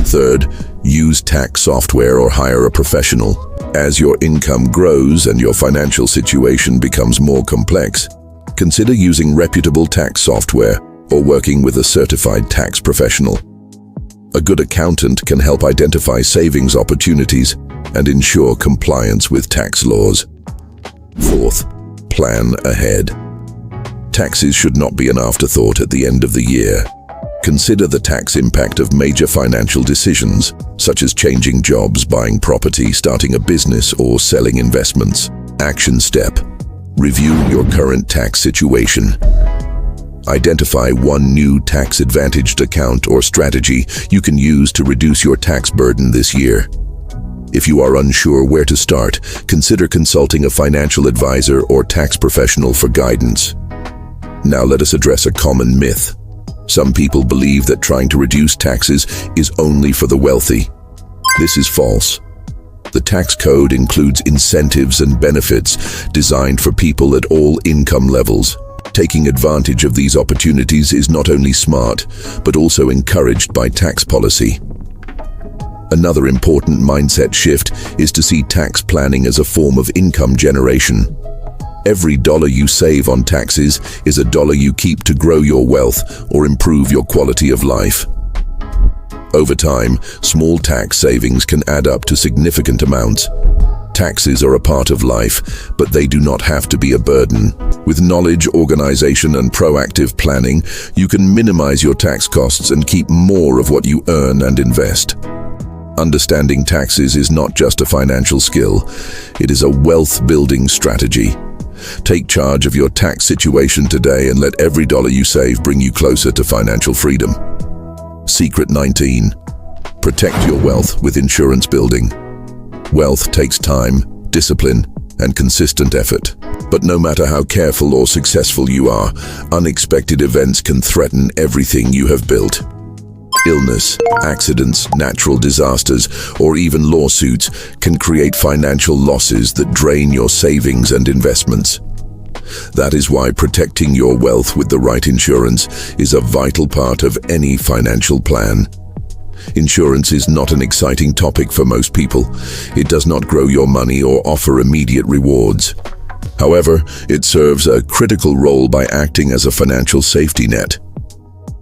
Third, use tax software or hire a professional. As your income grows and your financial situation becomes more complex, consider using reputable tax software or working with a certified tax professional. A good accountant can help identify savings opportunities and ensure compliance with tax laws. Fourth, plan ahead. Taxes should not be an afterthought at the end of the year. Consider the tax impact of major financial decisions, such as changing jobs, buying property, starting a business, or selling investments. Action step: review your current tax situation. Identify one new tax-advantaged account or strategy you can use to reduce your tax burden this year. If you are unsure where to start, consider consulting a financial advisor or tax professional for guidance. Now let us address a common myth. Some people believe that trying to reduce taxes is only for the wealthy. This is false. The tax code includes incentives and benefits designed for people at all income levels. Taking advantage of these opportunities is not only smart, but also encouraged by tax policy. Another important mindset shift is to see tax planning as a form of income generation. Every dollar you save on taxes is a dollar you keep to grow your wealth or improve your quality of life. Over time, small tax savings can add up to significant amounts. Taxes are a part of life, but they do not have to be a burden. With knowledge, organization, and proactive planning, you can minimize your tax costs and keep more of what you earn and invest. Understanding taxes is not just a financial skill, it is a wealth-building strategy. Take charge of your tax situation today and let every dollar you save bring you closer to financial freedom. Secret 19. Protect your wealth with insurance building. Wealth takes time, discipline, and consistent effort. But no matter how careful or successful you are, unexpected events can threaten everything you have built. Illness, accidents, natural disasters, or even lawsuits can create financial losses that drain your savings and investments. That is why protecting your wealth with the right insurance is a vital part of any financial plan. Insurance is not an exciting topic for most people. It does not grow your money or offer immediate rewards. However, it serves a critical role by acting as a financial safety net.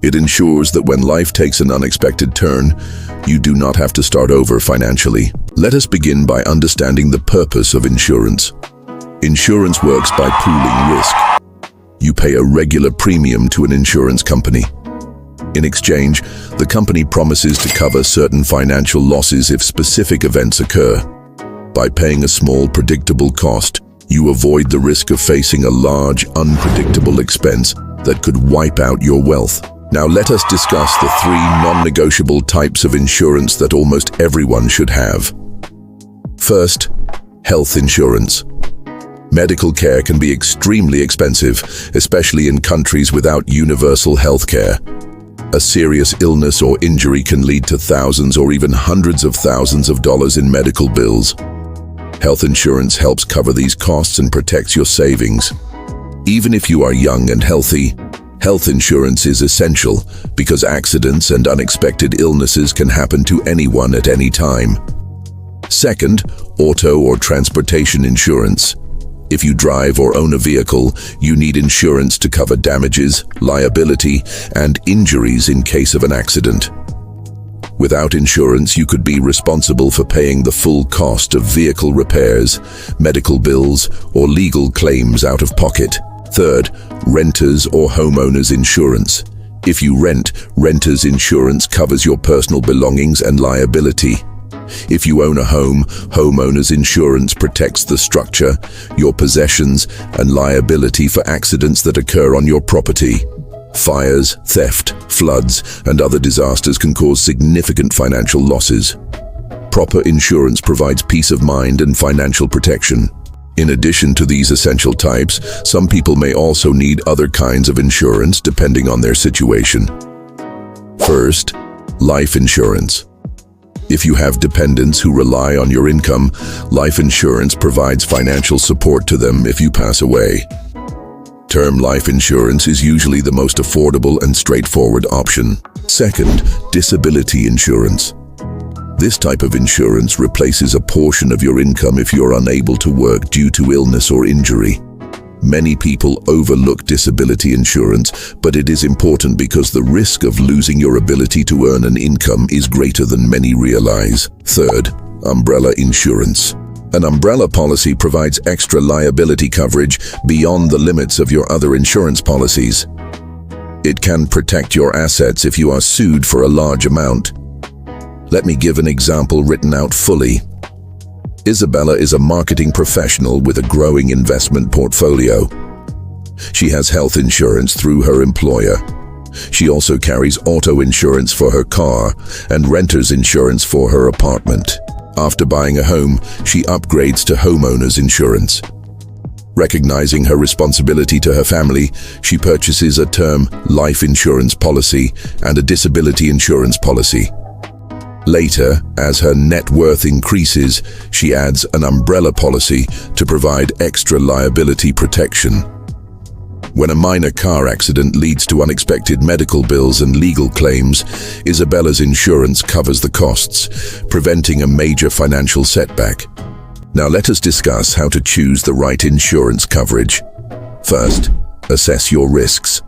It ensures that when life takes an unexpected turn, you do not have to start over financially. Let us begin by understanding the purpose of insurance. Insurance works by pooling risk. You pay a regular premium to an insurance company. In exchange, the company promises to cover certain financial losses if specific events occur. By paying a small, predictable cost, you avoid the risk of facing a large, unpredictable expense that could wipe out your wealth. Now let us discuss the 3 non-negotiable types of insurance that almost everyone should have. First, health insurance. Medical care can be extremely expensive, especially in countries without universal health care. A serious illness or injury can lead to thousands or even hundreds of thousands of dollars in medical bills. Health insurance helps cover these costs and protects your savings. Even if you are young and healthy, health insurance is essential because accidents and unexpected illnesses can happen to anyone at any time. Second, auto or transportation insurance. If you drive or own a vehicle, you need insurance to cover damages, liability, and injuries in case of an accident. Without insurance, you could be responsible for paying the full cost of vehicle repairs, medical bills, or legal claims out of pocket. Third, renters or homeowners insurance. If you rent, renters insurance covers your personal belongings and liability. If you own a home, homeowners insurance protects the structure, your possessions, and liability for accidents that occur on your property. Fires, theft, floods, and other disasters can cause significant financial losses. Proper insurance provides peace of mind and financial protection. In addition to these essential types, some people may also need other kinds of insurance depending on their situation. First, life insurance. If you have dependents who rely on your income, life insurance provides financial support to them if you pass away. Term life insurance is usually the most affordable and straightforward option. Second, disability insurance. This type of insurance replaces a portion of your income if you're unable to work due to illness or injury. Many people overlook disability insurance, but it is important because the risk of losing your ability to earn an income is greater than many realize. Third, umbrella insurance. An umbrella policy provides extra liability coverage beyond the limits of your other insurance policies. It can protect your assets if you are sued for a large amount. Let me give an example written out fully. Isabella is a marketing professional with a growing investment portfolio. She has health insurance through her employer. She also carries auto insurance for her car and renter's insurance for her apartment. After buying a home, she upgrades to homeowner's insurance. Recognizing her responsibility to her family, she purchases a term life insurance policy and a disability insurance policy. Later, as her net worth increases, she adds an umbrella policy to provide extra liability protection. When a minor car accident leads to unexpected medical bills and legal claims, Isabella's insurance covers the costs, preventing a major financial setback. Now let us discuss how to choose the right insurance coverage. First, assess your risks.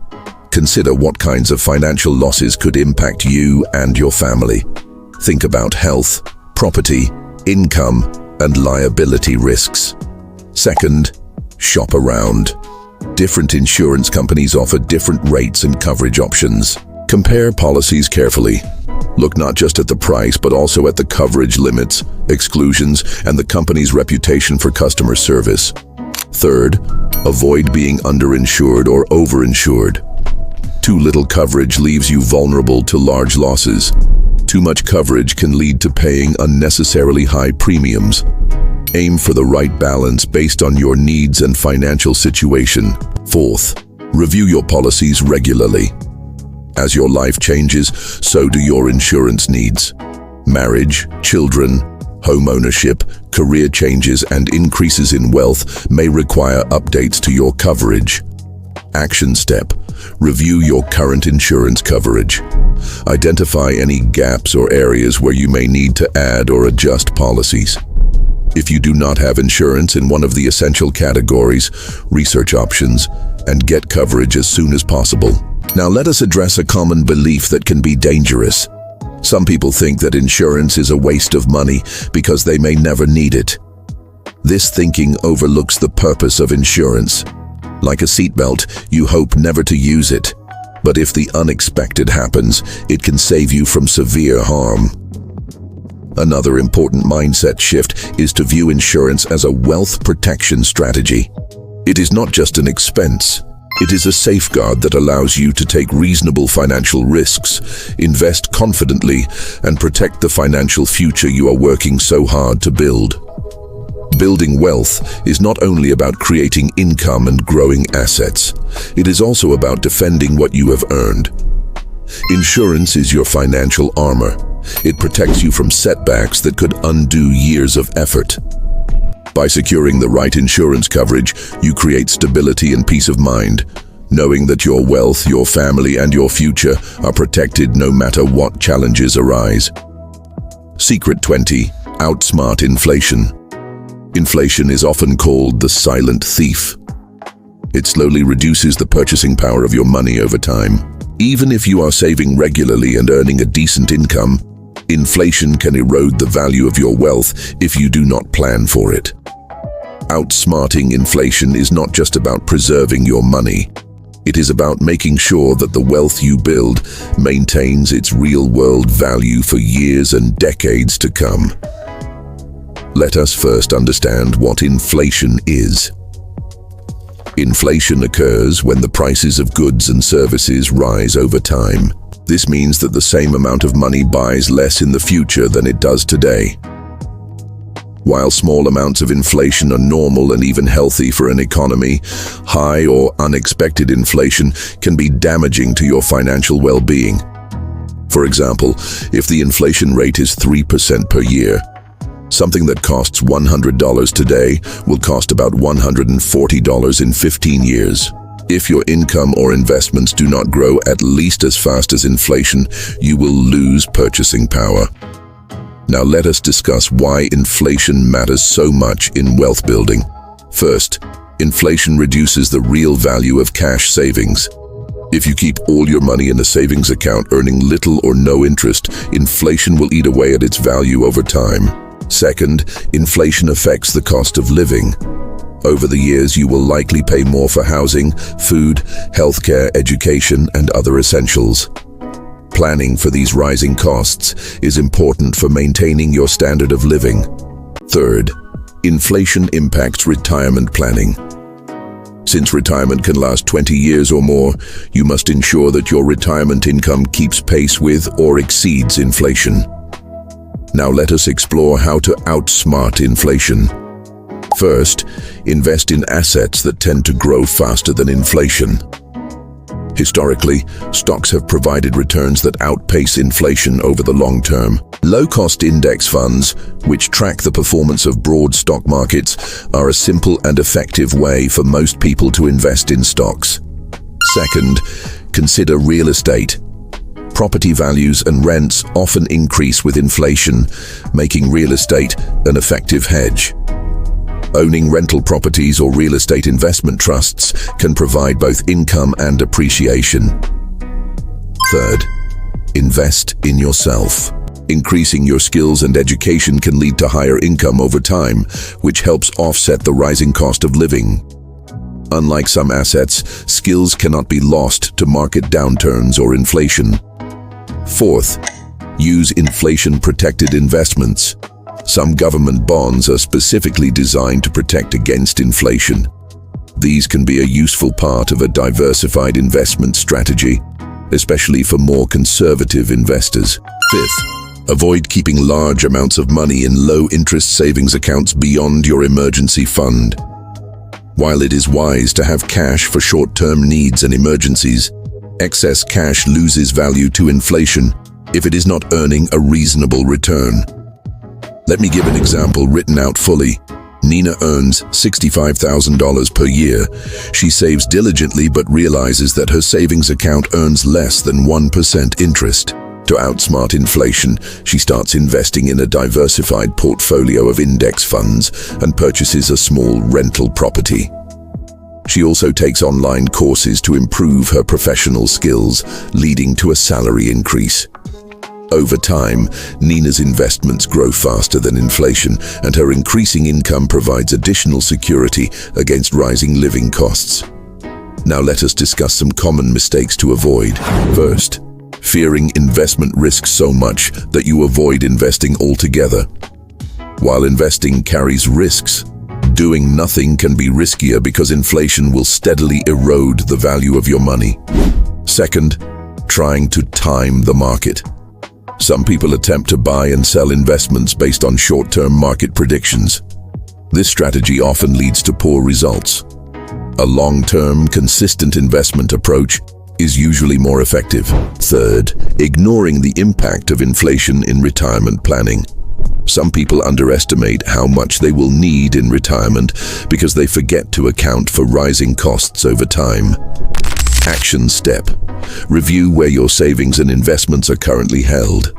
Consider what kinds of financial losses could impact you and your family. Think about health, property, income, and liability risks. Second, shop around. Different insurance companies offer different rates and coverage options. Compare policies carefully. Look not just at the price, but also at the coverage limits, exclusions, and the company's reputation for customer service. Third, avoid being underinsured or overinsured. Too little coverage leaves you vulnerable to large losses. Too much coverage can lead to paying unnecessarily high premiums. Aim for the right balance based on your needs and financial situation. Fourth, review your policies regularly. As your life changes, so do your insurance needs. Marriage, children, home ownership, career changes, and increases in wealth may require updates to your coverage. Action step: review your current insurance coverage. Identify any gaps or areas where you may need to add or adjust policies. If you do not have insurance in one of the essential categories, research options and get coverage as soon as possible. Now let us address a common belief that can be dangerous. Some people think that insurance is a waste of money because they may never need it. This thinking overlooks the purpose of insurance. Like a seatbelt, you hope never to use it. But if the unexpected happens, it can save you from severe harm. Another important mindset shift is to view insurance as a wealth protection strategy. It is not just an expense. It is a safeguard that allows you to take reasonable financial risks, invest confidently, and protect the financial future you are working so hard to build. Building wealth is not only about creating income and growing assets. It is also about defending what you have earned. Insurance is your financial armor. It protects you from setbacks that could undo years of effort. By securing the right insurance coverage, you create stability and peace of mind, knowing that your wealth, your family, and your future are protected no matter what challenges arise. Secret 20. Outsmart inflation. Inflation is often called the silent thief. It slowly reduces the purchasing power of your money over time. Even if you are saving regularly and earning a decent income, inflation can erode the value of your wealth if you do not plan for it. Outsmarting inflation is not just about preserving your money. It is about making sure that the wealth you build maintains its real-world value for years and decades to come. Let us first understand what inflation is. Inflation occurs when the prices of goods and services rise over time. This means that the same amount of money buys less in the future than it does today. While small amounts of inflation are normal and even healthy for an economy, high or unexpected inflation can be damaging to your financial well-being. For example, if the inflation rate is 3% per year, something that costs $100 today will cost about $140 in 15 years. If your income or investments do not grow at least as fast as inflation, you will lose purchasing power. Now let us discuss why inflation matters so much in wealth building. First, Inflation reduces the real value of cash savings. If you keep all your money in a savings account earning little or no interest, inflation will eat away at its value over time. Second, inflation affects the cost of living. Over the years, you will likely pay more for housing, food, healthcare, education, and other essentials. Planning for these rising costs is important for maintaining your standard of living. Third, inflation impacts retirement planning. Since retirement can last 20 years or more, you must ensure that your retirement income keeps pace with or exceeds inflation. Now let us explore how to outsmart inflation. First, invest in assets that tend to grow faster than inflation. Historically, stocks have provided returns that outpace inflation over the long term. Low-cost index funds, which track the performance of broad stock markets, are a simple and effective way for most people to invest in stocks. Second, consider real estate. Property values and rents often increase with inflation, making real estate an effective hedge. Owning rental properties or real estate investment trusts can provide both income and appreciation. Third, invest in yourself. Increasing your skills and education can lead to higher income over time, which helps offset the rising cost of living. Unlike some assets, skills cannot be lost to market downturns or inflation. Fourth, use inflation-protected investments. Some government bonds are specifically designed to protect against inflation. These can be a useful part of a diversified investment strategy, especially for more conservative investors. Fifth, avoid keeping large amounts of money in low-interest savings accounts beyond your emergency fund. While it is wise to have cash for short-term needs and emergencies, excess cash loses value to inflation if it is not earning a reasonable return. Let me give an example written out fully. Nina earns $65,000 per year. She saves diligently but realizes that her savings account earns less than 1% interest. To outsmart inflation, she starts investing in a diversified portfolio of index funds and purchases a small rental property. She also takes online courses to improve her professional skills, leading to a salary increase. Over time, Nina's investments grow faster than inflation, and her increasing income provides additional security against rising living costs. Now let us discuss some common mistakes to avoid. First, fearing investment risk so much that you avoid investing altogether. While investing carries risks, doing nothing can be riskier because inflation will steadily erode the value of your money. Second, trying to time the market. Some people attempt to buy and sell investments based on short-term market predictions. This strategy often leads to poor results. A long-term, consistent investment approach is usually more effective. Third, ignoring the impact of inflation in retirement planning. Some people underestimate how much they will need in retirement because they forget to account for rising costs over time. Action step: review where your savings and investments are currently held.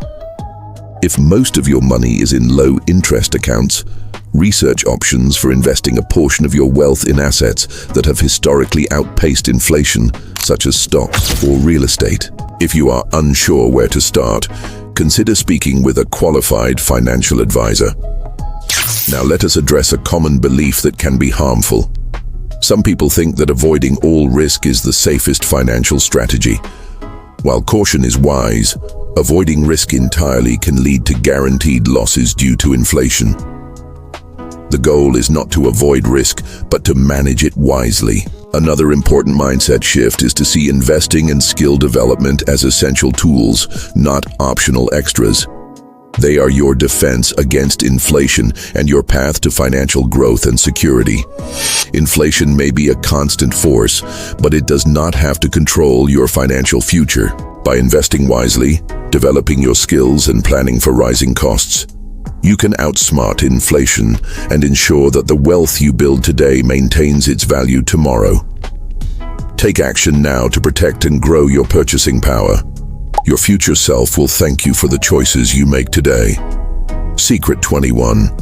If most of your money is in low-interest accounts, research options for investing a portion of your wealth in assets that have historically outpaced inflation, such as stocks or real estate. If you are unsure where to start, consider speaking with a qualified financial advisor. Now let us address a common belief that can be harmful. Some people think that avoiding all risk is the safest financial strategy. While caution is wise, avoiding risk entirely can lead to guaranteed losses due to inflation. The goal is not to avoid risk, but to manage it wisely. Another important mindset shift is to see investing and skill development as essential tools, not optional extras. They are your defense against inflation and your path to financial growth and security. Inflation may be a constant force, but it does not have to control your financial future. By investing wisely, developing your skills, and planning for rising costs, you can outsmart inflation and ensure that the wealth you build today maintains its value tomorrow. Take action now to protect and grow your purchasing power. Your future self will thank you for the choices you make today. Secret 21.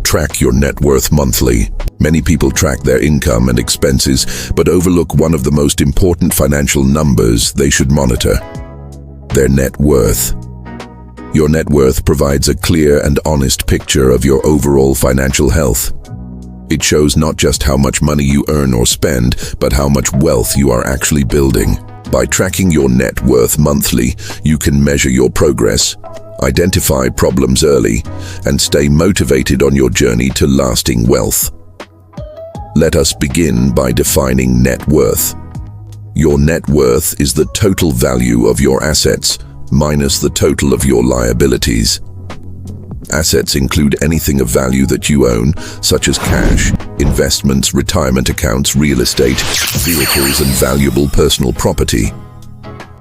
Track your net worth monthly. Many people track their income and expenses, but overlook one of the most important financial numbers they should monitor: their net worth. Your net worth provides a clear and honest picture of your overall financial health. It shows not just how much money you earn or spend, but how much wealth you are actually building. By tracking your net worth monthly, you can measure your progress, identify problems early, and stay motivated on your journey to lasting wealth. Let us begin by defining net worth. Your net worth is the total value of your assets minus the total of your liabilities. Assets include anything of value that you own, such as cash, investments, retirement accounts, real estate, vehicles, and valuable personal property.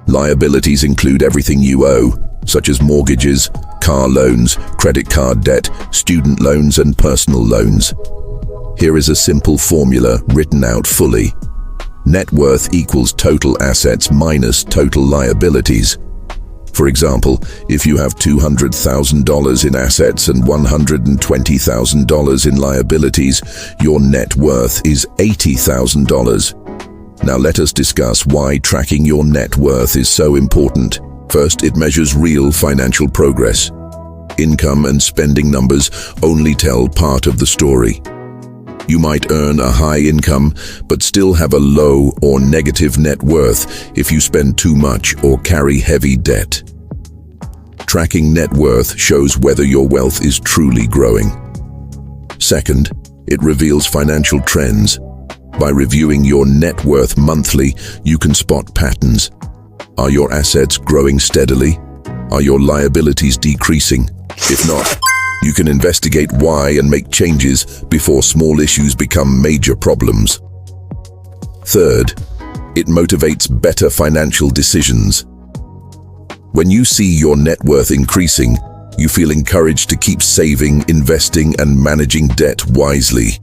Liabilities include everything you owe, such as mortgages, car loans, credit card debt, student loans, and personal loans. Here is a simple formula written out fully. Net worth equals total assets minus total liabilities. For example, if you have $200,000 in assets and $120,000 in liabilities, your net worth is $80,000. Now let us discuss why tracking your net worth is so important. First, it measures real financial progress. Income and spending numbers only tell part of the story. You might earn a high income, but still have a low or negative net worth if you spend too much or carry heavy debt. Tracking net worth shows whether your wealth is truly growing. Second, it reveals financial trends. By reviewing your net worth monthly, you can spot patterns. Are your assets growing steadily? Are your liabilities decreasing? If not, you can investigate why and make changes before small issues become major problems. Third, it motivates better financial decisions. When you see your net worth increasing, you feel encouraged to keep saving, investing, and managing debt wisely.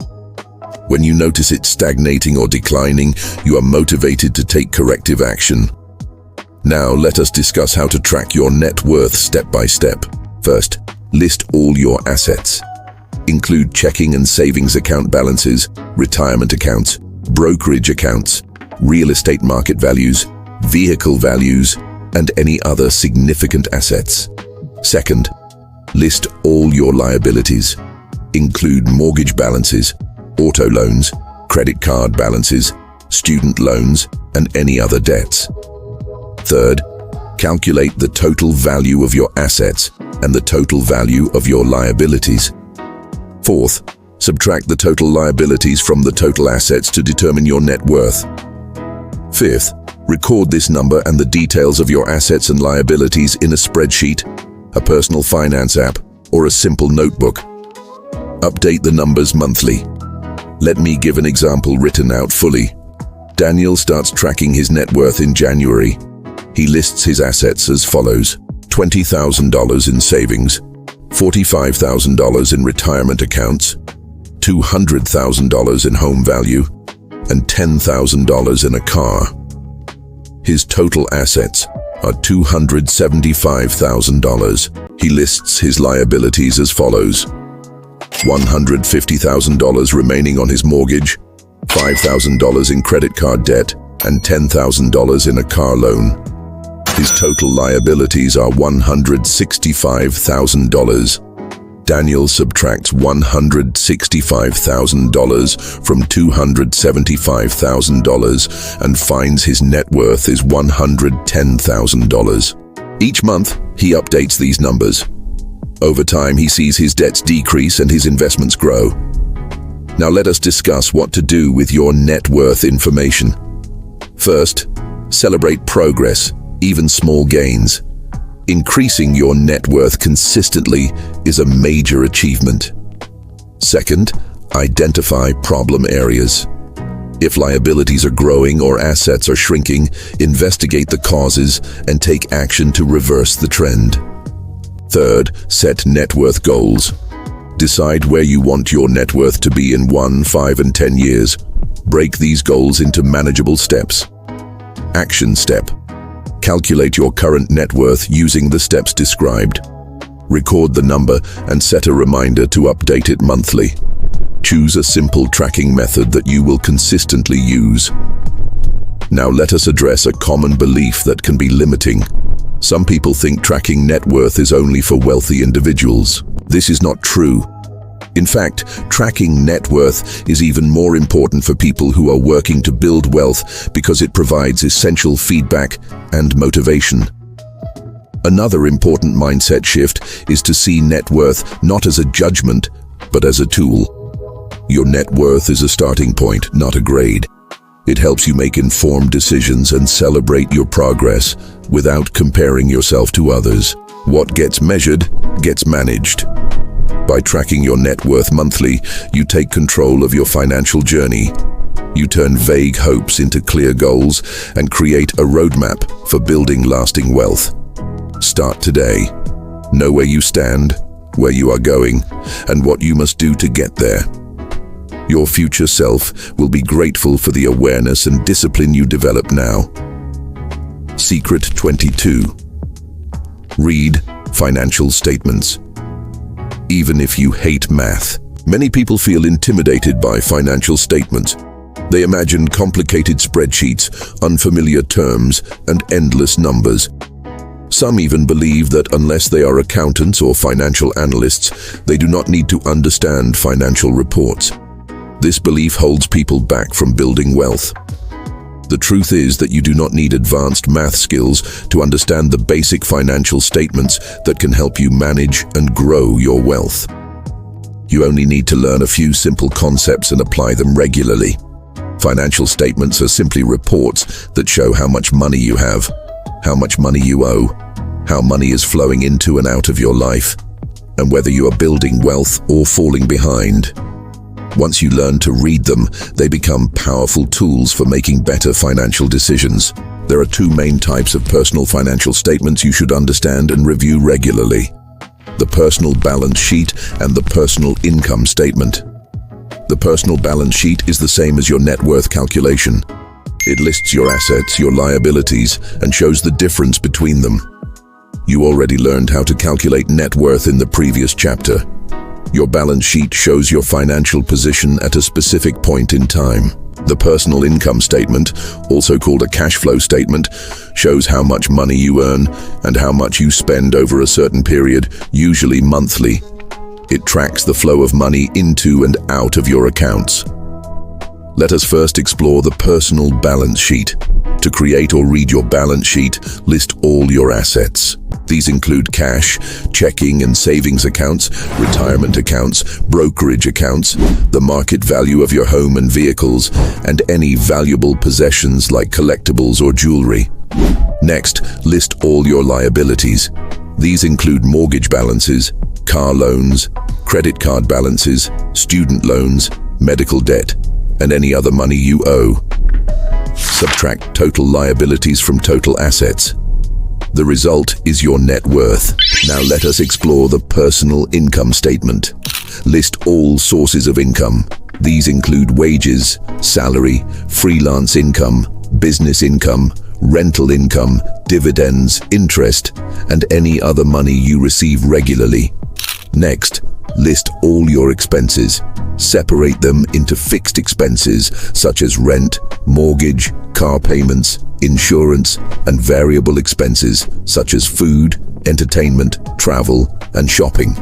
When you notice it stagnating or declining, you are motivated to take corrective action. Now let us discuss how to track your net worth step by step. First, list all your assets. Include checking and savings account balances, retirement accounts, brokerage accounts, real estate market values, vehicle values, and any other significant assets. Second, list all your liabilities. Include mortgage balances, auto loans, credit card balances, student loans, and any other debts. Third, calculate the total value of your assets and the total value of your liabilities. Fourth, subtract the total liabilities from the total assets to determine your net worth. Fifth, record this number and the details of your assets and liabilities in a spreadsheet, a personal finance app, or a simple notebook. Update the numbers monthly. Let me give an example written out fully. Daniel starts tracking his net worth in January. He lists his assets as follows: $20,000 in savings, $45,000 in retirement accounts, $200,000 in home value, and $10,000 in a car. His total assets are $275,000. He lists his liabilities as follows: $150,000 remaining on his mortgage, $5,000 in credit card debt, and $10,000 in a car loan. His total liabilities are $165,000. Daniel subtracts $165,000 from $275,000 and finds his net worth is $110,000. Each month, he updates these numbers. Over time, he sees his debts decrease and his investments grow. Now let us discuss what to do with your net worth information. First, celebrate progress, even small gains. Increasing your net worth consistently is a major achievement. Second, identify problem areas. If liabilities are growing or assets are shrinking, investigate the causes and take action to reverse the trend. Third, set net worth goals. Decide where you want your net worth to be in 1, 5, and 10 years. Break these goals into manageable steps. Action step. Calculate your current net worth using the steps described. Record the number and set a reminder to update it monthly. Choose a simple tracking method that you will consistently use. Now let us address a common belief that can be limiting. Some people think tracking net worth is only for wealthy individuals. This is not true. In fact, tracking net worth is even more important for people who are working to build wealth because it provides essential feedback and motivation. Another important mindset shift is to see net worth not as a judgment, but as a tool. Your net worth is a starting point, not a grade. It helps you make informed decisions and celebrate your progress without comparing yourself to others. What gets measured gets managed. By tracking your net worth monthly, you take control of your financial journey. You turn vague hopes into clear goals and create a roadmap for building lasting wealth. Start today. Know where you stand, where you are going, and what you must do to get there. Your future self will be grateful for the awareness and discipline you develop now. Secret 22. Read financial statements. Even if you hate math, many people feel intimidated by financial statements. They imagine complicated spreadsheets, unfamiliar terms, and endless numbers. Some even believe that unless they are accountants or financial analysts, they do not need to understand financial reports. This belief holds people back from building wealth. The truth is that you do not need advanced math skills to understand the basic financial statements that can help you manage and grow your wealth. You only need to learn a few simple concepts and apply them regularly. Financial statements are simply reports that show how much money you have, how much money you owe, how money is flowing into and out of your life, and whether you are building wealth or falling behind. Once you learn to read them, they become powerful tools for making better financial decisions. There are two main types of personal financial statements you should understand and review regularly: the personal balance sheet and the personal income statement. The personal balance sheet is the same as your net worth calculation. It lists your assets, your liabilities, and shows the difference between them. You already learned how to calculate net worth in the previous chapter. Your balance sheet shows your financial position at a specific point in time. The personal income statement, also called a cash flow statement, shows how much money you earn and how much you spend over a certain period, usually monthly. It tracks the flow of money into and out of your accounts. Let us first explore the personal balance sheet. To create or read your balance sheet, list all your assets. These include cash, checking and savings accounts, retirement accounts, brokerage accounts, the market value of your home and vehicles, and any valuable possessions like collectibles or jewelry. Next, list all your liabilities. These include mortgage balances, car loans, credit card balances, student loans, medical debt, and any other money you owe. Subtract total liabilities from total assets. The result is your net worth. Now let us explore the personal income statement. List all sources of income. These include wages, salary, freelance income, business income, rental income, dividends, interest, and any other money you receive regularly. Next, list all your expenses. Separate them into fixed expenses such as rent, mortgage, car payments, insurance, and variable expenses such as food, entertainment, travel, and shopping.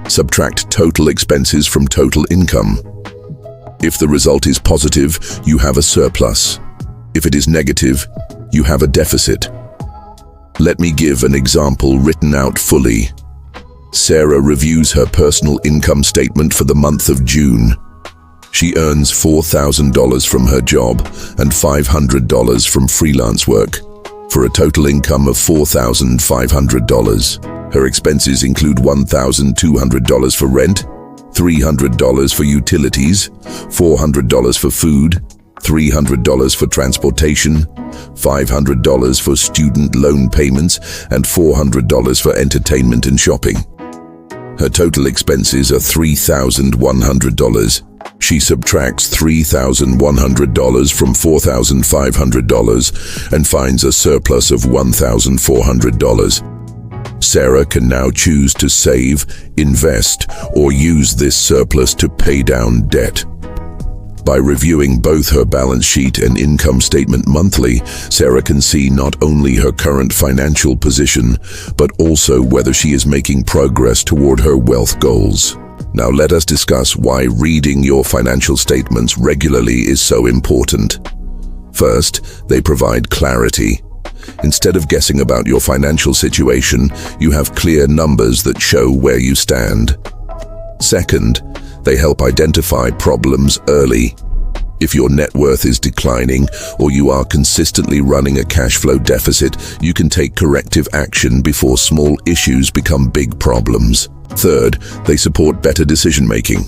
Subtract total expenses from total income. If the result is positive, you have a surplus. If it is negative, you have a deficit. Let me give an example written out fully. Sarah reviews her personal income statement for the month of June. She earns $4,000 from her job and $500 from freelance work, for a total income of $4,500. Her expenses include $1,200 for rent, $300 for utilities, $400 for food, $300 for transportation, $500 for student loan payments, and $400 for entertainment and shopping. Her total expenses are $3,100. She subtracts $3,100 from $4,500 and finds a surplus of $1,400. Sarah can now choose to save, invest, or use this surplus to pay down debt. By reviewing both her balance sheet and income statement monthly, Sarah can see not only her current financial position, but also whether she is making progress toward her wealth goals. Now let us discuss why reading your financial statements regularly is so important. First, they provide clarity. Instead of guessing about your financial situation, you have clear numbers that show where you stand. Second, they help identify problems early. If your net worth is declining or you are consistently running a cash flow deficit, you can take corrective action before small issues become big problems. Third, they support better decision-making.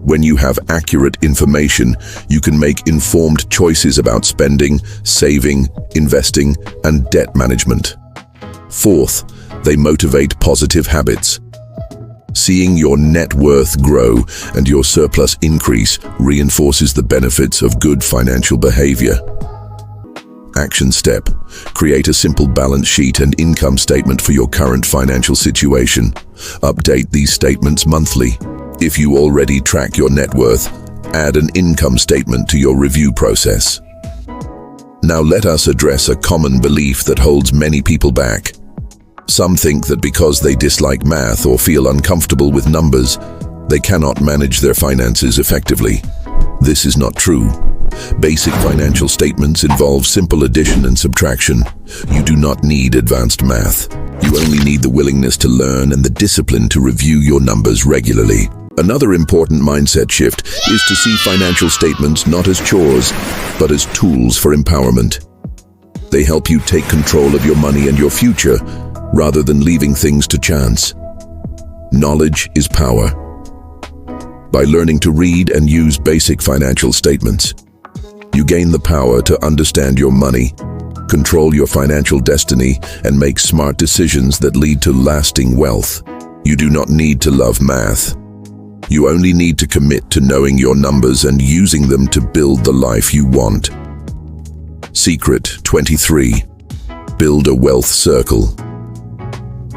When you have accurate information, you can make informed choices about spending, saving, investing, and debt management. Fourth, they motivate positive habits. Seeing your net worth grow and your surplus increase reinforces the benefits of good financial behavior. Action step: create a simple balance sheet and income statement for your current financial situation. Update these statements monthly. If you already track your net worth, add an income statement to your review process. Now let us address a common belief that holds many people back. Some think that because they dislike math or feel uncomfortable with numbers, they cannot manage their finances effectively. This is not true. Basic financial statements involve simple addition and subtraction. You do not need advanced math. You only need the willingness to learn and the discipline to review your numbers regularly. Another important mindset shift is to see financial statements not as chores, but as tools for empowerment. They help you take control of your money and your future, rather than leaving things to chance. Knowledge is power. By learning to read and use basic financial statements, you gain the power to understand your money, control your financial destiny, and make smart decisions that lead to lasting wealth. You do not need to love math. You only need to commit to knowing your numbers and using them to build the life you want. Secret 23. Build a wealth circle.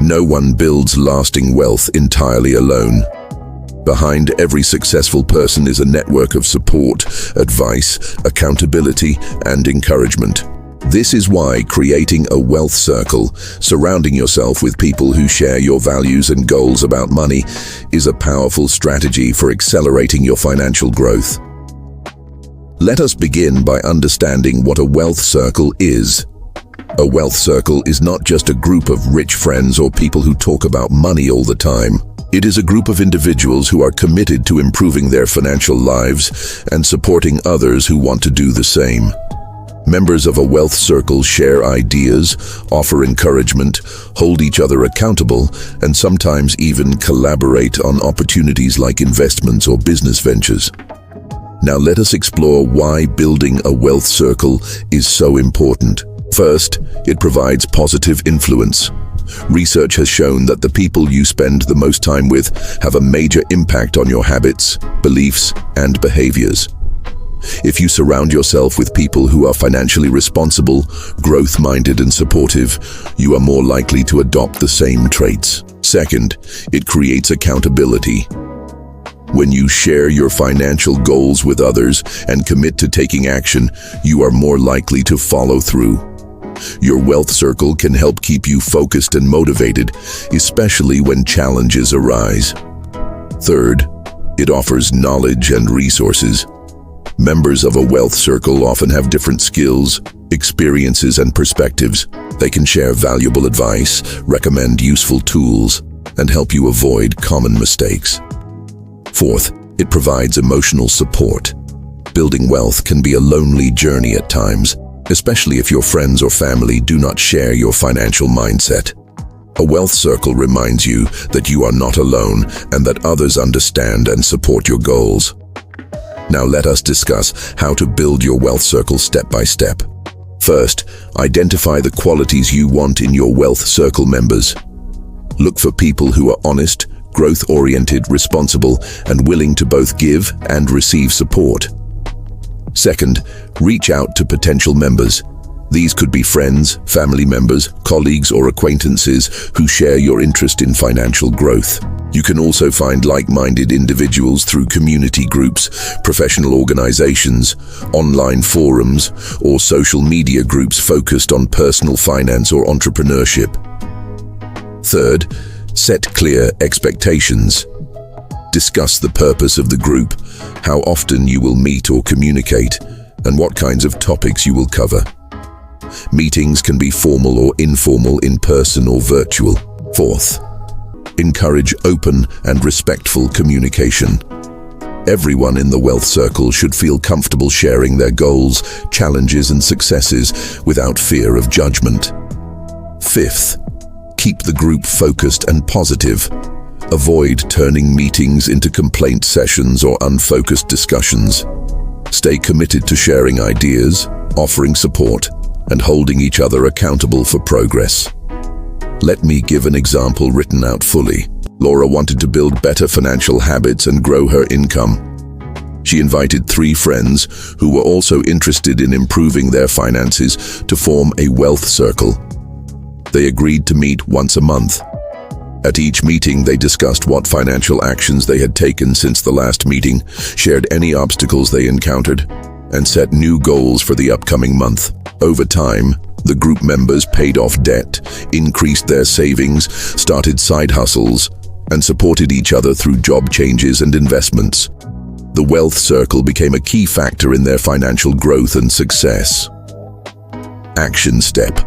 No one builds lasting wealth entirely alone. Behind every successful person is a network of support, advice, accountability, and encouragement. This is why creating a wealth circle, surrounding yourself with people who share your values and goals about money, is a powerful strategy for accelerating your financial growth. Let us begin by understanding what a wealth circle is. A wealth circle is not just a group of rich friends or people who talk about money all the time. It is a group of individuals who are committed to improving their financial lives and supporting others who want to do the same. Members of a wealth circle share ideas, offer encouragement, hold each other accountable, and sometimes even collaborate on opportunities like investments or business ventures. Now let us explore why building a wealth circle is so important. First, it provides positive influence. Research has shown that the people you spend the most time with have a major impact on your habits, beliefs, and behaviors. If you surround yourself with people who are financially responsible, growth-minded, and supportive, you are more likely to adopt the same traits. Second, it creates accountability. When you share your financial goals with others and commit to taking action, you are more likely to follow through. Your wealth circle can help keep you focused and motivated, especially when challenges arise. Third, it offers knowledge and resources. Members of a wealth circle often have different skills, experiences, and perspectives. They can share valuable advice, recommend useful tools, and help you avoid common mistakes. Fourth, it provides emotional support. Building wealth can be a lonely journey at times, especially if your friends or family do not share your financial mindset. A wealth circle reminds you that you are not alone and that others understand and support your goals. Now let us discuss how to build your wealth circle step by step. First, identify the qualities you want in your wealth circle members. Look for people who are honest, growth-oriented, responsible, and willing to both give and receive support. Second, reach out to potential members. These could be friends, family members, colleagues, or acquaintances who share your interest in financial growth. You can also find like-minded individuals through community groups, professional organizations, online forums, or social media groups focused on personal finance or entrepreneurship. Third, set clear expectations. Discuss the purpose of the group, how often you will meet or communicate, and what kinds of topics you will cover. Meetings can be formal or informal, in person or virtual. Fourth, encourage open and respectful communication. Everyone in the wealth circle should feel comfortable sharing their goals, challenges, and successes without fear of judgment. Fifth, keep the group focused and positive. Avoid turning meetings into complaint sessions or unfocused discussions. Stay committed to sharing ideas, offering support, and holding each other accountable for progress. Let me give an example written out fully. Laura wanted to build better financial habits and grow her income. She invited 3 friends who were also interested in improving their finances to form a wealth circle. They agreed to meet once a month. At each meeting, they discussed what financial actions they had taken since the last meeting, shared any obstacles they encountered, and set new goals for the upcoming month. Over time, the group members paid off debt, increased their savings, started side hustles, and supported each other through job changes and investments. The wealth circle became a key factor in their financial growth and success. Action step.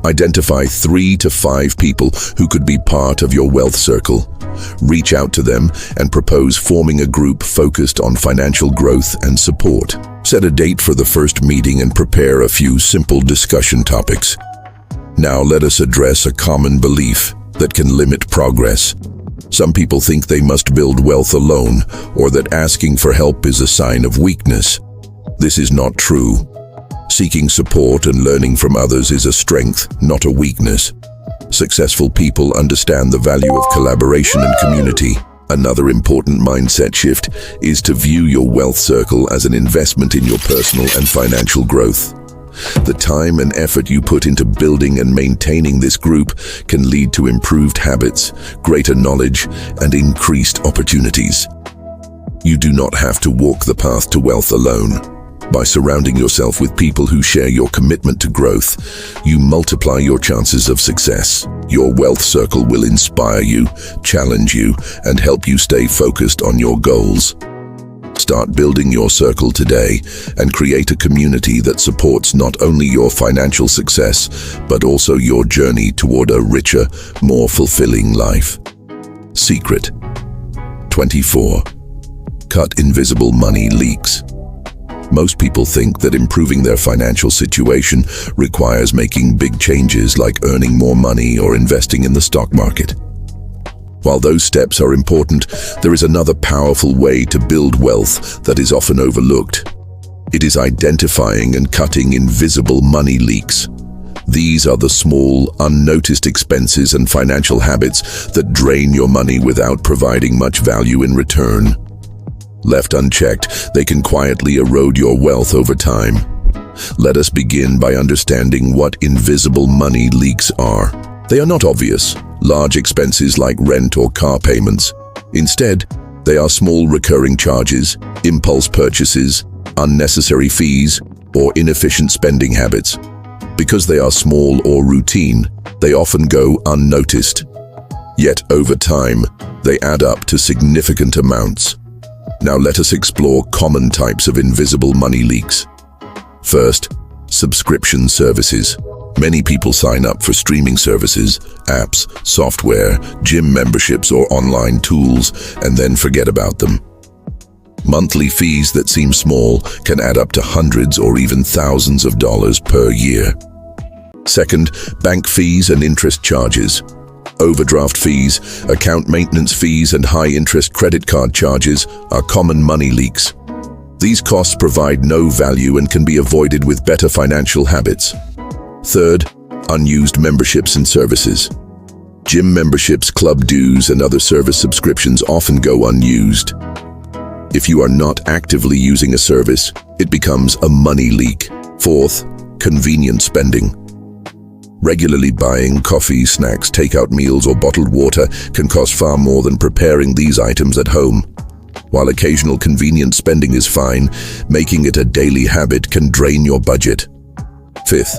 Identify 3 to 5 people who could be part of your wealth circle. Reach out to them and propose forming a group focused on financial growth and support. Set a date for the first meeting and prepare a few simple discussion topics. Now let us address a common belief that can limit progress. Some people think they must build wealth alone, or that asking for help is a sign of weakness. This is not true. Seeking support and learning from others is a strength, not a weakness. Successful people understand the value of collaboration and community. Another important mindset shift is to view your wealth circle as an investment in your personal and financial growth. The time and effort you put into building and maintaining this group can lead to improved habits, greater knowledge, and increased opportunities. You do not have to walk the path to wealth alone. By surrounding yourself with people who share your commitment to growth, you multiply your chances of success. Your wealth circle will inspire you, challenge you, and help you stay focused on your goals. Start building your circle today and create a community that supports not only your financial success, but also your journey toward a richer, more fulfilling life. Secret 24. Cut invisible money leaks. Most people think that improving their financial situation requires making big changes like earning more money or investing in the stock market. While those steps are important, there is another powerful way to build wealth that is often overlooked. It is identifying and cutting invisible money leaks. These are the small, unnoticed expenses and financial habits that drain your money without providing much value in return. Left unchecked, they can quietly erode your wealth over time. Let us begin by understanding what invisible money leaks are. They are not obvious, large expenses like rent or car payments. Instead, they are small recurring charges, impulse purchases, unnecessary fees, or inefficient spending habits. Because they are small or routine, they often go unnoticed. Yet over time, they add up to significant amounts. Now let us explore common types of invisible money leaks. First, subscription services. Many people sign up for streaming services, apps, software, gym memberships, or online tools, and then forget about them. Monthly fees that seem small can add up to hundreds or even thousands of dollars per year. Second, bank fees and interest charges. Overdraft fees, account maintenance fees, and high-interest credit card charges are common money leaks. These costs provide no value and can be avoided with better financial habits. Third, unused memberships and services. Gym memberships, club dues, and other service subscriptions often go unused. If you are not actively using a service, it becomes a money leak. Fourth, Convenient spending. Regularly buying coffee, snacks, takeout meals, or bottled water can cost far more than preparing these items at home. While occasional convenient spending is fine, making it a daily habit can drain your budget. Fifth,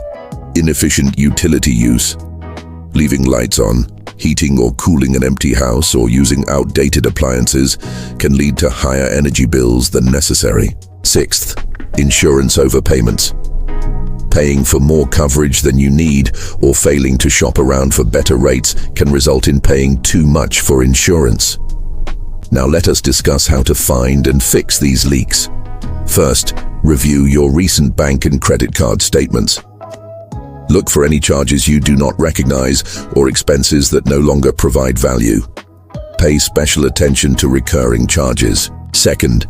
inefficient utility use. Leaving lights on, heating or cooling an empty house, or using outdated appliances can lead to higher energy bills than necessary. Sixth, insurance overpayments. Paying for more coverage than you need or failing to shop around for better rates can result in paying too much for insurance. Now let us discuss how to find and fix these leaks. First, review your recent bank and credit card statements. Look for any charges you do not recognize or expenses that no longer provide value. Pay special attention to recurring charges. Second,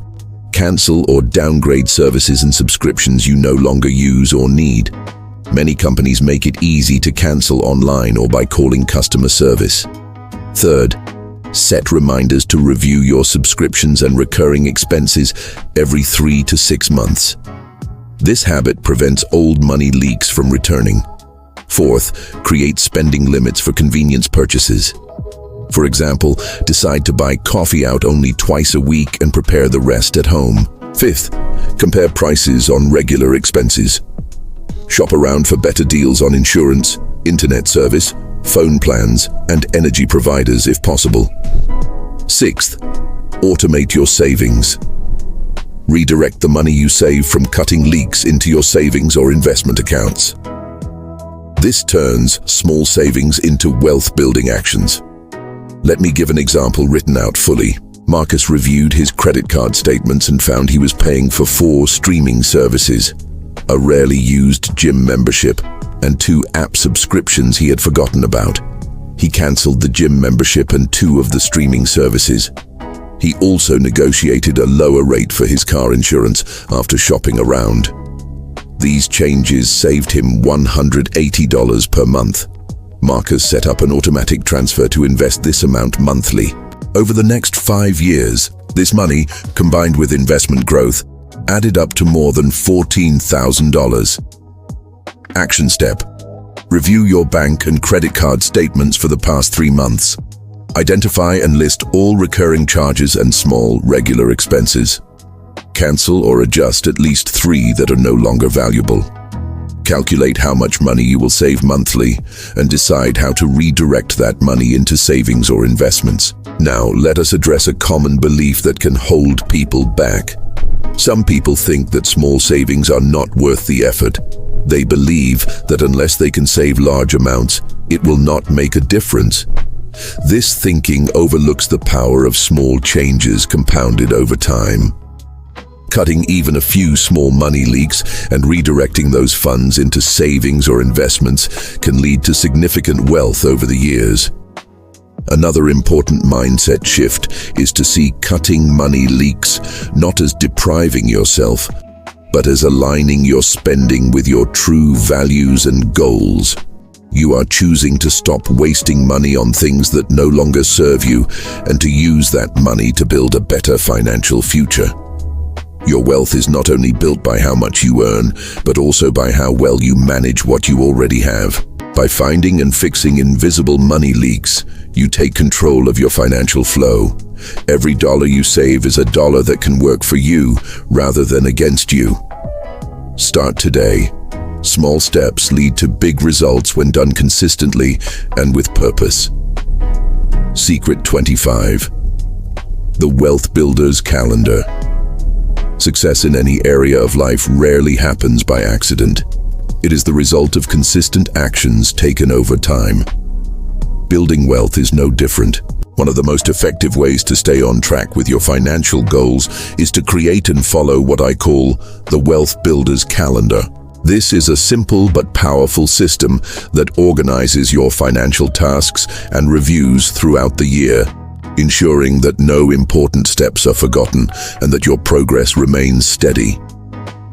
cancel or downgrade services and subscriptions you no longer use or need. Many companies make it easy to cancel online or by calling customer service. Third, set reminders to review your subscriptions and recurring expenses every 3 to 6 months. This habit prevents old money leaks from returning. Fourth, create spending limits for convenience purchases. For example, decide to buy coffee out only twice a week and prepare the rest at home. Fifth, compare prices on regular expenses. Shop around for better deals on insurance, internet service, phone plans, and energy providers if possible. Sixth, automate your savings. Redirect the money you save from cutting leaks into your savings or investment accounts. This turns small savings into wealth-building actions. Let me give an example written out fully. Marcus reviewed his credit card statements and found he was paying for 4 streaming services, a rarely used gym membership, and 2 app subscriptions he had forgotten about. He canceled the gym membership and 2 of the streaming services. He also negotiated a lower rate for his car insurance after shopping around. These changes saved him $180 per month. Marcus set up an automatic transfer to invest this amount monthly. Over the next 5 years, this money, combined with investment growth, added up to more than $14,000. Action step: review your bank and credit card statements for the past 3 months. Identify and list all recurring charges and small, regular expenses. Cancel or adjust at least 3 that are no longer valuable. Calculate how much money you will save monthly and decide how to redirect that money into savings or investments. Now, let us address a common belief that can hold people back. Some people think that small savings are not worth the effort. They believe that unless they can save large amounts, it will not make a difference. This thinking overlooks the power of small changes compounded over time. Cutting even a few small money leaks and redirecting those funds into savings or investments can lead to significant wealth over the years. Another important mindset shift is to see cutting money leaks not as depriving yourself, but as aligning your spending with your true values and goals. You are choosing to stop wasting money on things that no longer serve you and to use that money to build a better financial future. Your wealth is not only built by how much you earn, but also by how well you manage what you already have. By finding and fixing invisible money leaks, you take control of your financial flow. Every dollar you save is a dollar that can work for you rather than against you. Start today. Small steps lead to big results when done consistently and with purpose. Secret 25. The Wealth Builder's Calendar. Success in any area of life rarely happens by accident. It is the result of consistent actions taken over time. Building wealth is no different. One of the most effective ways to stay on track with your financial goals is to create and follow what I call the Wealth Builder's Calendar. This is a simple but powerful system that organizes your financial tasks and reviews throughout the year, ensuring that no important steps are forgotten and that your progress remains steady.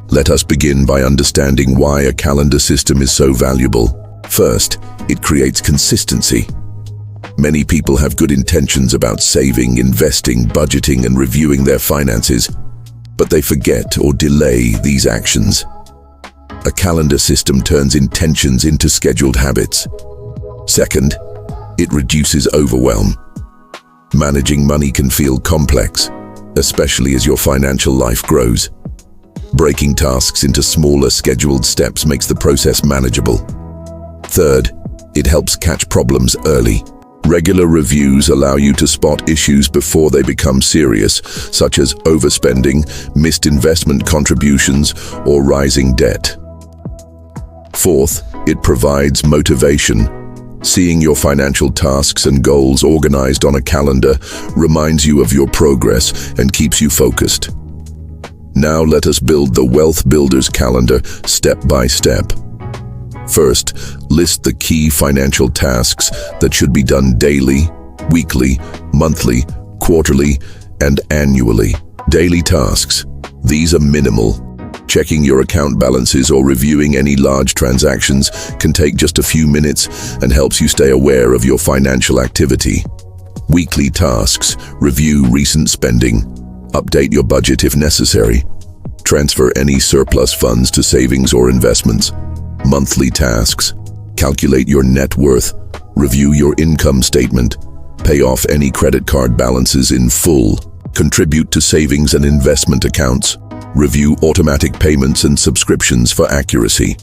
Let us begin by understanding why a calendar system is so valuable. First, it creates consistency. Many people have good intentions about saving, investing, budgeting, and reviewing their finances, but they forget or delay these actions. A calendar system turns intentions into scheduled habits. Second, it reduces overwhelm. Managing money can feel complex, especially as your financial life grows. Breaking tasks into smaller scheduled steps makes the process manageable. Third, it helps catch problems early. Regular reviews allow you to spot issues before they become serious, such as overspending, missed investment contributions, or rising debt. Fourth, it provides motivation. Seeing your financial tasks and goals organized on a calendar reminds you of your progress and keeps you focused. Now let us build the Wealth Builder's calendar step by step. First, list the key financial tasks that should be done daily, weekly, monthly, quarterly, and annually. Daily tasks. These are minimal. Checking your account balances or reviewing any large transactions can take just a few minutes and helps you stay aware of your financial activity. Weekly tasks. Review recent spending. Update your budget if necessary. Transfer any surplus funds to savings or investments. Monthly tasks. Calculate your net worth. Review your income statement. Pay off any credit card balances in full. Contribute to savings and investment accounts. Review automatic payments and subscriptions for accuracy.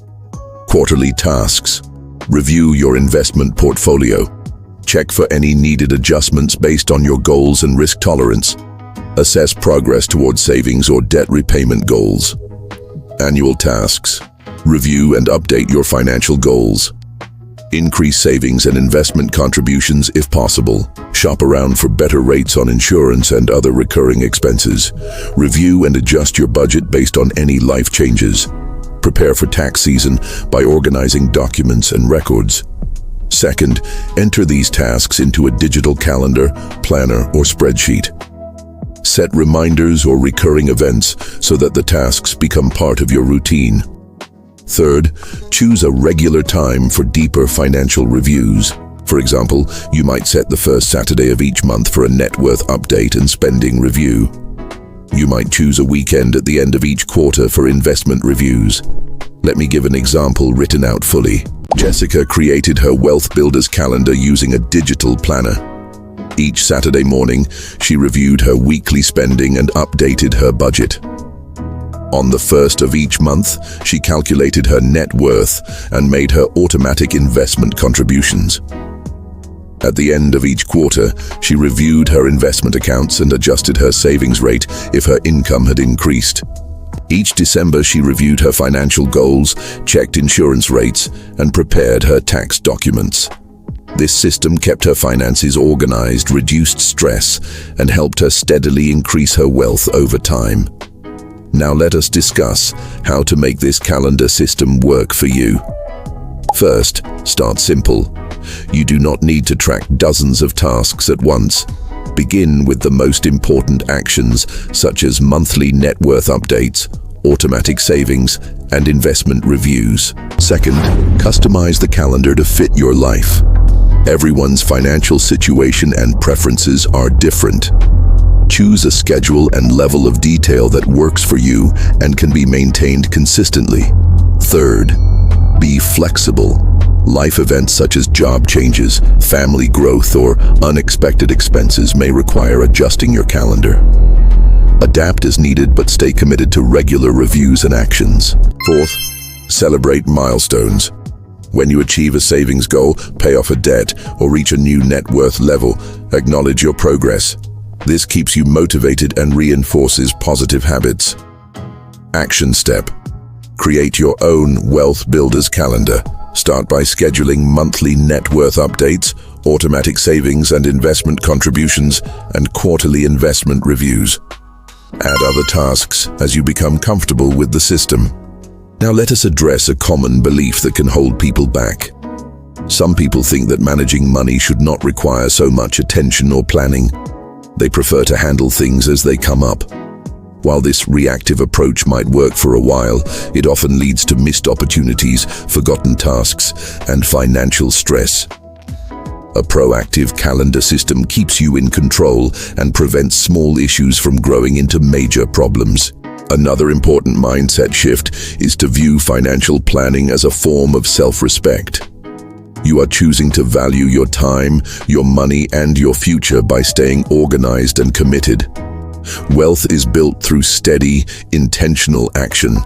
Quarterly tasks. Review your investment portfolio. Check for any needed adjustments based on your goals and risk tolerance. Assess progress towards savings or debt repayment goals. Annual tasks. Review and update your financial goals. Increase savings and investment contributions if possible. Shop around for better rates on insurance and other recurring expenses. Review and adjust your budget based on any life changes. Prepare for tax season by organizing documents and records. Second, enter these tasks into a digital calendar, planner, or spreadsheet. Set reminders or recurring events so that the tasks become part of your routine. Third, choose a regular time for deeper financial reviews. For example, you might set the first Saturday of each month for a net worth update and spending review. You might choose a weekend at the end of each quarter for investment reviews. Let me give an example written out fully. Jessica created her Wealth Builder's calendar using a digital planner. Each Saturday morning, she reviewed her weekly spending and updated her budget. On the first of each month, she calculated her net worth and made her automatic investment contributions. At the end of each quarter, she reviewed her investment accounts and adjusted her savings rate if her income had increased. Each December, she reviewed her financial goals, checked insurance rates, and prepared her tax documents. This system kept her finances organized, reduced stress, and helped her steadily increase her wealth over time. Now let us discuss how to make this calendar system work for you. First, start simple. You do not need to track dozens of tasks at once. Begin with the most important actions, such as monthly net worth updates, automatic savings, and investment reviews. Second, customize the calendar to fit your life. Everyone's financial situation and preferences are different. Choose a schedule and level of detail that works for you and can be maintained consistently. Third, be flexible. Life events such as job changes, family growth, or unexpected expenses may require adjusting your calendar. Adapt as needed, but stay committed to regular reviews and actions. Fourth, celebrate milestones. When you achieve a savings goal, pay off a debt, or reach a new net worth level, acknowledge your progress. This keeps you motivated and reinforces positive habits. Action step. Create your own Wealth Builder's calendar. Start by scheduling monthly net worth updates, automatic savings and investment contributions, and quarterly investment reviews. Add other tasks as you become comfortable with the system. Now let us address a common belief that can hold people back. Some people think that managing money should not require so much attention or planning. They prefer to handle things as they come up. While this reactive approach might work for a while, it often leads to missed opportunities, forgotten tasks, and financial stress. A proactive calendar system keeps you in control and prevents small issues from growing into major problems. Another important mindset shift is to view financial planning as a form of self-respect. You are choosing to value your time, your money, and your future by staying organized and committed. Wealth is built through steady, intentional action.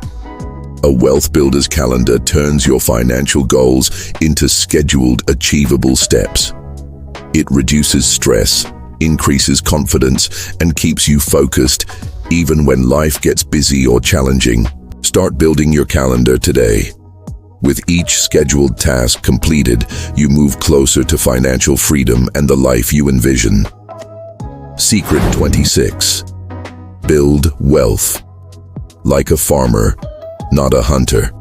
A wealth builder's calendar turns your financial goals into scheduled, achievable steps. It reduces stress, increases confidence, and keeps you focused, even when life gets busy or challenging. Start building your calendar today. With each scheduled task completed, you move closer to financial freedom and the life you envision. Secret 26. Build wealth. Like a farmer, not a hunter.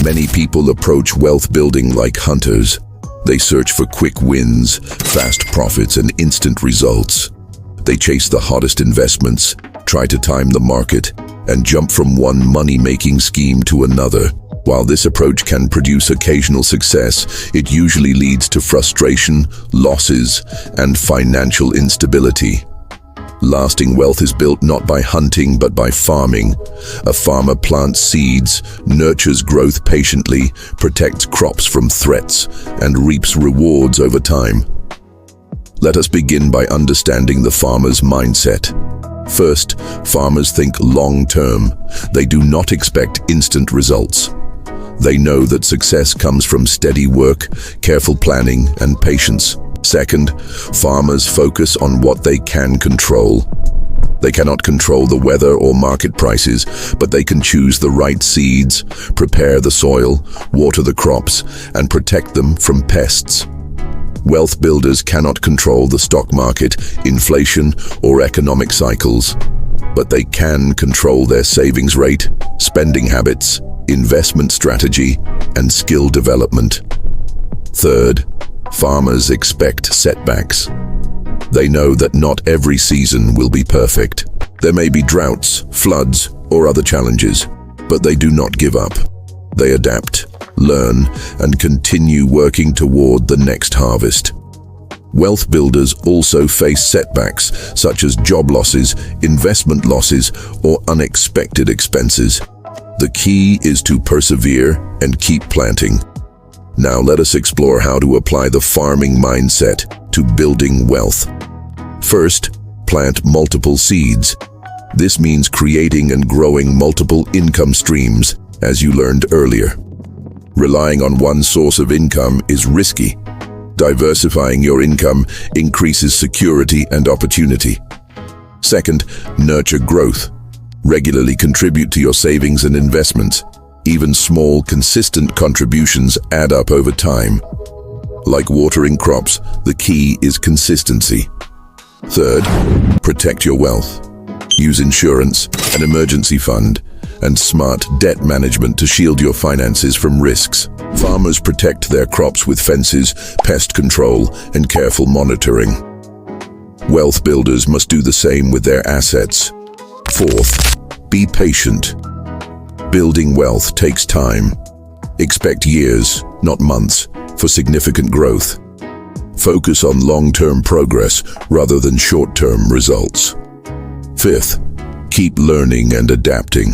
Many people approach wealth building like hunters. They search for quick wins, fast profits, and instant results. They chase the hottest investments, try to time the market, and jump from one money-making scheme to another. While this approach can produce occasional success, it usually leads to frustration, losses, and financial instability. Lasting wealth is built not by hunting but by farming. A farmer plants seeds, nurtures growth patiently, protects crops from threats, and reaps rewards over time. Let us begin by understanding the farmer's mindset. First, farmers think long-term. They do not expect instant results. They know that success comes from steady work, careful planning, and patience. Second, farmers focus on what they can control. They cannot control the weather or market prices, but they can choose the right seeds, prepare the soil, water the crops, and protect them from pests. Wealth builders cannot control the stock market, inflation, or economic cycles, but they can control their savings rate, spending habits, investment strategy, and skill development. Third, farmers expect setbacks. They know that not every season will be perfect. There may be droughts, floods, or other challenges, but they do not give up. They adapt, learn, and continue working toward the next harvest. Wealth builders also face setbacks such as job losses, investment losses, or unexpected expenses. The key is to persevere and keep planting. Now let us explore how to apply the farming mindset to building wealth. First, plant multiple seeds. This means creating and growing multiple income streams, as you learned earlier. Relying on one source of income is risky. Diversifying your income increases security and opportunity. Second, nurture growth. Regularly contribute to your savings and investments. Even small, consistent contributions add up over time. Like watering crops, the key is consistency. Third, protect your wealth. Use insurance, an emergency fund, and smart debt management to shield your finances from risks. Farmers protect their crops with fences, pest control, and careful monitoring. Wealth builders must do the same with their assets. Fourth, be patient. Building wealth takes time. Expect years, not months, for significant growth. Focus on long-term progress rather than short-term results. Fifth, keep learning and adapting.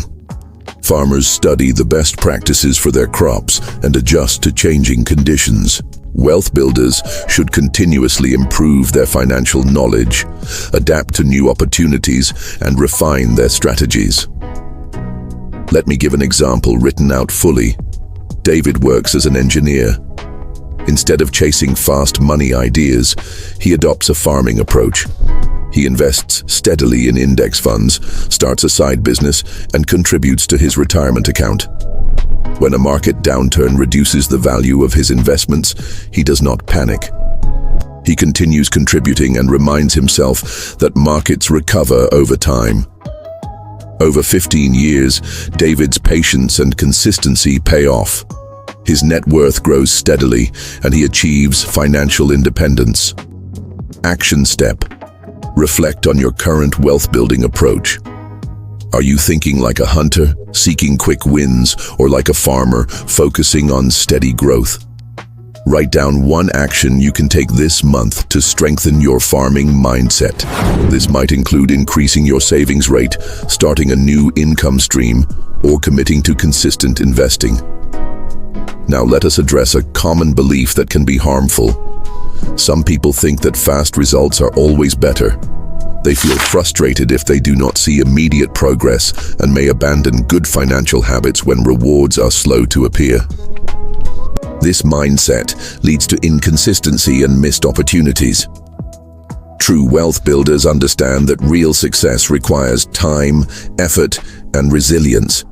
Farmers study the best practices for their crops and adjust to changing conditions. Wealth builders should continuously improve their financial knowledge, adapt to new opportunities, and refine their strategies. Let me give an example written out fully. David works as an engineer. Instead of chasing fast money ideas, he adopts a farming approach. He invests steadily in index funds, starts a side business, and contributes to his retirement account. When a market downturn reduces the value of his investments, he does not panic. He continues contributing and reminds himself that markets recover over time. Over 15 years, David's patience and consistency pay off. His net worth grows steadily, and he achieves financial independence. Action step: reflect on your current wealth-building approach. Are you thinking like a hunter, seeking quick wins, or like a farmer, focusing on steady growth? Write down one action you can take this month to strengthen your farming mindset. This might include increasing your savings rate, starting a new income stream, or committing to consistent investing. Now let us address a common belief that can be harmful. Some people think that fast results are always better. They feel frustrated if they do not see immediate progress and may abandon good financial habits when rewards are slow to appear. This mindset leads to inconsistency and missed opportunities. True wealth builders understand that real success requires time, effort, and resilience.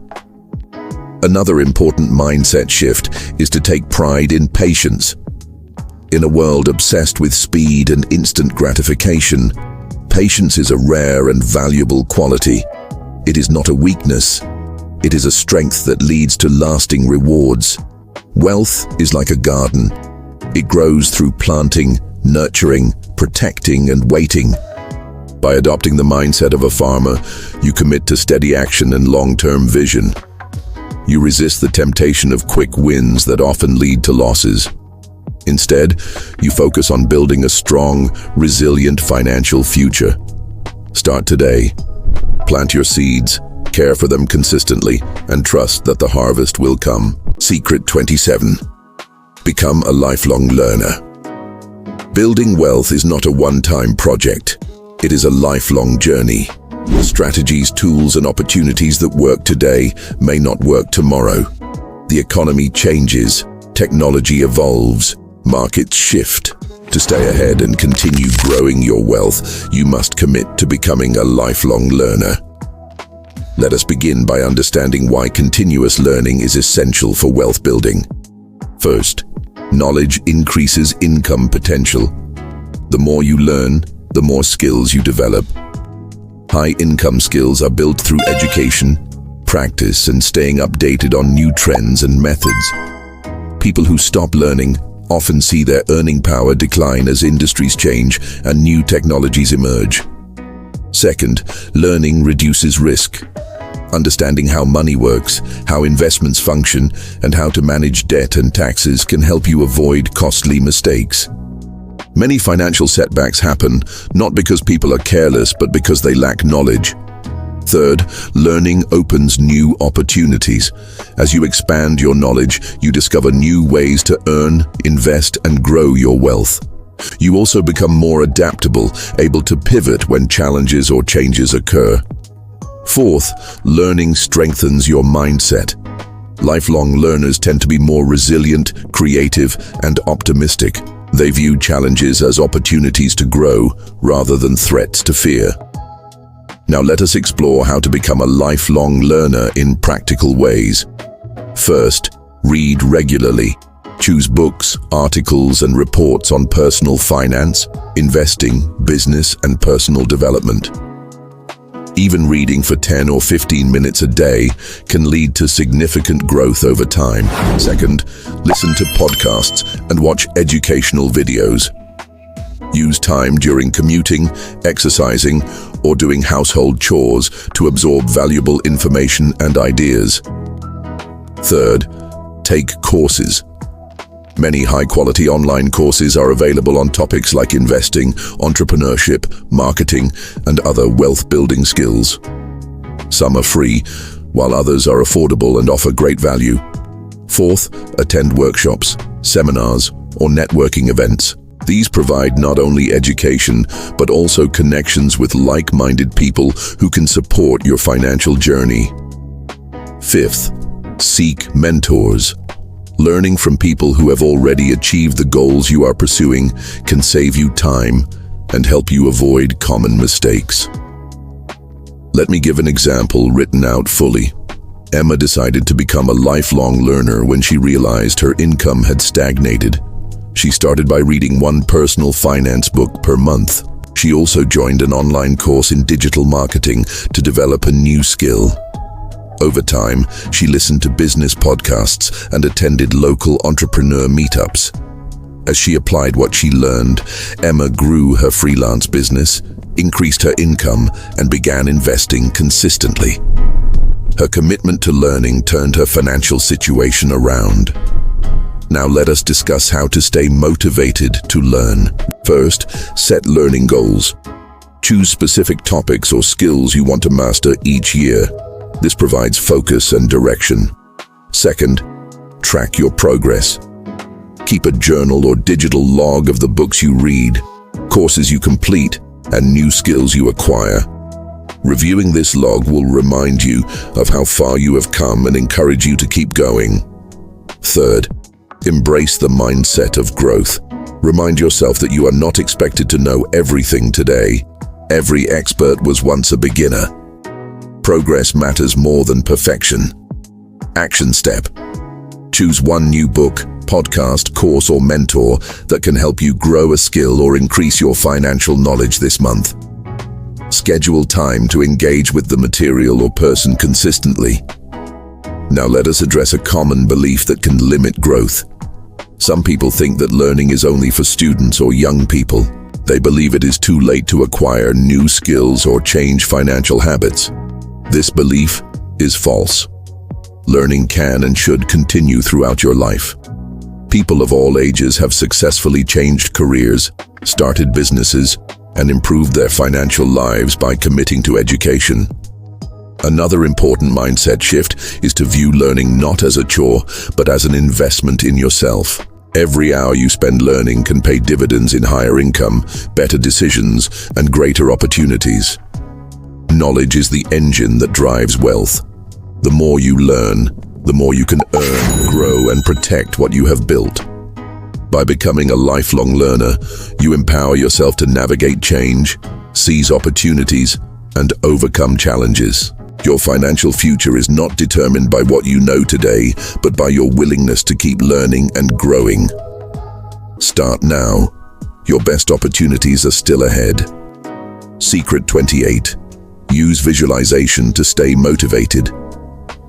Another important mindset shift is to take pride in patience. In a world obsessed with speed and instant gratification, patience is a rare and valuable quality. It is not a weakness. It is a strength that leads to lasting rewards. Wealth is like a garden. It grows through planting, nurturing, protecting, and waiting. By adopting the mindset of a farmer, you commit to steady action and long-term vision. You resist the temptation of quick wins that often lead to losses. Instead, you focus on building a strong, resilient financial future. Start today. Plant your seeds, care for them consistently, and trust that the harvest will come. Secret 27. Become a lifelong learner. Building wealth is not a one-time project. It is a lifelong journey. Strategies, tools, and opportunities that work today may not work tomorrow. The economy changes, technology evolves, markets shift. To stay ahead and continue growing your wealth, you must commit to becoming a lifelong learner. Let us begin by understanding why continuous learning is essential for wealth building. First, knowledge increases income potential. The more you learn, the more skills you develop. High-income skills are built through education, practice, and staying updated on new trends and methods. People who stop learning often see their earning power decline as industries change and new technologies emerge. Second, learning reduces risk. Understanding how money works, how investments function, and how to manage debt and taxes can help you avoid costly mistakes. Many financial setbacks happen not because people are careless, but because they lack knowledge. Third, learning opens new opportunities. As you expand your knowledge, you discover new ways to earn, invest, and grow your wealth. You also become more adaptable, able to pivot when challenges or changes occur. Fourth, learning strengthens your mindset. Lifelong learners tend to be more resilient, creative, and optimistic. They view challenges as opportunities to grow rather than threats to fear. Now let us explore how to become a lifelong learner in practical ways. First, read regularly. Choose books, articles, and reports on personal finance, investing, business, and personal development. Even reading for 10 or 15 minutes a day can lead to significant growth over time. Second, listen to podcasts and watch educational videos. Use time during commuting, exercising, or doing household chores to absorb valuable information and ideas. Third, take courses. Many high-quality online courses are available on topics like investing, entrepreneurship, marketing, and other wealth-building skills. Some are free, while others are affordable and offer great value. Fourth, attend workshops, seminars, or networking events. These provide not only education, but also connections with like-minded people who can support your financial journey. Fifth, seek mentors. Learning from people who have already achieved the goals you are pursuing can save you time and help you avoid common mistakes. Let me give an example written out fully. Emma decided to become a lifelong learner when she realized her income had stagnated. She started by reading one personal finance book per month. She also joined an online course in digital marketing to develop a new skill. Over time, she listened to business podcasts and attended local entrepreneur meetups. As she applied what she learned, Emma grew her freelance business, increased her income, and began investing consistently. Her commitment to learning turned her financial situation around. Now let us discuss how to stay motivated to learn. First, set learning goals. Choose specific topics or skills you want to master each year. This provides focus and direction. Second, track your progress. Keep a journal or digital log of the books you read, courses you complete, and new skills you acquire. Reviewing this log will remind you of how far you have come and encourage you to keep going. Third, embrace the mindset of growth. Remind yourself that you are not expected to know everything today. Every expert was once a beginner. Progress matters more than perfection. Action step. Choose one new book, podcast, course, or mentor that can help you grow a skill or increase your financial knowledge this month. Schedule time to engage with the material or person consistently. Now let us address a common belief that can limit growth. Some people think that learning is only for students or young people. They believe it is too late to acquire new skills or change financial habits. This belief is false. Learning can and should continue throughout your life. People of all ages have successfully changed careers, started businesses, and improved their financial lives by committing to education. Another important mindset shift is to view learning not as a chore, but as an investment in yourself. Every hour you spend learning can pay dividends in higher income, better decisions, and greater opportunities. Knowledge is the engine that drives wealth. The more you learn, the more you can earn, grow, and protect what you have built. By becoming a lifelong learner, you empower yourself to navigate change, seize opportunities, and overcome challenges. Your financial future is not determined by what you know today, but by your willingness to keep learning and growing. Start now. Your best opportunities are still ahead. Secret 28. Use visualization to stay motivated.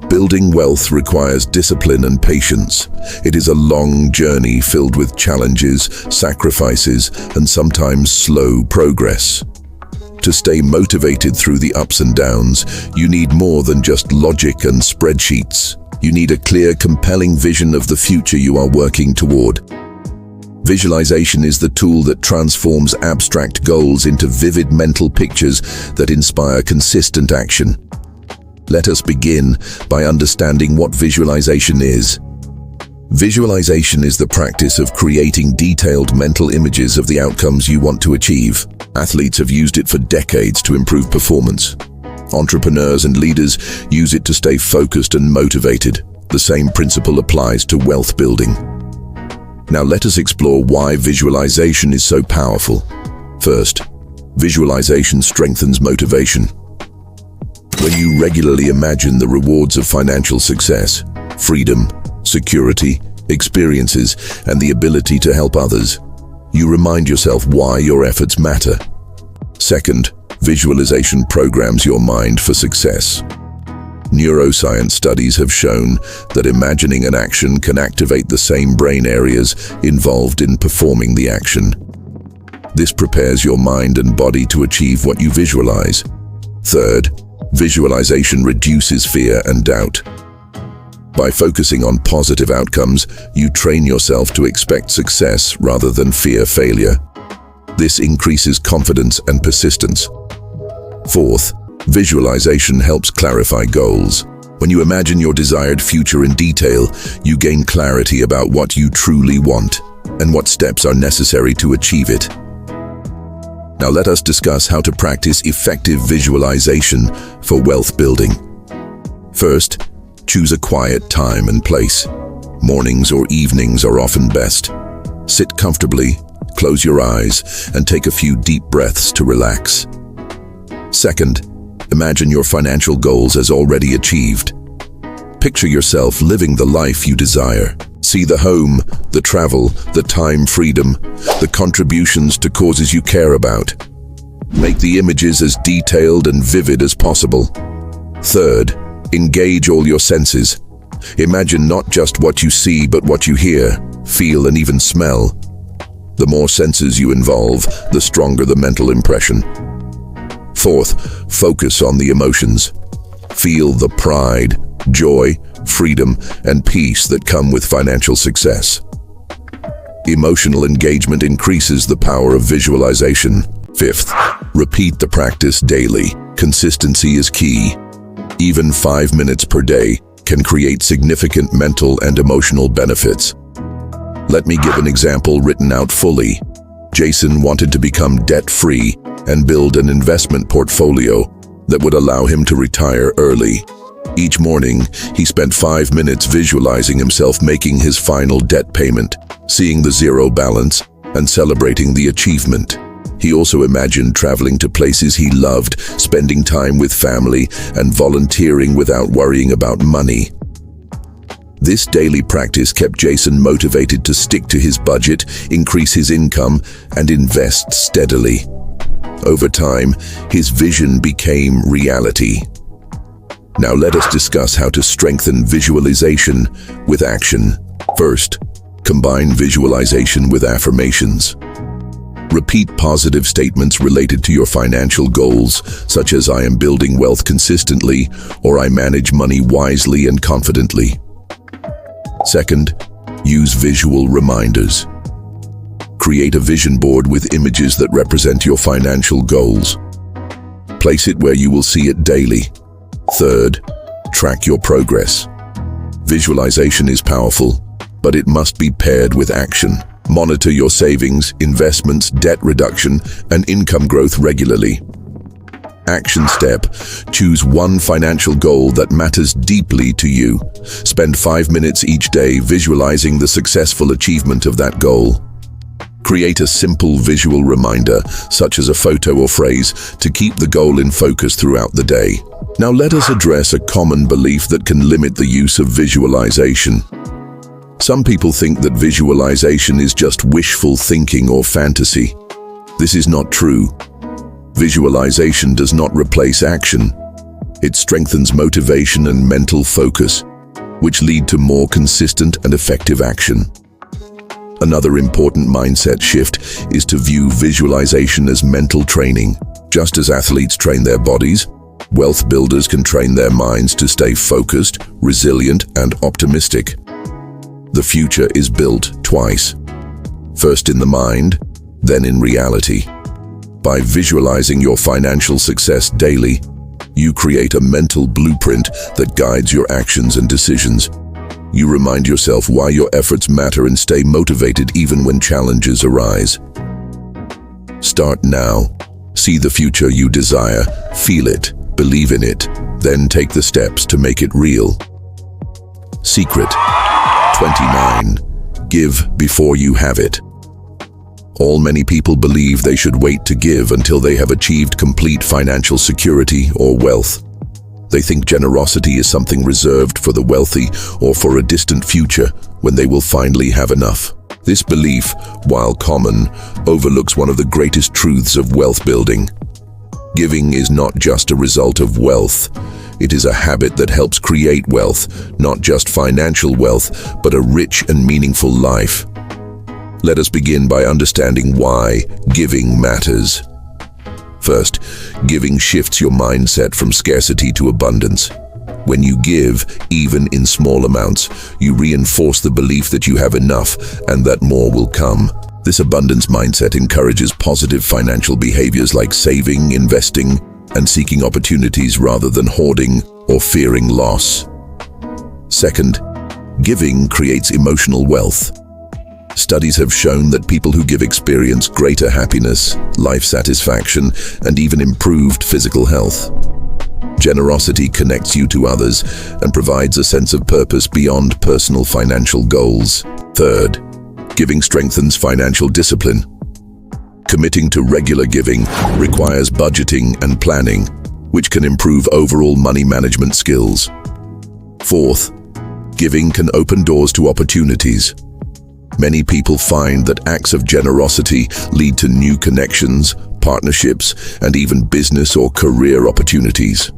Building wealth requires discipline and patience. It is a long journey filled with challenges, sacrifices, and sometimes slow progress. To stay motivated through the ups and downs, you need more than just logic and spreadsheets. You need a clear, compelling vision of the future you are working toward. Visualization is the tool that transforms abstract goals into vivid mental pictures that inspire consistent action. Let us begin by understanding what visualization is. Visualization is the practice of creating detailed mental images of the outcomes you want to achieve. Athletes have used it for decades to improve performance. Entrepreneurs and leaders use it to stay focused and motivated. The same principle applies to wealth building. Now let us explore why visualization is so powerful. First, visualization strengthens motivation. When you regularly imagine the rewards of financial success, freedom, security, experiences, and the ability to help others, you remind yourself why your efforts matter. Second, visualization programs your mind for success. Neuroscience studies have shown that imagining an action can activate the same brain areas involved in performing the action. This prepares your mind and body to achieve what you visualize. Third, visualization reduces fear and doubt. By focusing on positive outcomes, you train yourself to expect success rather than fear failure. This increases confidence and persistence. Fourth, visualization helps clarify goals. When you imagine your desired future in detail, you gain clarity about what you truly want and what steps are necessary to achieve it. Now let us discuss how to practice effective visualization for wealth building. First, choose a quiet time and place. Mornings or evenings are often best. Sit comfortably, close your eyes, and take a few deep breaths to relax. Second, imagine your financial goals as already achieved. Picture yourself living the life you desire. See the home, the travel, the time freedom, the contributions to causes you care about. Make the images as detailed and vivid as possible. Third, engage all your senses. Imagine not just what you see, but what you hear, feel, and even smell. The more senses you involve, the stronger the mental impression. Fourth, focus on the emotions. Feel the pride, joy, freedom, and peace that come with financial success. Emotional engagement increases the power of visualization. Fifth, repeat the practice daily. Consistency is key. Even 5 minutes per day can create significant mental and emotional benefits. Let me give an example written out fully. Jason wanted to become debt-free and build an investment portfolio that would allow him to retire early. Each morning, he spent 5 minutes visualizing himself making his final debt payment, seeing the zero balance, and celebrating the achievement. He also imagined traveling to places he loved, spending time with family, and volunteering without worrying about money. This daily practice kept Jason motivated to stick to his budget, increase his income, and invest steadily. Over time, his vision became reality. Now let us discuss how to strengthen visualization with action. First, combine visualization with affirmations. Repeat positive statements related to your financial goals, such as "I am building wealth consistently," or "I manage money wisely and confidently." Second, use visual reminders. Create a vision board with images that represent your financial goals. Place it where you will see it daily. Third, track your progress. Visualization is powerful, but it must be paired with action. Monitor your savings, investments, debt reduction, and income growth regularly. Action step: choose one financial goal that matters deeply to you. Spend 5 minutes each day visualizing the successful achievement of that goal. Create a simple visual reminder, such as a photo or phrase, to keep the goal in focus throughout the day. Now let us address a common belief that can limit the use of visualization. Some people think that visualization is just wishful thinking or fantasy. This is not true. Visualization does not replace action. It strengthens motivation and mental focus, which lead to more consistent and effective action. Another important mindset shift is to view visualization as mental training. Just as athletes train their bodies, wealth builders can train their minds to stay focused, resilient, and optimistic. The future is built twice. First in the mind, then in reality. By visualizing your financial success daily, you create a mental blueprint that guides your actions and decisions. You remind yourself why your efforts matter and stay motivated even when challenges arise. Start now. See the future you desire, feel it, believe in it, then take the steps to make it real. Secret 29. Give before you have it. Many people believe they should wait to give until they have achieved complete financial security or wealth. They think generosity is something reserved for the wealthy or for a distant future when they will finally have enough. This belief, while common, overlooks one of the greatest truths of wealth building. Giving is not just a result of wealth. It is a habit that helps create wealth, not just financial wealth, but a rich and meaningful life. Let us begin by understanding why giving matters. First, giving shifts your mindset from scarcity to abundance. When you give, even in small amounts, you reinforce the belief that you have enough and that more will come. This abundance mindset encourages positive financial behaviors like saving, investing, and seeking opportunities rather than hoarding or fearing loss. Second, giving creates emotional wealth. Studies have shown that people who give experience greater happiness, life satisfaction, and even improved physical health. Generosity connects you to others and provides a sense of purpose beyond personal financial goals. Third, giving strengthens financial discipline. Committing to regular giving requires budgeting and planning, which can improve overall money management skills. Fourth, giving can open doors to opportunities. Many people find that acts of generosity lead to new connections, partnerships, and even business or career opportunities.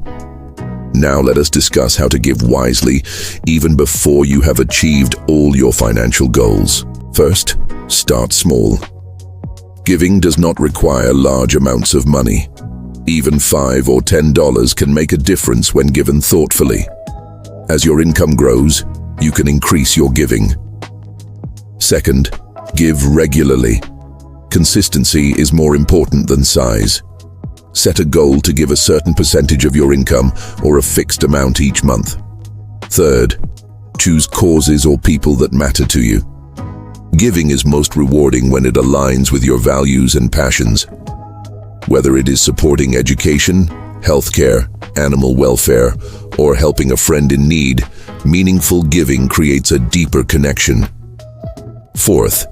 Now let us discuss how to give wisely even before you have achieved all your financial goals. First, start small. Giving does not require large amounts of money. Even $5 or $10 can make a difference when given thoughtfully. As your income grows, you can increase your giving. Second, Give regularly. Consistency is more important than size. Set a goal to give a certain percentage of your income or a fixed amount each month. Third, choose causes or people that matter to you. Giving is most rewarding when it aligns with your values and passions. Whether it is supporting education, healthcare, animal welfare, or helping a friend in need, meaningful giving creates a deeper connection. Fourth,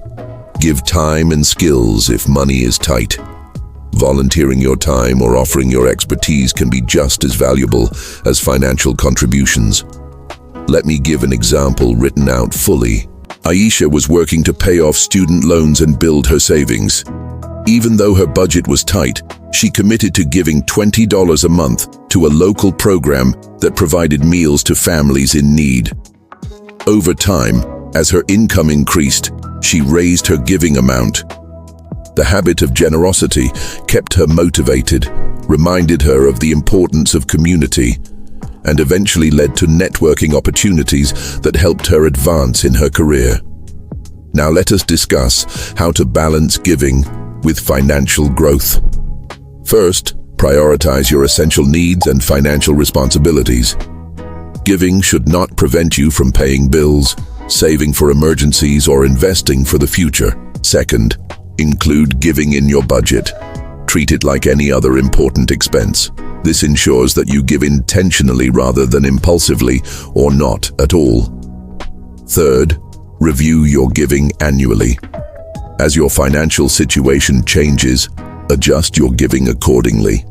give time and skills if money is tight. Volunteering your time or offering your expertise can be just as valuable as financial contributions. Let me give an example written out fully. Aisha was working to pay off student loans and build her savings. Even though her budget was tight, she committed to giving $20 a month to a local program that provided meals to families in need. Over time, as her income increased, she raised her giving amount. The habit of generosity kept her motivated, reminded her of the importance of community, and eventually led to networking opportunities that helped her advance in her career. Now let us discuss how to balance giving with financial growth. First, prioritize your essential needs and financial responsibilities. Giving should not prevent you from paying bills, saving for emergencies, or investing for the future. Second, include giving in your budget. Treat it like any other important expense. This ensures that you give intentionally rather than impulsively or not at all. Third, review your giving annually. As your financial situation changes, adjust your giving accordingly.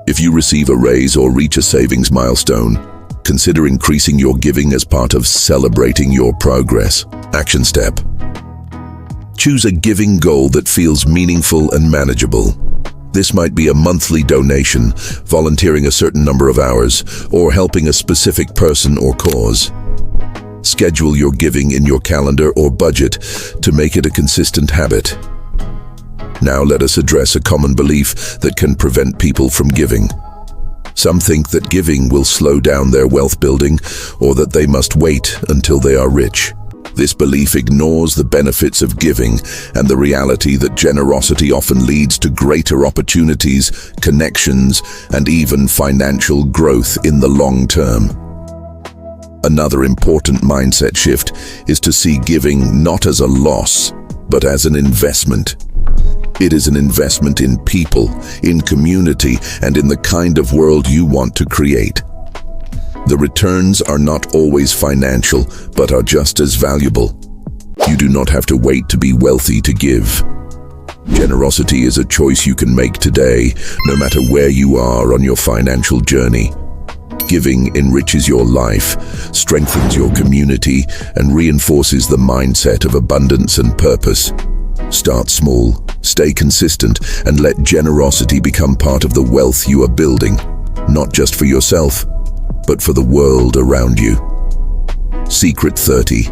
If you receive a raise or reach a savings milestone, consider increasing your giving as part of celebrating your progress. Action step. Choose a giving goal that feels meaningful and manageable. This might be a monthly donation, volunteering a certain number of hours, or helping a specific person or cause. Schedule your giving in your calendar or budget to make it a consistent habit. Now let us address a common belief that can prevent people from giving. Some think that giving will slow down their wealth building, or that they must wait until they are rich. This belief ignores the benefits of giving and the reality that generosity often leads to greater opportunities, connections, and even financial growth in the long term. Another important mindset shift is to see giving not as a loss, but as an investment. It is an investment in people, in community, and in the kind of world you want to create. The returns are not always financial, but are just as valuable. You do not have to wait to be wealthy to give. Generosity is a choice you can make today, no matter where you are on your financial journey. Giving enriches your life, strengthens your community, and reinforces the mindset of abundance and purpose. Start small, stay consistent, and let generosity become part of the wealth you are building, not just for yourself, but for the world around you. Secret 30.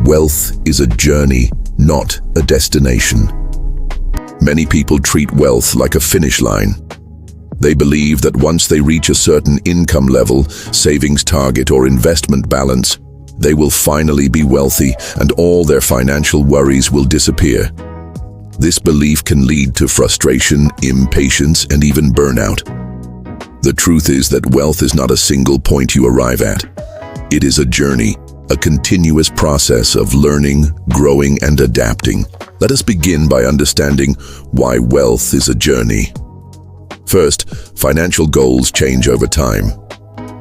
Wealth is a journey, not a destination. Many people treat wealth like a finish line. They believe that once they reach a certain income level, savings target, or investment balance, they will finally be wealthy and all their financial worries will disappear. This belief can lead to frustration, impatience, and even burnout. The truth is that wealth is not a single point you arrive at. It is a journey, a continuous process of learning, growing, and adapting. Let us begin by understanding why wealth is a journey. First, financial goals change over time.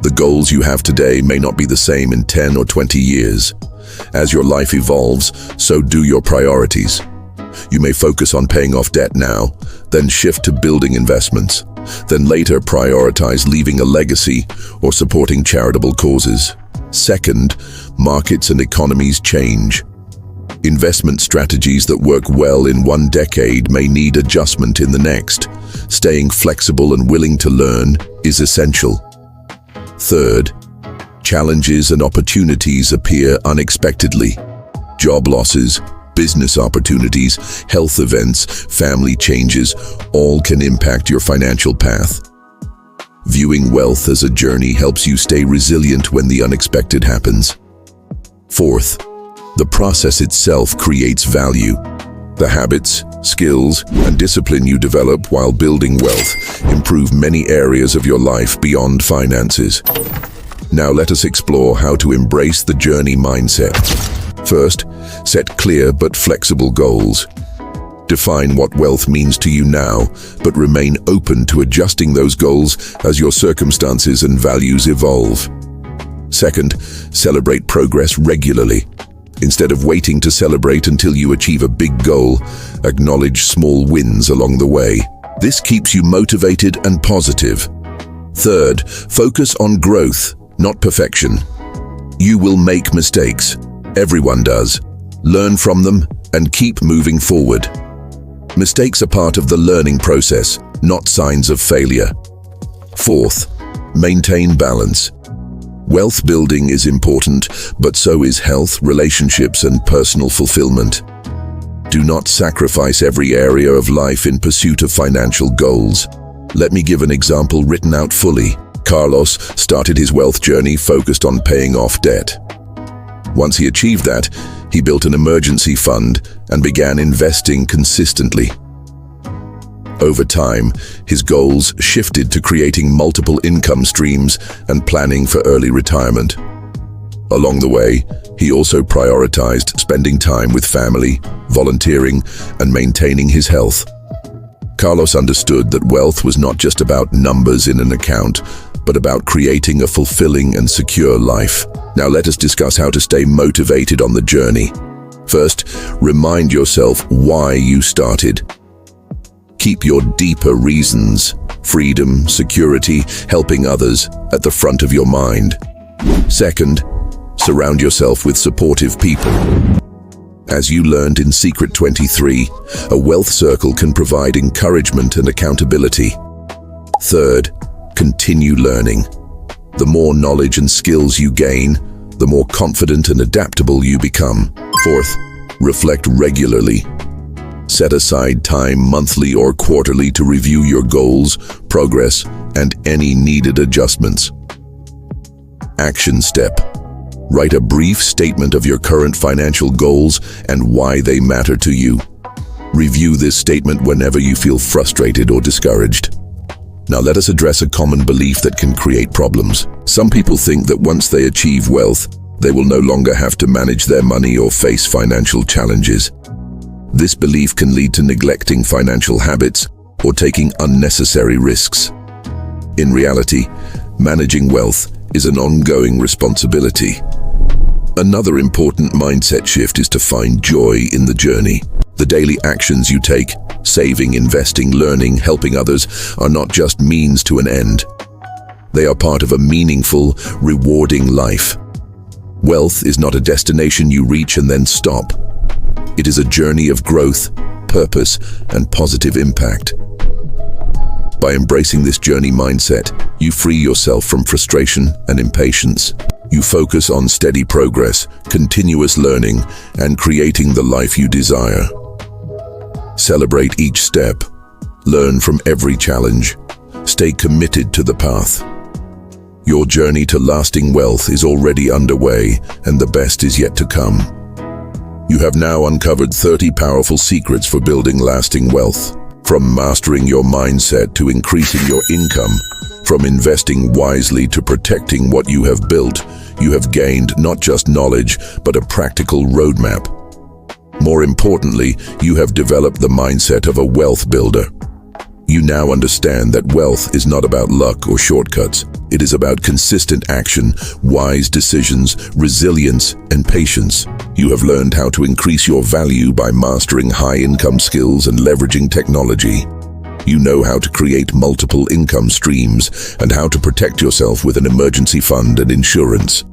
The goals you have today may not be the same in 10 or 20 years. As your life evolves, so do your priorities. You may focus on paying off debt now, then shift to building investments, then later prioritize leaving a legacy or supporting charitable causes. Second, markets and economies change. Investment strategies that work well in one decade may need adjustment in the next. Staying flexible and willing to learn is essential. Third, challenges and opportunities appear unexpectedly. Job losses, business opportunities, health events, family changes, all can impact your financial path. Viewing wealth as a journey helps you stay resilient when the unexpected happens. Fourth, The process itself creates value. The habits, skills, and discipline you develop while building wealth improve many areas of your life beyond finances. Now let us explore how to embrace the journey mindset. First, set clear but flexible goals. Define what wealth means to you now, but remain open to adjusting those goals as your circumstances and values evolve. Second, celebrate progress regularly. Instead of waiting to celebrate until you achieve a big goal, acknowledge small wins along the way. This keeps you motivated and positive. Third, focus on growth, not perfection. You will make mistakes. Everyone does. Learn from them and keep moving forward. Mistakes are part of the learning process, not signs of failure. Fourth, maintain balance. Wealth building is important, but so is health, relationships, and personal fulfillment. Do not sacrifice every area of life in pursuit of financial goals. Let me give an example written out fully. Carlos started his wealth journey focused on paying off debt. Once he achieved that, he built an emergency fund and began investing consistently. Over time, his goals shifted to creating multiple income streams and planning for early retirement. Along the way, he also prioritized spending time with family, volunteering, and maintaining his health. Carlos understood that wealth was not just about numbers in an account, but about creating a fulfilling and secure life. Now let us discuss how to stay motivated on the journey. First, remind yourself why you started. Keep your deeper reasons, freedom, security, helping others, at the front of your mind. Second, surround yourself with supportive people. As you learned in Secret 23, a wealth circle can provide encouragement and accountability. Third, continue learning. The more knowledge and skills you gain, the more confident and adaptable you become. Fourth, reflect regularly. Set aside time monthly or quarterly to review your goals, progress, and any needed adjustments. Action step. Write a brief statement of your current financial goals and why they matter to you. Review this statement whenever you feel frustrated or discouraged. Now let us address a common belief that can create problems. Some people think that once they achieve wealth, they will no longer have to manage their money or face financial challenges. This belief can lead to neglecting financial habits or taking unnecessary risks. In reality, managing wealth is an ongoing responsibility. Another important mindset shift is to find joy in the journey. The daily actions you take, saving, investing, learning, helping others, are not just means to an end. They are part of a meaningful, rewarding life. Wealth is not a destination you reach and then stop. It is a journey of growth, purpose, and positive impact. By embracing this journey mindset, you free yourself from frustration and impatience. You focus on steady progress, continuous learning, and creating the life you desire. Celebrate each step. Learn from every challenge. Stay committed to the path. Your journey to lasting wealth is already underway, and the best is yet to come. You have now uncovered 30 powerful secrets for building lasting wealth. From mastering your mindset to increasing your income, from investing wisely to protecting what you have built, you have gained not just knowledge, but a practical roadmap. More importantly, you have developed the mindset of a wealth builder. You now understand that wealth is not about luck or shortcuts. It is about consistent action, wise decisions, resilience, and patience. You have learned how to increase your value by mastering high-income skills and leveraging technology. You know how to create multiple income streams and how to protect yourself with an emergency fund and insurance.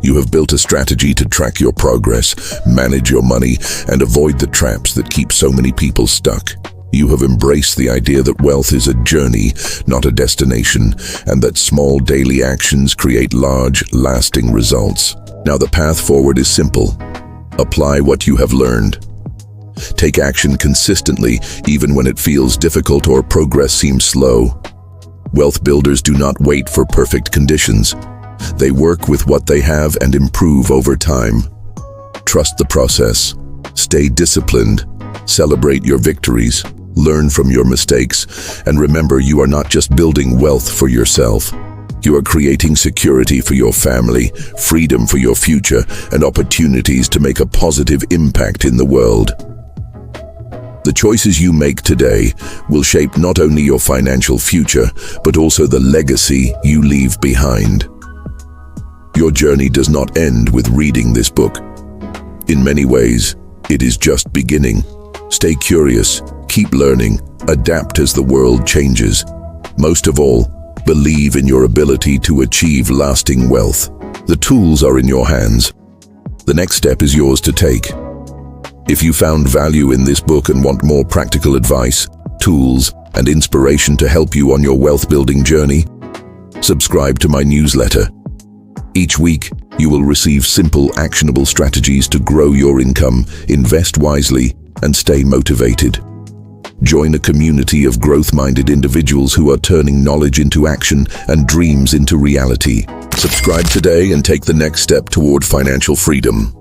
You have built a strategy to track your progress, manage your money, and avoid the traps that keep so many people stuck. You have embraced the idea that wealth is a journey, not a destination, and that small daily actions create large, lasting results. Now the path forward is simple. Apply what you have learned. Take action consistently, even when it feels difficult or progress seems slow. Wealth builders do not wait for perfect conditions. They work with what they have and improve over time. Trust the process. Stay disciplined. Celebrate your victories. Learn from your mistakes. And remember, you are not just building wealth for yourself. You are creating security for your family, freedom for your future, and opportunities to make a positive impact in the world. The choices you make today will shape not only your financial future, but also the legacy you leave behind. Your journey does not end with reading this book. In many ways, it is just beginning. Stay curious, keep learning, adapt as the world changes. Most of all, believe in your ability to achieve lasting wealth. The tools are in your hands. The next step is yours to take. If you found value in this book and want more practical advice, tools, and inspiration to help you on your wealth-building journey, subscribe to my newsletter. Each week, you will receive simple, actionable strategies to grow your income, invest wisely, and stay motivated. Join a community of growth-minded individuals who are turning knowledge into action and dreams into reality. Subscribe today and take the next step toward financial freedom.